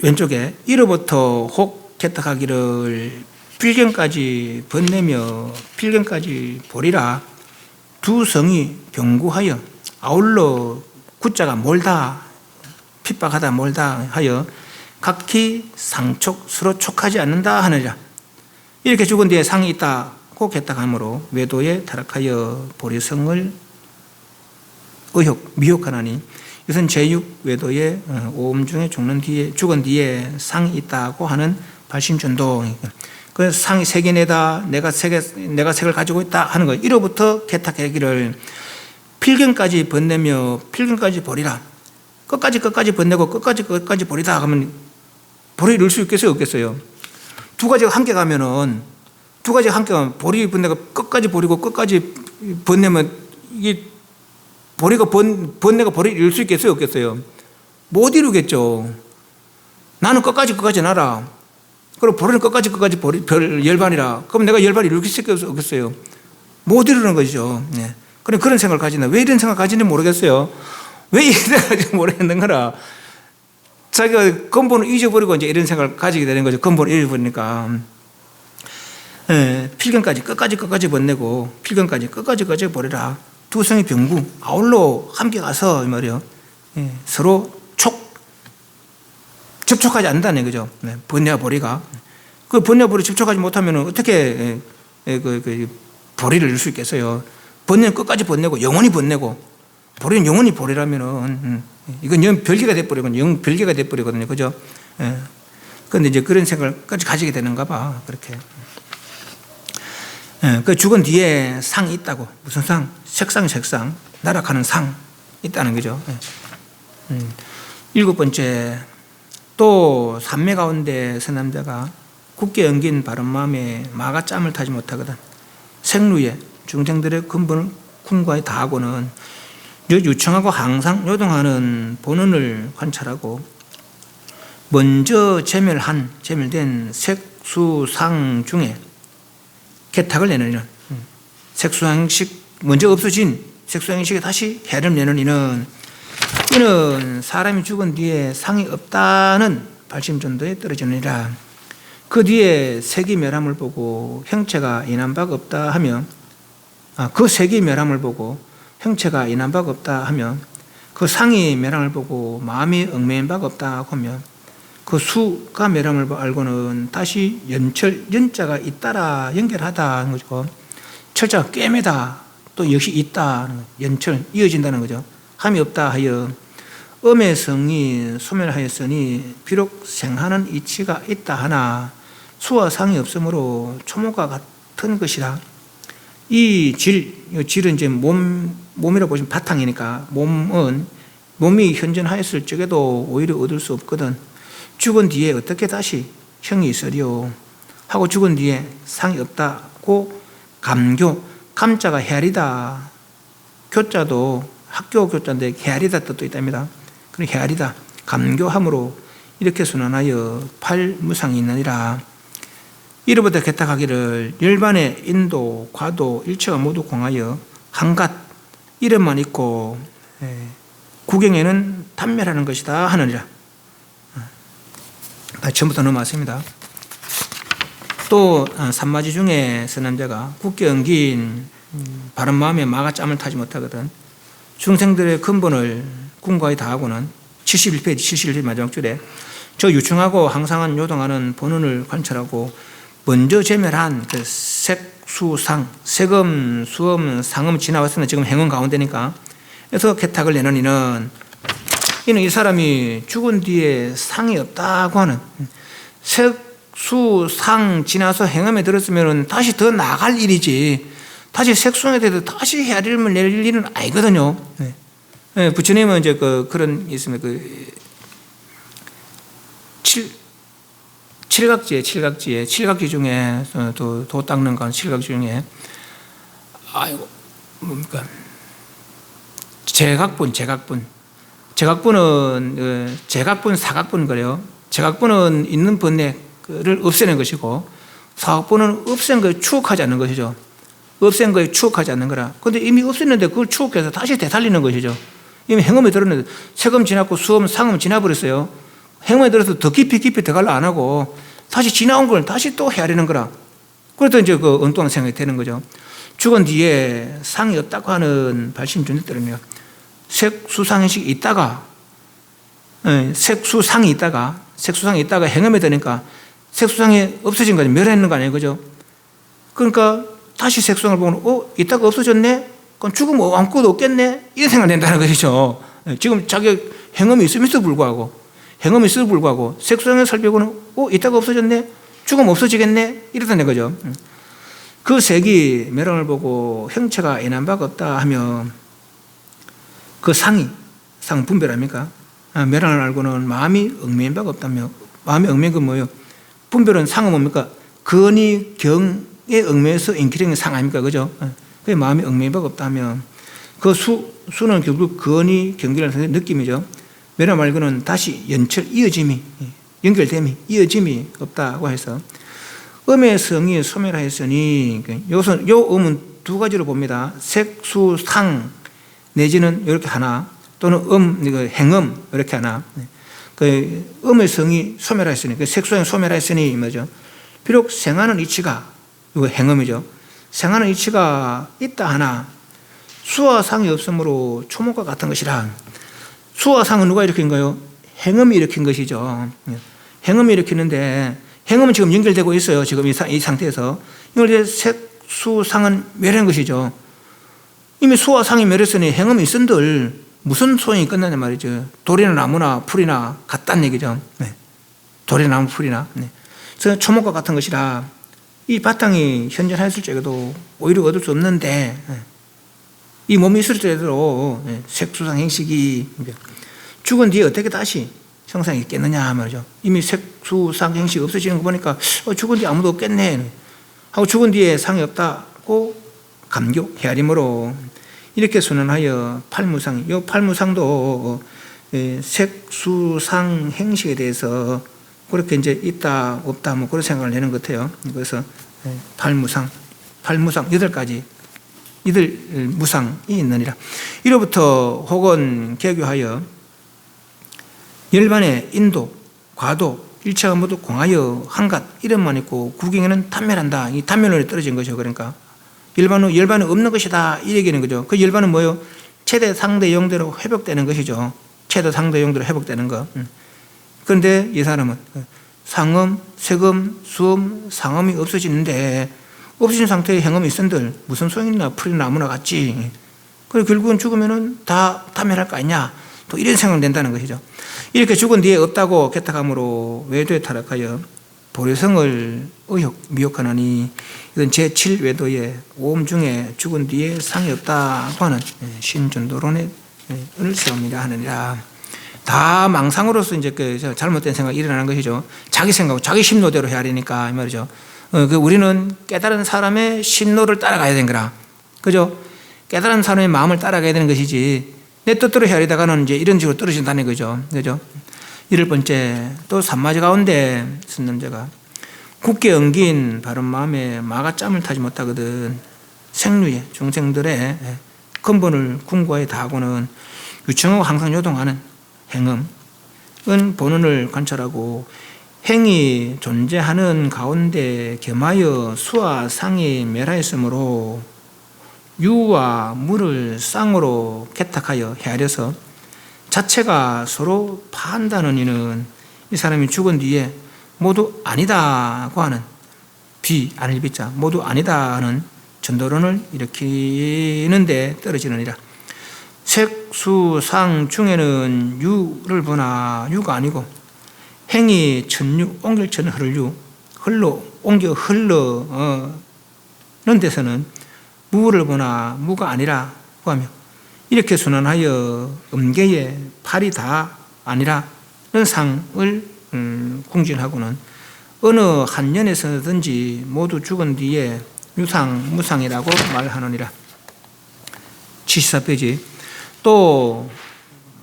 왼쪽에 1호부터 혹 개탁하기를 필경까지 번내며 필경까지 보리라. 두 성이 병구하여 아울러 구자가 몰다, 핍박하다 몰다 하여 각기 상촉 서로 촉하지 않는다 하느니라. 이렇게 죽은 뒤에 상이 있다고 개탁함으로 외도에 타락하여 보리성을 미혹하나니 이것은 제6 외도의 오음 중에 죽은 뒤에 상이 있다고 하는 발심전도. 그 상이 색이 내다, 내가 색을 가지고 있다 하는 거. 1호부터 개탁하기를 필경까지 번내며 필경까지 버리라. 끝까지 번내고 끝까지 버리다 하면 보리 넣을 수 있겠어요, 없겠어요? 두 가지가 함께 가면 보리 번내고 끝까지 버리고 끝까지 번내면 이게 보리가 번내가 보리 이룰 수 있겠어요, 없겠어요? 못 이루겠죠. 나는 끝까지 나라. 그리고 보리는 끝까지 별 열반이라. 그럼 내가 열반이 이룰 수 있겠어요, 없겠어요? 못 이루는 거죠. 네. 그런 생각을 가진다. 왜 이런 생각을 가지는지 모르겠어요. 왜 이런 생각을 가지는지 모르겠는 거라. 자기가 근본을 잊어버리고 이제 이런 생각을 가지게 되는 거죠. 근본을 잊어버리니까. 필경까지 끝까지 번내고 필경까지 끝까지 버리라. 두 성의 병구 아울러 함께 가서 이 말이요. 서로 접촉하지 않는다는 거죠. 번뇌와 보리가. 그 번뇌와 보리 접촉하지 못하면 어떻게 보리를 이룰 수 있겠어요? 번뇌는 끝까지 번내고 영원히 번내고 보리는 영원히 보리라면은 이건 영 별개가 돼버리거든요. 그죠? 그런데 이제 그런 생각까지 가지게 되는가 봐. 그렇게. 그 죽은 뒤에 상이 있다고. 무슨 상? 색상. 나락하는 상 있다는 거죠. 7번째. 또 산매 가운데 서 남자가 굳게 엉긴 바른 마음에 마가 짬을 타지 못하거든. 생루에 중생들의 근본을 궁과에 다하고는 유청하고 항상 요동하는 본원을 관찰하고 먼저 제멸된 색수상 중에 개탁을 내는 색수상식 먼저 없어진 색수상식에 다시 해를 내는 이는 사람이 죽은 뒤에 상이 없다는 발심전도에 떨어지느니라. 그 뒤에 색이 멸함을 보고 형체가 인한 바가 없다 하면 그 색이 멸함을 보고 형체가 인한 바가 없다 하면 그 상이 멸함을 보고 마음이 얽매인 바가 없다 하면 그 수가 멸함을 알고는 다시 연자가 있다라 연결하다 하는 거죠. 철자가 꿰매다 또 역시 있다 연철 이어진다는 거죠. 함이 없다 하여 음의 성이 소멸하였으니 비록 생하는 이치가 있다 하나 수와 상이 없으므로 초모가 같은 것이라. 이 질은 이제 몸이라고 보시면 바탕이니까 몸이 현존하였을 적에도 오히려 얻을 수 없거든. 죽은 뒤에 어떻게 다시 형이 있으리요 하고 죽은 뒤에 상이 없다고 감자가 헤아리다. 교자도 학교 교자인데 헤아리다 뜻도 있답니다. 그런 헤아리다 감교함으로 이렇게 순환하여 팔무상이 있느니라. 이로부터 개탁하기를 열반의 인도 과도 일체가 모두 공하여 한갓 이름만 있고 구경에는 단멸하는 것이다 하느니라. 처음부터 넘어왔습니다. 또 산마지 중에 선남자가 굳게 엉긴 바른 마음에 마가 짬을 타지 못하거든. 중생들의 근본을 궁과에 다하고는 71페이지 71페이지 마지막 줄에 저 유충하고 항상한 요동하는 본원을 관찰하고 먼저 제멸한 그 색수상 색음 수음 상음 지나왔으나 지금 행음 가운데니까 그래서 개탁을 내는 이는 이 사람이 죽은 뒤에 상이 없다고 하는 색수상 지나서 행음에 들었으면 다시 더 나갈 일이지 다시 색수상에 대해서 다시 헤아림을 낼 일은 아니거든요. 네, 부처님은 이제 그런 있으면 칠각지에 칠각지 중에 도 닦는 건 칠각지 중에 아이고 뭡니까 제각분 제각분 사각분 그래요. 제각분은 있는 번뇌를 없애는 것이고 사각분은 없앤 걸 추억하지 않는 것이죠. 없앤 거에 추억하지 않는 거라. 그런데 이미 없앴는데 그걸 추억해서 다시 되살리는 것이죠. 이미 행음에 들었는데 색음 지났고 수음 상음 지나버렸어요. 행음에 들어서 더 깊이 들어가려 안 하고 다시 지나온 걸 다시 또 헤아리는 거라. 그래도 이제 엉뚱한 생각이 되는 거죠. 죽은 뒤에 상이 없다고 하는 발심준들은요. 색수상행식이 있다가 색수상이 있다가 행음에 드니까 색수상이 없어진 거 아니에요. 멸했는 거 아니에요. 그죠? 그러니까 다시 색수상을 보면 있다가 없어졌네? 그럼 죽으면 아무것도 없겠네? 이런 생각이 낸다는 것이죠. 지금 자기 행음이 있음에도 불구하고 색수상을 살펴보면 있다가 없어졌네? 죽으면 없어지겠네? 이러다는 거죠. 그 색이 멸함을 보고 형체가 인한 바가 없다 하면 그 상 분별합니까? 멸함을 알고는 마음이 얽매인 바가 없다며 마음이 얽매인 건 뭐예요? 분별은 상은 뭡니까? 근이 경에 얽매여서 인기령의 상 아닙니까? 그죠? 그게 마음이 얽매인 바가 없다면 그 수는 결국 근이 경기라는 느낌이죠. 멸함 말고는 다시 이어짐이 없다고 해서 음의 성이 소멸하였으니 요 음은 두 가지로 봅니다. 색수상 내지는 이렇게 하나 또는 행음 이렇게 하나 그 음의 성이 소멸하였으니 그 색수상이 소멸하였으니 뭐죠? 비록 생하는 이치가 이거 행음이죠. 생하는 이치가 있다 하나 수와 상이 없으므로 초목과 같은 것이라. 수와 상은 누가 일으킨 거예요? 행음이 일으킨 것이죠. 행음이 일으키는데 행음은 지금 연결되고 있어요. 지금 이 상태에서 이걸 색수상은 멸한 것이죠. 이미 수와 상이 멸했으니 행음이 있은들 무슨 소용이 끝나냐 말이죠. 돌이나 나무나 풀이나 같다는 얘기죠. 돌이나 나무 풀이나. 그래서 초목과 같은 것이라 이 바탕이 현존했을 적에도 오히려 얻을 수 없는데 이 몸이 있을 때도 색수상 행식이 죽은 뒤에 어떻게 다시 형상이 있겠느냐 말이죠. 이미 색수상 행식이 없어지는 거 보니까 죽은 뒤에 아무도 없겠네 하고 죽은 뒤에 상이 없다고 감격, 헤아림으로 이렇게 선언하여 팔무상, 이 팔무상도 색수상 행식에 대해서 그렇게 이제 있다 없다 뭐 그런 생각을 내는 것 같아요. 그래서 팔무상 8가지 이들 무상이 있느니라. 이로부터 혹은 개교하여 열반의 인도, 과도, 일체가 모두 공하여 한갓 이름만 있고 구경에는 탄멸한다. 이 탄멸론이 떨어진 거죠. 그러니까 열반은 없는 것이다 이 얘기는 거죠. 그 열반은 뭐예요? 최대 상대 영대로 회복되는 것이죠. 최대 상대 영대로 회복되는 거. 그런데 이 사람은 상음, 색음, 수음, 상음이 없어지는데 없어진 상태에 행음이 있은들 무슨 소용이나 풀이나 나무나 같지. 그리고 결국은 죽으면은 다 탄멸할 거 아니냐. 또 이런 생각을 낸다는 것이죠. 이렇게 죽은 뒤에 없다고 개탁함으로 외도에 타락하여 보리성을 미혹하나니 이건 제7외도의 오음 중에 죽은 뒤에 상이 없다고 하는 신전도론의 은을 세웁니다 하느니라. 다 망상으로서 이제 그 잘못된 생각이 일어나는 것이죠. 자기 생각, 자기 심노대로 해야 되니까 이 말이죠. 우리는 깨달은 사람의 심노를 따라가야 되는 거라. 그죠? 깨달은 사람의 마음을 따라가야 되는 것이지 내 뜻대로 헤아리다가는 이제 이런 식으로 떨어진다는 거죠. 그죠? 11번째, 또 산마지 가운데 쓴 남자가 굳게 엉긴 바른 마음에 마가 짬을 타지 못하거든. 생류의 중생들의 근본을 궁과에 다하고는 유청하고 항상 요동하는 행음은 본원을 관찰하고 행이 존재하는 가운데 겸하여 수와 상이 멸하였으므로 유와 물을 쌍으로 개탁하여 헤아려서 자체가 서로 파한다는 이는 이 사람이 죽은 뒤에 모두 아니다고 하는 아닐 비자 모두 아니다 하는 전도론을 일으키는데 떨어지느니라. 색수상 중에는 유를 보나 유가 아니고 행이 천유 옮길천 흐를유 흘러 옮겨 흘러는 데서는 무를 보나 무가 아니라고 하며 이렇게 순환하여 음계의 팔이 다 아니라는 상을 궁진하고는 어느 한 년에서든지 모두 죽은 뒤에 유상 무상이라고 말하느니라. 74페이지. 또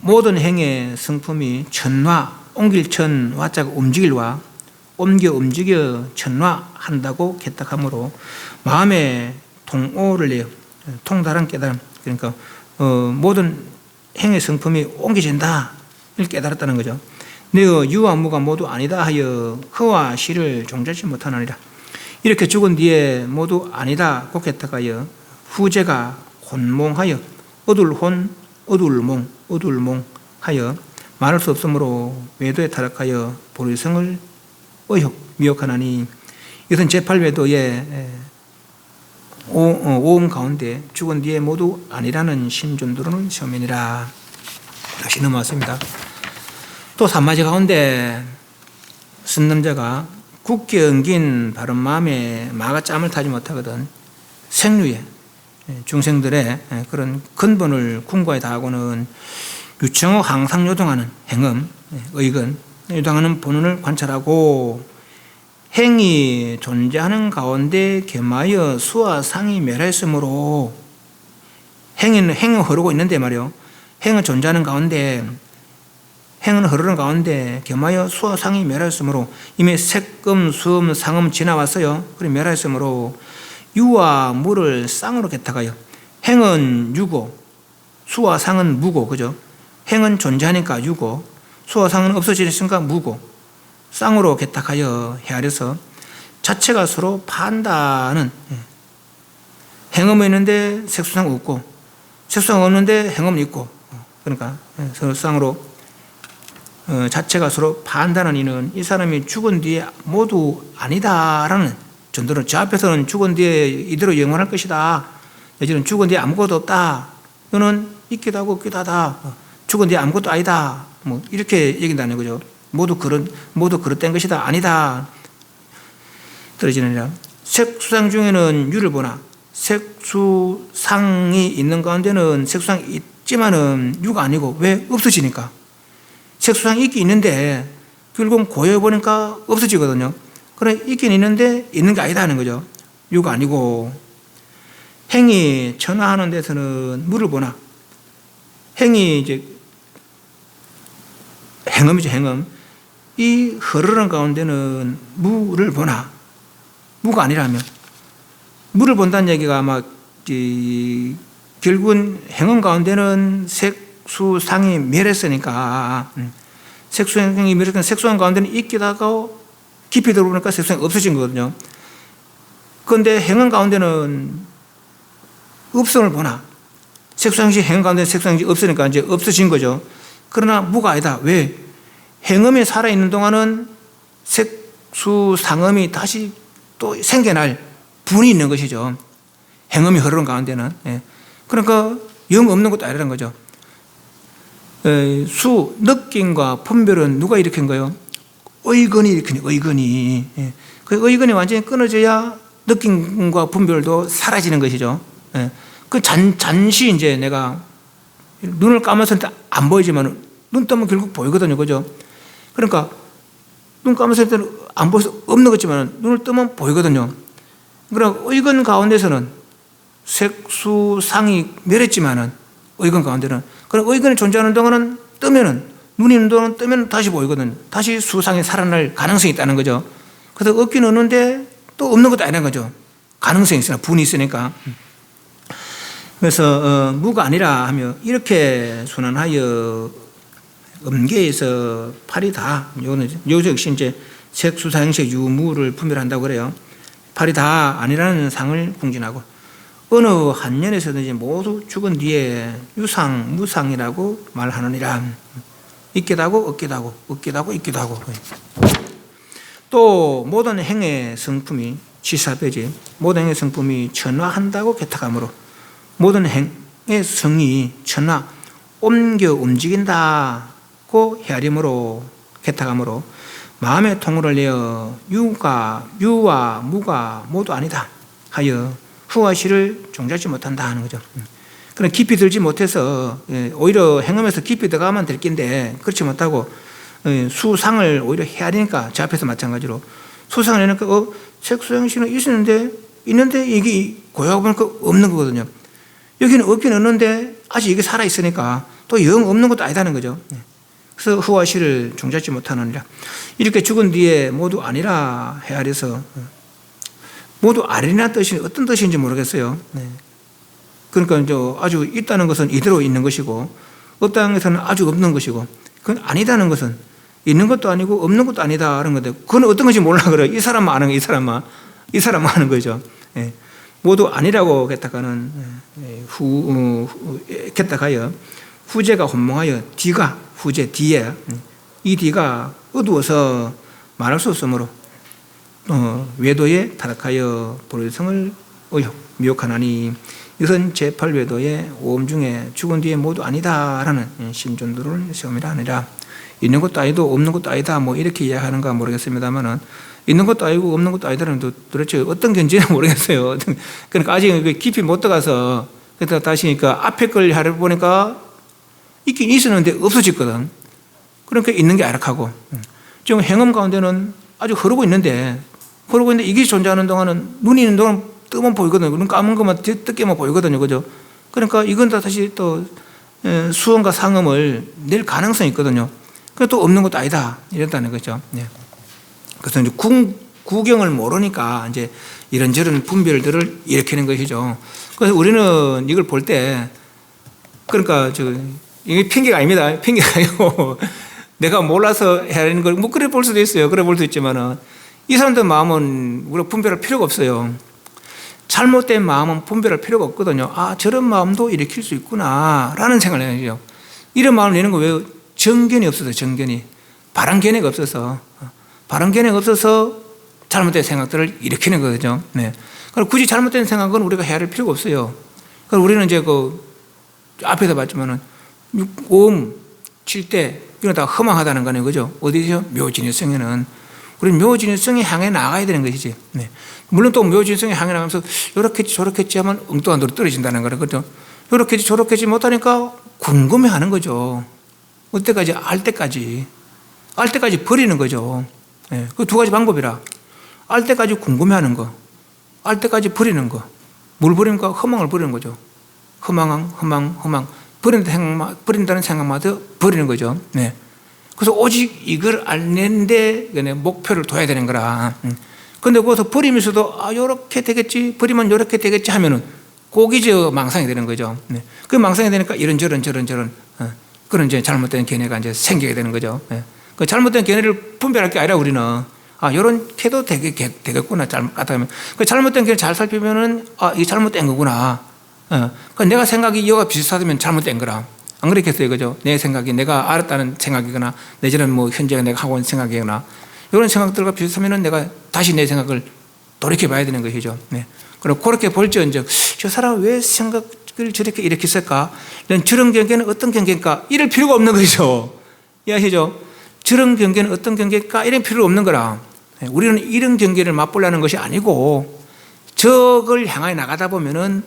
모든 행의 성품이 천화 옮길 천 화자가 움직일와 옮겨 움직여 천화한다고 개탁하므로 마음에 통오를 내요. 통달한 깨달음. 그러니까 모든 행의 성품이 옮겨진다 이를 깨달았다는 거죠. 내어 유와 무가 모두 아니다 하여 허와 시를 종잡지 못하느니라. 이렇게 죽은 뒤에 모두 아니다 고 개탁하여 후제가 혼몽하여 어둘혼 어둘몽 하여 말할 수 없으므로 외도에 타락하여 보리성을 미혹하나니 이것은 제8외도의 오음 가운데 죽은 뒤에 모두 아니라는 신존도로는 시험이니라. 다시 넘어왔습니다. 또 산마지 가운데 선남자가 굳게 엉긴 바른 마음에 마가 짬을 타지 못하거든 생류에 중생들의 그런 근본을 궁과에 다하고는 유청어 항상 요동하는 행음, 의근, 요동하는 본원을 관찰하고 행이 존재하는 가운데 겸하여 수와 상이 멸했으므로 행은 흐르고 있는데 말이요. 행은 존재하는 가운데 행은 흐르는 가운데 겸하여 수와 상이 멸했으므로 이미 색금, 수음, 상음 지나왔어요. 그래 멸했으므로 유와 무를 쌍으로 개탁하여 행은 유고 수와 상은 무고 그죠? 행은 존재하니까 유고 수와 상은 없어지니까 무고 쌍으로 개탁하여 헤아려서 자체가 서로 파한다는 행음은 있는데 색수상 없고 색수상 없는데 행음은 있고 그러니까 서로 쌍으로 자체가 서로 파한다는 이는 이 사람이 죽은 뒤에 모두 아니다라는 전도는 저 앞에서는 죽은 뒤에 이대로 영원할 것이다. 내지는 죽은 뒤에 아무것도 없다. 너는 있기도 하고 없기도 하다. 죽은 뒤에 아무것도 아니다. 뭐 이렇게 얘기한다는 거죠. 모두 그릇된 것이다. 아니다. 떨어지느니라. 색수상 중에는 유를 보나 색수상이 있는 가운데는 색수상이 있지만은 유가 아니고 왜 없어지니까. 색수상이 있긴 있는데 결국 고여해 보니까 없어지거든요. 그래 있긴 있는데 있는 게 아니다 하는 거죠. 유가 아니고 행이 천하하는 데서는 물을 보나 행이 이제 행음이죠. 행음. 이 흐르는 가운데는 무를 보나 무가 아니라면 물을 본다는 얘기가 아마 결국은 행음 가운데는 색수상이 멸했으니까 색수상이 멸했으니까 색수상 가운데는 있기도 하고 깊이 들어보니까 색수상이 없어진 거거든요. 그런데 행음 가운데는 없음을 보나 색수상시 행음 가운데 색수상이 없으니까 이제 없어진 거죠. 그러나 무가 아니다. 왜? 행음이 살아있는 동안은 색수상음이 다시 또 생겨날 분이 있는 것이죠. 행음이 흐르는 가운데는. 그러니까 영 없는 것도 아니라는 거죠. 느낌과 분별은 누가 일으킨 거예요? 의근이 일으킨 거예요. 의근이. 그 의근이 완전히 끊어져야 느낌과 분별도 사라지는 것이죠. 그 잠시 이제 내가 눈을 감았을 때 안 보이지만 눈 뜨면 결국 보이거든요. 그죠? 그러니까 눈 감았을 때는 안 보여서 없는 거지만 눈을 뜨면 보이거든요. 그러나 의근 가운데서는 색수상이 멸했지만은 의근 가운데는 그럼 의근이 존재하는 동안은 뜨면은 눈이 있는 동안 뜨면 다시 보이거든요. 다시 수상이 살아날 가능성이 있다는 거죠. 그래서 없기는 없는데 또 없는 것도 아니라는 거죠. 가능성이 있으나 분이 있으니까. 그래서 무가 아니라 하며 이렇게 순환하여 음계에서 팔이 다 요 역시 이제 색수사행식 유무를 분별한다고 그래요. 팔이 다 아니라는 상을 궁진하고 어느 한 년에서든지 모두 죽은 뒤에 유상, 무상이라고 말하느니라. 있기도 하고 없기도 하고 없기도 하고 있기도 하고. 또 모든 행의 성품이 지사배지 모든 행의 성품이 천화한다고 개탁하므로 모든 행의 성이 천화 옮겨 움직인다고 헤아림으로 개탁하므로 마음의 통로를 내어 유와 무가 모두 아니다 하여 후와 시를 종잡지 못한다 하는 거죠. 그럼 깊이 들지 못해서 오히려 행음에서 깊이 들어가면 될 낀데 그렇지 못하고 수상을 오히려 헤아리니까 저 앞에서 마찬가지로 수상을 해니까 색소형식은 있는데 이게 고요하고 보니까 없는 거거든요. 여기는 없긴 없는데 아직 이게 살아있으니까 또 영 없는 것도 아니다는 거죠. 그래서 후와 시를 종잡지 못하느니라. 이렇게 죽은 뒤에 모두 아니라 헤아려서 모두 아니라는 뜻이 어떤 뜻인지 모르겠어요. 그러니까 아주 있다는 것은 이대로 있는 것이고 없다는 것은 아주 없는 것이고 그건 아니다는 것은 있는 것도 아니고 없는 것도 아니다라는 건데 그건 어떤 건지 몰라 그래요. 이 사람만 아는 거, 이 사람만 아는 거죠. 모두 아니라고 개탁하는 개탁하여 후제가 혼몽하여 뒤가 후제 뒤에 이 뒤가 어두워서 말할 수 없으므로 외도에 타락하여 보리성을 미혹하나니 이것은 제8외도의 오음 중에 죽은 뒤에 모두 아니다라는 심존도를 세움이라 하니라. 있는 것도 아니고 없는 것도 아니다 뭐 이렇게 이야기하는가 모르겠습니다만은 있는 것도 아니고 없는 것도 아니다는 도대체 어떤 견지는 모르겠어요. 그러니까 아직 깊이 못 들어가서 그러다 다시 그러니까 앞에 걸 보니까 있긴 있었는데 없어졌거든. 그러니까 있는 게 아락하고 지금 행음 가운데는 아주 흐르고 있는데 이게 존재하는 동안은 눈이 있는 동안 뜨면 보이거든요. 눈 감은 것만 뜨게만 보이거든요. 그죠? 그러니까 이건 다 다시 또 수음과 상음을 낼 가능성이 있거든요. 그래도 또 없는 것도 아니다. 이랬다는 거죠. 그래서 이제 구경을 모르니까 이제 이런저런 분별들을 일으키는 것이죠. 그래서 우리는 이걸 볼 때 그러니까 이게 핑계가 아닙니다. 핑계가 아니고 내가 몰라서 해야 하는 걸 뭐 그래 볼 수도 있어요. 그래 볼 수도 있지만은 이 사람들 마음은 우리가 분별할 필요가 없어요. 잘못된 마음은 분별할 필요가 없거든요. 아, 저런 마음도 일으킬 수 있구나 라는 생각을 해야죠. 이런 마음을 내는 거 왜요? 정견이 없어서 정견이 바른 견해가 없어서 잘못된 생각들을 일으키는 거죠. 그럼 굳이 잘못된 생각은 우리가 해야 할 필요가 없어요. 그럼 우리는 이제 앞에서 봤지만은 5음, 7대 이건 다 허망하다는 거네요. 그죠? 어디죠? 묘진일성에는 우리는 묘진일성에 향해 나가야 되는 것이지. 물론 또 묘진일성에 향해 나가면서 요렇게지 저렇게지 하면 엉뚱한 데로 떨어진다는 거예요. 그죠? 요렇게지 저렇게지 못하니까 궁금해 하는 거죠. 어때까지? 알 때까지 버리는 거죠. 그 두 가지 방법이라. 알 때까지 궁금해 하는 거, 알 때까지 버리는 거. 뭘 버립니까? 허망을 버리는 거죠. 허망. 버린다는 생각마저 버리는 거죠. 그래서 오직 이걸 알는데 목표를 둬야 되는 거라. 근데 거기서 버리면서도 요렇게 되겠지, 버리면 요렇게 되겠지 하면은 꼭이 망상이 되는 거죠. 그 망상이 되니까 이런저런 그런 이제 잘못된 견해가 이제 생기게 되는 거죠. 그 잘못된 견해를 분별할 게 아니라 우리는 요렇게 해도 되겠구나. 그 잘못된 견해 잘 살피면은 이게 잘못된 거구나. 그 내가 생각이 이와 비슷하다면 잘못된 거라. 안 그렇겠어요, 그죠? 내 생각이 내가 알았다는 생각이거나 내지는 뭐 현재 내가 하고 있는 생각이거나 이런 생각들과 비슷하면은 내가 다시 내 생각을 돌이켜봐야 되는 것이죠. 그리고 그렇게 볼지언정 저 사람 왜 생각을 저렇게 이렇게 했을까? 저런 경계는 어떤 경계일까? 이럴 필요가 없는 거죠. 이해하시죠? 저런 경계는 어떤 경계일까? 이럴 필요가 없는 거라. 우리는 이런 경계를 맛보려는 것이 아니고 저걸 향해 나가다 보면은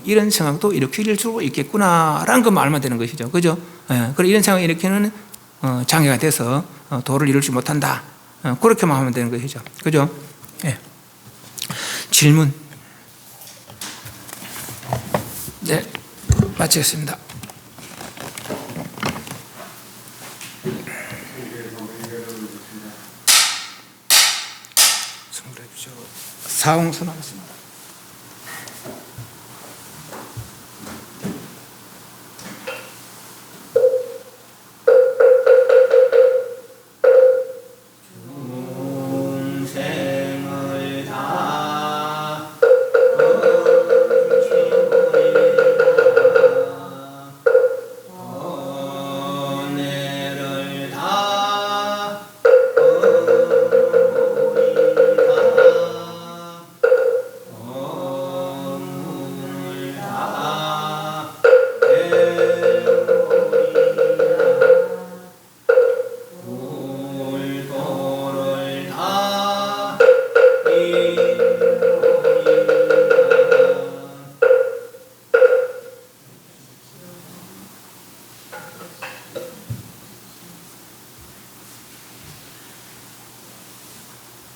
이런 생각도 일으킬 수 있겠구나라는 것만 알면 되는 것이죠. 그죠? 그리고 이런 생각을 일으키는 장애가 돼서 도를 이루지 못한다. 그렇게만 하면 되는 것이죠. 그죠? 질문. 네, 마치겠습니다. 사홍선 하겠습니다.